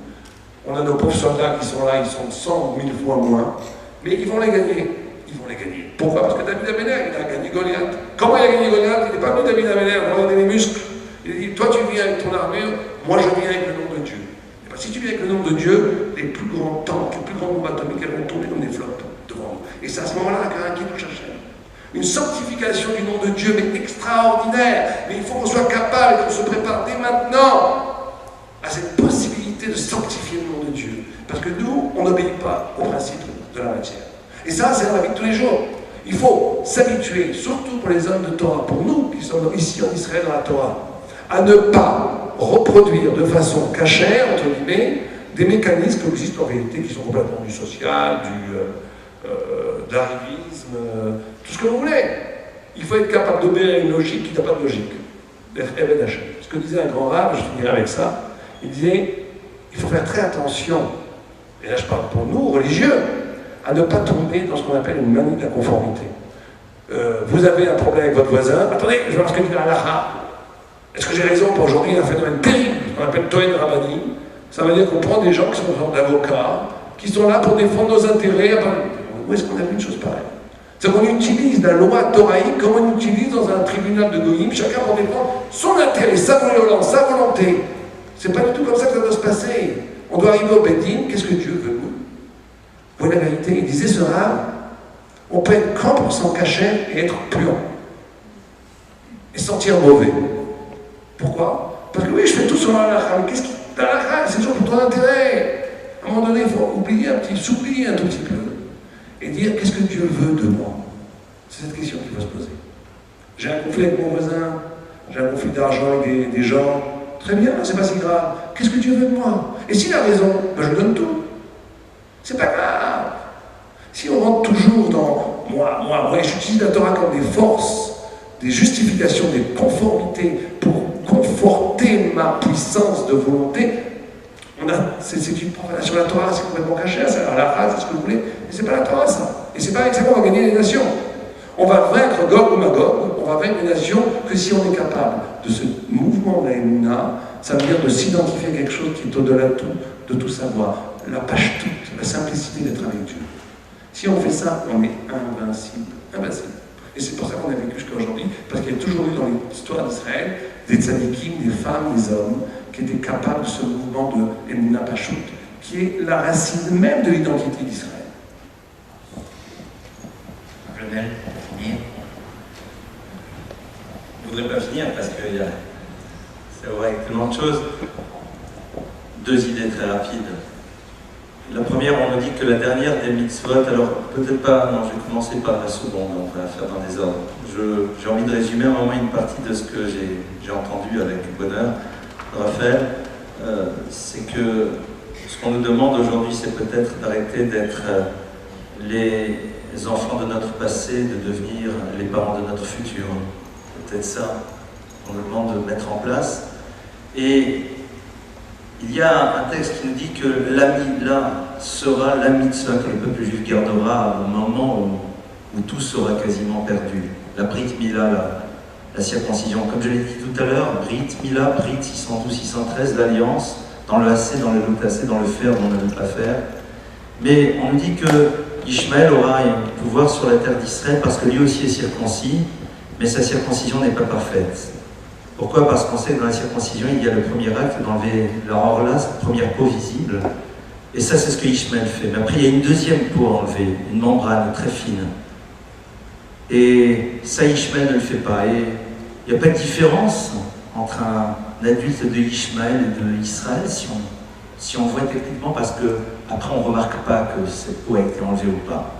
On a nos pauvres soldats qui sont là, ils sont 100 000 fois moins, mais ils vont les gagner. Ils vont les gagner. Pourquoi? Parce que David Améler, il a gagné Goliath. Comment il a gagné Goliath? Il n'est pas venu David Améler, il a donné les muscles. Il a dit, toi tu viens avec ton armure, moi je viens avec le nom de Dieu. Et bien, si tu viens avec le nom de Dieu, les plus grands tanks, les plus grandes bombes atomiques, elles vont tomber comme des flottes devant nous. Et c'est à ce moment-là qu'il nous cherche. Une sanctification du nom de Dieu, mais extraordinaire. Mais il faut qu'on soit capable et qu'on se prépare dès maintenant à cette possibilité de sanctifier le nom de Dieu. Parce que nous, on n'obéit pas au principe de la matière. Et ça, c'est dans la vie de tous les jours. Il faut s'habituer, surtout pour les hommes de Torah, pour nous qui sommes ici en Israël dans la Torah, à ne pas reproduire de façon cachère, entre guillemets, des mécanismes qui existent en réalité, qui sont complètement du social, de l'arrivisme, tout ce que vous voulez. Il faut être capable d'obéir à une logique qui n'a pas de logique, d'être Eved Hashem. Ce que disait un grand rave, je finirai avec ça, il disait, il faut faire très attention, et là je parle pour nous, religieux, à ne pas tomber dans ce qu'on appelle une manie de la conformité. Vous avez un problème avec votre voisin, attendez, je vais voir ce que dit la halakha. Est-ce que j'ai raison pour aujourd'hui un phénomène terrible, qu'on appelle Toen Rabani? Ça veut dire qu'on prend des gens qui sont d'avocats, qui sont là pour défendre nos intérêts. Où est-ce qu'on a vu une chose pareille? C'est qu'on utilise la loi thoraïque comme on utilise dans un tribunal de Goïm, chacun pour défendre son intérêt, sa violence, sa volonté. C'est pas du tout comme ça que ça doit se passer. On doit arriver au Bédine, qu'est-ce que Dieu veut nous? Vous voyez la vérité, il disait ce rave, on peut être 100% cachère et être puant. Et sentir mauvais. Pourquoi? Parce que oui, je fais tout sur la halakha, mais qu'est-ce qui... La halakha, c'est toujours pour ton intérêt. À un moment donné, il faut oublier s'oublier un tout petit peu. Et dire, qu'est-ce que Dieu veut de moi? C'est cette question qu'il faut se poser. J'ai un conflit avec mon voisin, j'ai un conflit d'argent avec des gens. Très bien, c'est pas si grave. Qu'est-ce que Dieu veut de moi? Et s'il a raison, ben je donne tout. C'est pas grave. Si on rentre toujours dans moi, j'utilise la Torah comme des forces, des justifications, des conformités pour conforter ma puissance de volonté, c'est une profanation de la Torah, c'est complètement caché, c'est la phrase, c'est ce que vous voulez, mais c'est pas la Torah ça. Et c'est pas avec ça qu'on va gagner les nations. On va vaincre Gog ou Magog, on va vaincre les nations que si on est capable de ce mouvement de la Emouna, ça veut dire de s'identifier à quelque chose qui est au-delà de tout savoir. La pashtout, la simplicité d'être avec Dieu. Si on fait ça, on est invincible. Et c'est pour ça qu'on a vécu jusqu'à aujourd'hui, parce qu'il y a toujours eu dans l'histoire d'Israël des tzadikim, des femmes, des hommes, qui étaient capables de ce mouvement de Emouna Pashut, qui est la racine même de l'identité d'Israël. Lionel, pour finir. Je ne voudrais pas finir parce que c'est vrai tellement de choses. Deux idées très rapides. La première, on nous dit que la dernière des mitzvot, alors peut-être pas, non, je vais commencer par la seconde, on va faire dans des ordres. J'ai envie de résumer un moment une partie de ce que j'ai entendu avec bonheur, Raphaël. C'est que ce qu'on nous demande aujourd'hui, c'est peut-être d'arrêter d'être les enfants de notre passé, de devenir les parents de notre futur. Peut-être ça qu'on nous demande de mettre en place. Et il y a un texte qui nous dit que l'ami là sera la mitzvah que le peuple juif gardera au moment où où tout sera quasiment perdu. La Brit Mila, la circoncision, comme je l'ai dit tout à l'heure, Brit Mila, Brit 612-613, l'alliance, dans le AC, dans le loutassé, dans le faire, dans le ne pas faire. Mais on nous dit que Ishmaël aura un pouvoir sur la terre d'Israël parce que lui aussi est circoncis, mais sa circoncision n'est pas parfaite. Pourquoi? Parce qu'on sait que dans la circoncision, il y a le premier acte d'enlever leur orla, cette première peau visible. Et ça, c'est ce que Ishmaël fait. Mais après, il y a une deuxième peau à enlever, une membrane très fine. Et ça, Ishmaël ne le fait pas. Et il n'y a pas de différence entre un adulte de Ishmaël et de Israël si on voit techniquement, parce que après on ne remarque pas que cette peau a été enlevée ou pas.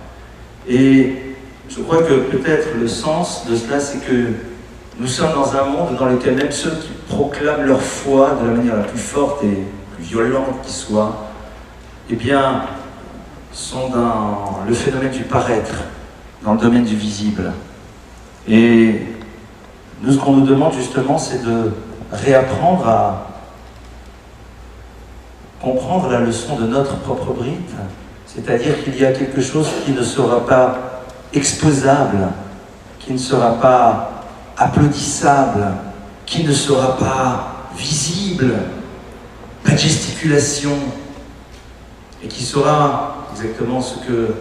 Et je crois que peut-être le sens de cela, c'est que nous sommes dans un monde dans lequel même ceux qui proclament leur foi de la manière la plus forte et plus violente qui soit, eh bien, sont dans le phénomène du paraître, dans le domaine du visible. Et nous, ce qu'on nous demande justement, c'est de réapprendre à comprendre la leçon de notre propre Brit, c'est-à-dire qu'il y a quelque chose qui ne sera pas exposable, qui ne sera pas applaudissable, qui ne sera pas visible, pas de gesticulation, et qui sera exactement ce que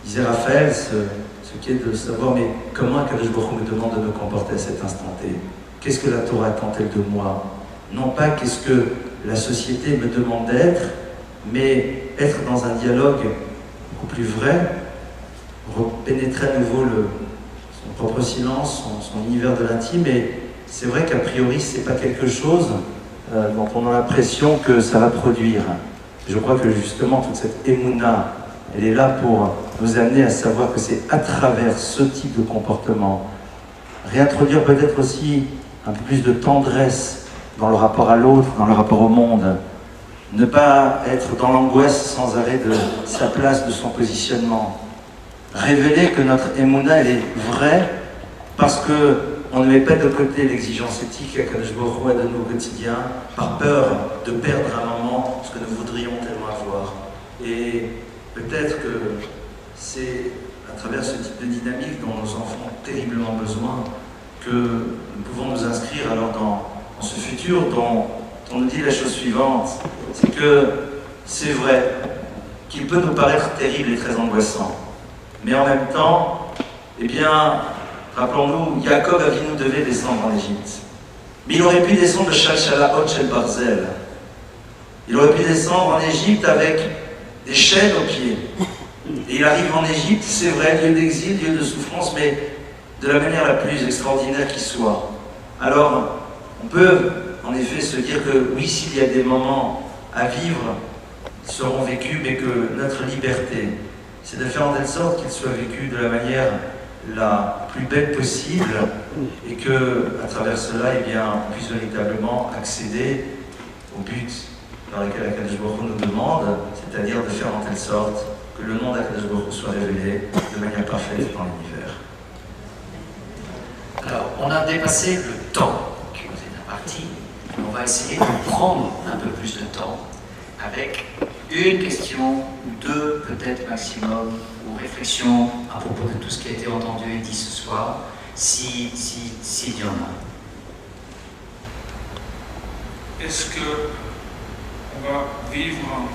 disait Raphaël, ce qui est de savoir, mais comment Akadosh Baruch Hu me demande de me comporter à cet instant T? Qu'est-ce que la Torah attend-elle de moi? Non pas qu'est-ce que la société me demande d'être, mais être dans un dialogue beaucoup plus vrai, pénétrer à nouveau son propre silence, son univers de l'intime. Et c'est vrai qu'a priori, c'est pas quelque chose dont on a l'impression que ça va produire. Je crois que justement, toute cette émouna, elle est là pour nous amener à savoir que c'est à travers ce type de comportement, réintroduire peut-être aussi un peu plus de tendresse dans le rapport à l'autre, dans le rapport au monde, ne pas être dans l'angoisse sans arrêt de sa place, de son positionnement, révéler que notre émouna, elle est vraie parce qu'on ne met pas de côté l'exigence éthique qu'Akadosh Baruch Hu a de nos quotidiens par peur de perdre à un moment ce que nous voudrions tellement avoir. Et peut-être que c'est à travers ce type de dynamique dont nos enfants ont terriblement besoin que nous pouvons nous inscrire alors dans ce futur dont on nous dit la chose suivante, c'est que c'est vrai qu'il peut nous paraître terrible et très angoissant, mais en même temps, eh bien, rappelons-nous, Yaakov Avinu devait descendre en Égypte, mais il aurait pu descendre de Shalshala Shel Barzel. Il aurait pu descendre en Égypte avec des chaînes aux pieds. Et il arrive en Égypte, c'est vrai, lieu d'exil, lieu de souffrance, mais de la manière la plus extraordinaire qui soit. Alors, on peut en effet se dire que oui, s'il y a des moments à vivre, ils seront vécus, mais que notre liberté, c'est de faire en telle sorte qu'ils soient vécus de la manière la plus belle possible et que, à travers cela, eh bien, on puisse véritablement accéder au but dans lequel Akadosh Baruch Hu nous demande, c'est-à-dire de faire en telle sorte que le nom d'Akadosh Baruch Hu soit révélé de manière parfaite dans l'univers. Alors, on a dépassé le temps qui nous est imparti. On va essayer de prendre un peu plus de temps avec une question ou deux, peut-être maximum, ou réflexion à propos de tout ce qui a été entendu et dit ce soir, s'il y en a. Est-ce qu'on va vivre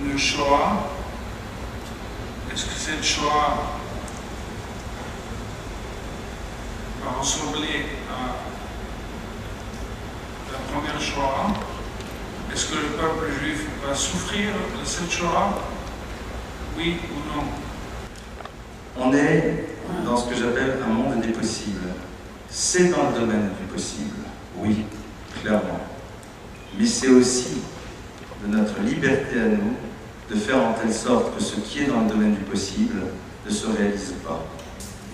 une Shoah? Est-ce que cette Shoah va ressembler à la première Shoah? Est-ce que le peuple juif va souffrir de cette Shoah? Oui ou non? On est dans ce que j'appelle un monde des possibles. C'est dans le domaine du possible, oui, clairement. Mais c'est aussi de notre liberté à nous de faire en telle sorte que ce qui est dans le domaine du possible ne se réalise pas.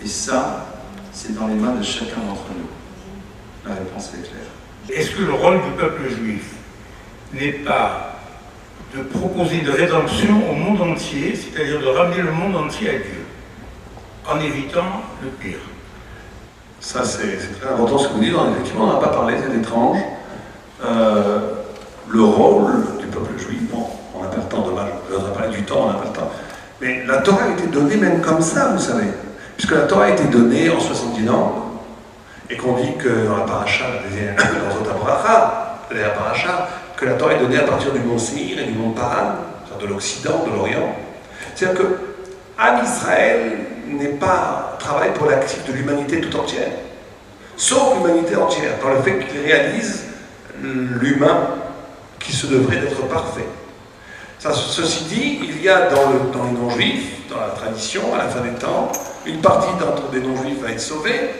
Et ça, c'est dans les mains de chacun d'entre nous. La réponse est claire. Est-ce que le rôle du peuple juif n'est pas de proposer une rédemption au monde entier, c'est-à-dire de ramener le monde entier à Dieu, en évitant le pire? Ça, c'est très important ce que vous dites. Effectivement, on n'a pas parlé, c'est étrange. Le rôle du peuple juif, bon, on n'a pas le temps, dommage, je ne voudrais parler du temps, on n'a pas le temps. Mais la Torah a été donnée même comme ça, vous savez. Puisque la Torah a été donnée en 70 langues, et qu'on dit que dans la paracha, dans Zot HaBracha, la paracha, que la Torah est donnée à partir du mont Seir et du mont Paran, de l'Occident, de l'Orient. C'est-à-dire que Am Israël travaille pour l'actif de l'humanité tout entière, sauf l'humanité entière, par le fait qu'il réalise l'humain qui se devrait d'être parfait. Ceci dit, il y a dans les non-juifs, dans la tradition, à la fin des temps, une partie d'entre des non-juifs va être sauvée,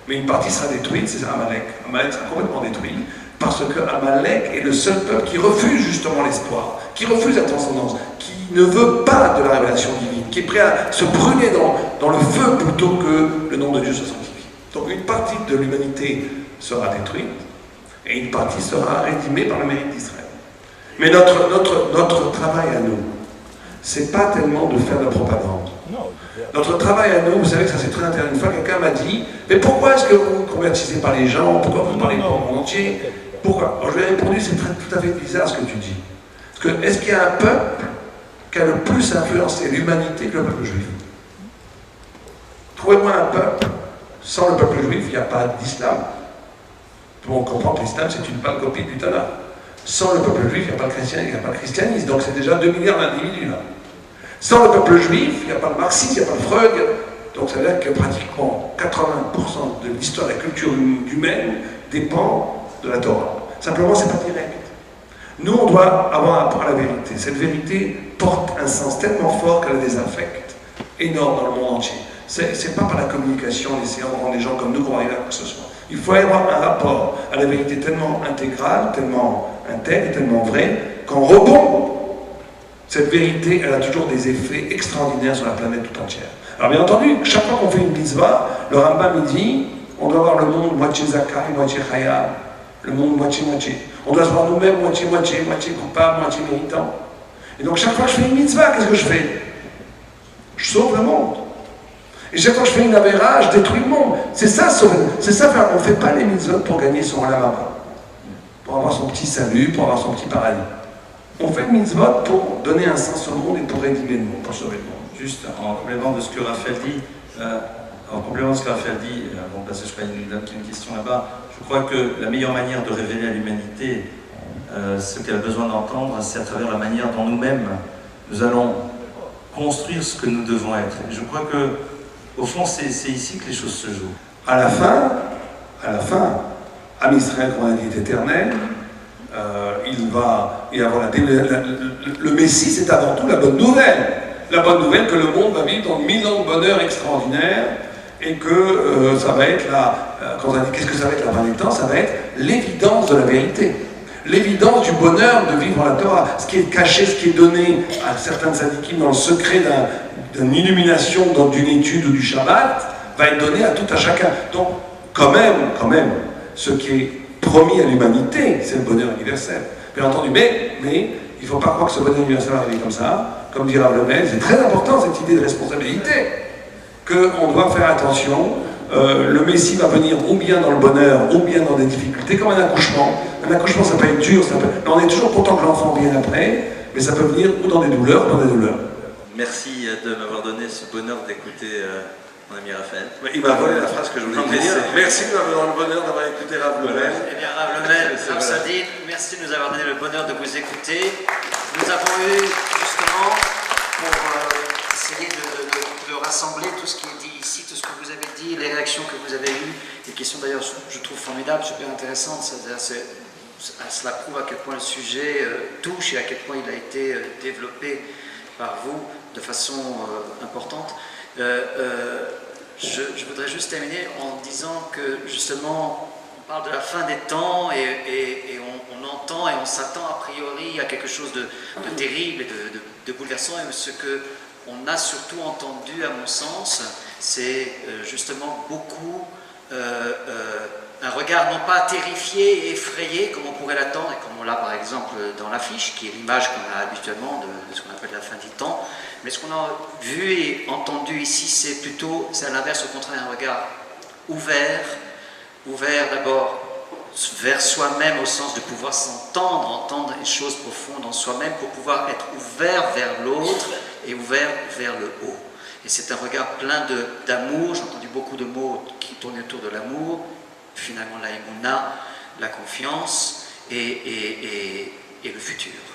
mais une partie sera détruite, c'est Amalek. Amalek sera complètement détruit, parce que Amalek est le seul peuple qui refuse justement l'espoir, qui refuse la transcendance, qui ne veut pas de la révélation divine, qui est prêt à se brûler dans le feu plutôt que le nom de Dieu soit sanctifié. Donc une partie de l'humanité sera détruite, et une partie sera rédimée par le mérite d'Israël. Mais notre travail à nous, c'est pas tellement de faire de la propagande. Notre travail à nous, vous savez que ça c'est très intéressant. Une fois quelqu'un m'a dit, mais pourquoi est-ce que vous ne convertissez pas les gens? Pourquoi vous ne parlez pas au monde entier? Pourquoi? Alors je lui ai répondu, c'est tout à fait bizarre ce que tu dis. Parce que est-ce qu'il y a un peuple qui a le plus influencé l'humanité que le peuple juif? Trouvez-moi un peuple, sans le peuple juif, il n'y a pas d'islam. On comprend que l'islam c'est une pâle copie du Tanakh. Sans le peuple juif, il n'y a pas le christianisme, donc c'est déjà 2 milliards d'individus là. Sans le peuple juif, il n'y a pas le marxisme, il n'y a pas le Freud, donc ça veut dire que pratiquement 80% de l'histoire et de la culture humaine dépend de la Torah. Simplement, c'est pas direct. Nous, on doit avoir rapport à la vérité. Cette vérité porte un sens tellement fort qu'elle a des affects énormes dans le monde entier. C'est pas par la communication, en essayant de rendre les gens comme nous qu'on va arriver à quoi que ce soit. Il faut avoir un rapport à la vérité tellement intégrale, tellement intègre, tellement vrai, qu'en rebond, cette vérité, elle a toujours des effets extraordinaires sur la planète tout entière. Alors bien entendu, chaque fois qu'on fait une mitzvah, le Rambam dit, on doit voir le monde moitié zakai, moitié chaya, le monde moitié-moitié. On doit se voir nous-mêmes moitié-moitié, moitié coupable, moitié méritant. Et donc chaque fois que je fais une mitzvah, qu'est-ce que je fais? Je sauve le monde. Et chaque fois que je fais une avéra, je détruis le monde. C'est ça, on ne fait pas les mitzvot pour gagner son olam, pour avoir son petit salut, pour avoir son petit paradis. On fait le mitzvot pour donner un sens au monde et pour rédimer le monde, pour sauver le monde. Juste en complément de ce que Raphaël dit, bon, parce que je crois qu'il y a une question là-bas, je crois que la meilleure manière de révéler à l'humanité ce qu'elle a besoin d'entendre, c'est à travers la manière dont nous-mêmes, nous allons construire ce que nous devons être. Et je crois que, au fond, c'est ici que les choses se jouent. À la fin, Am Israël, comme on a dit, est éternel. Il va y avoir le Messie, c'est avant tout la bonne nouvelle. La bonne nouvelle que le monde va vivre dans 1000 ans de bonheur extraordinaire et que ça va être quand on a dit qu'est-ce que ça va être la fin des temps, ça va être l'évidence de la vérité. L'évidence du bonheur de vivre la Torah. Ce qui est caché, ce qui est donné à certains tzadikim dans le secret d'une illumination, d'une étude ou du Shabbat, va être donné à tout à chacun. Donc, quand même, ce qui est promis à l'humanité, c'est le bonheur universel. Bien entendu, mais il ne faut pas croire que ce bonheur universel va arriver comme ça. Comme dit Rav Lemel, c'est très important cette idée de responsabilité, qu'on doit faire attention. Le Messie va venir ou bien dans le bonheur, ou bien dans des difficultés, comme un accouchement. Un accouchement, ça peut être dur, on est toujours content que l'enfant vienne après, mais ça peut venir ou dans des douleurs, ou dans des douleurs. Merci de m'avoir donné ce bonheur d'écouter mon ami Raphaël. Il m'a volé la phrase que je voulais dire. Merci de m'avoir donné le bonheur d'avoir écouté Rav Lemel. Eh bien, Rav Lemel, merci de nous avoir donné le bonheur de vous écouter. Nous avons eu, justement, pour essayer de rassembler tout ce qui est dit ici, tout ce que vous avez dit, les réactions que vous avez eues, des questions d'ailleurs, je trouve formidables, super intéressantes. Cela prouve à quel point le sujet touche et à quel point il a été développé par vous de façon importante. Je voudrais juste terminer en disant que justement on parle de la fin des temps et on entend et on s'attend a priori à quelque chose de terrible et de bouleversant, et ce que on a surtout entendu à mon sens c'est justement beaucoup un regard non pas terrifié et effrayé comme on pourrait l'attendre et comme on l'a par exemple dans l'affiche qui est l'image qu'on a habituellement de ce qu'on appelle la fin des temps. Mais ce qu'on a vu et entendu ici, c'est à l'inverse, au contraire, un regard ouvert d'abord vers soi-même au sens de pouvoir entendre les choses profondes en soi-même pour pouvoir être ouvert vers l'autre et ouvert vers le haut. Et c'est un regard plein d'amour. J'ai entendu beaucoup de mots qui tournent autour de l'amour. Finalement, la émouna, la confiance et le futur.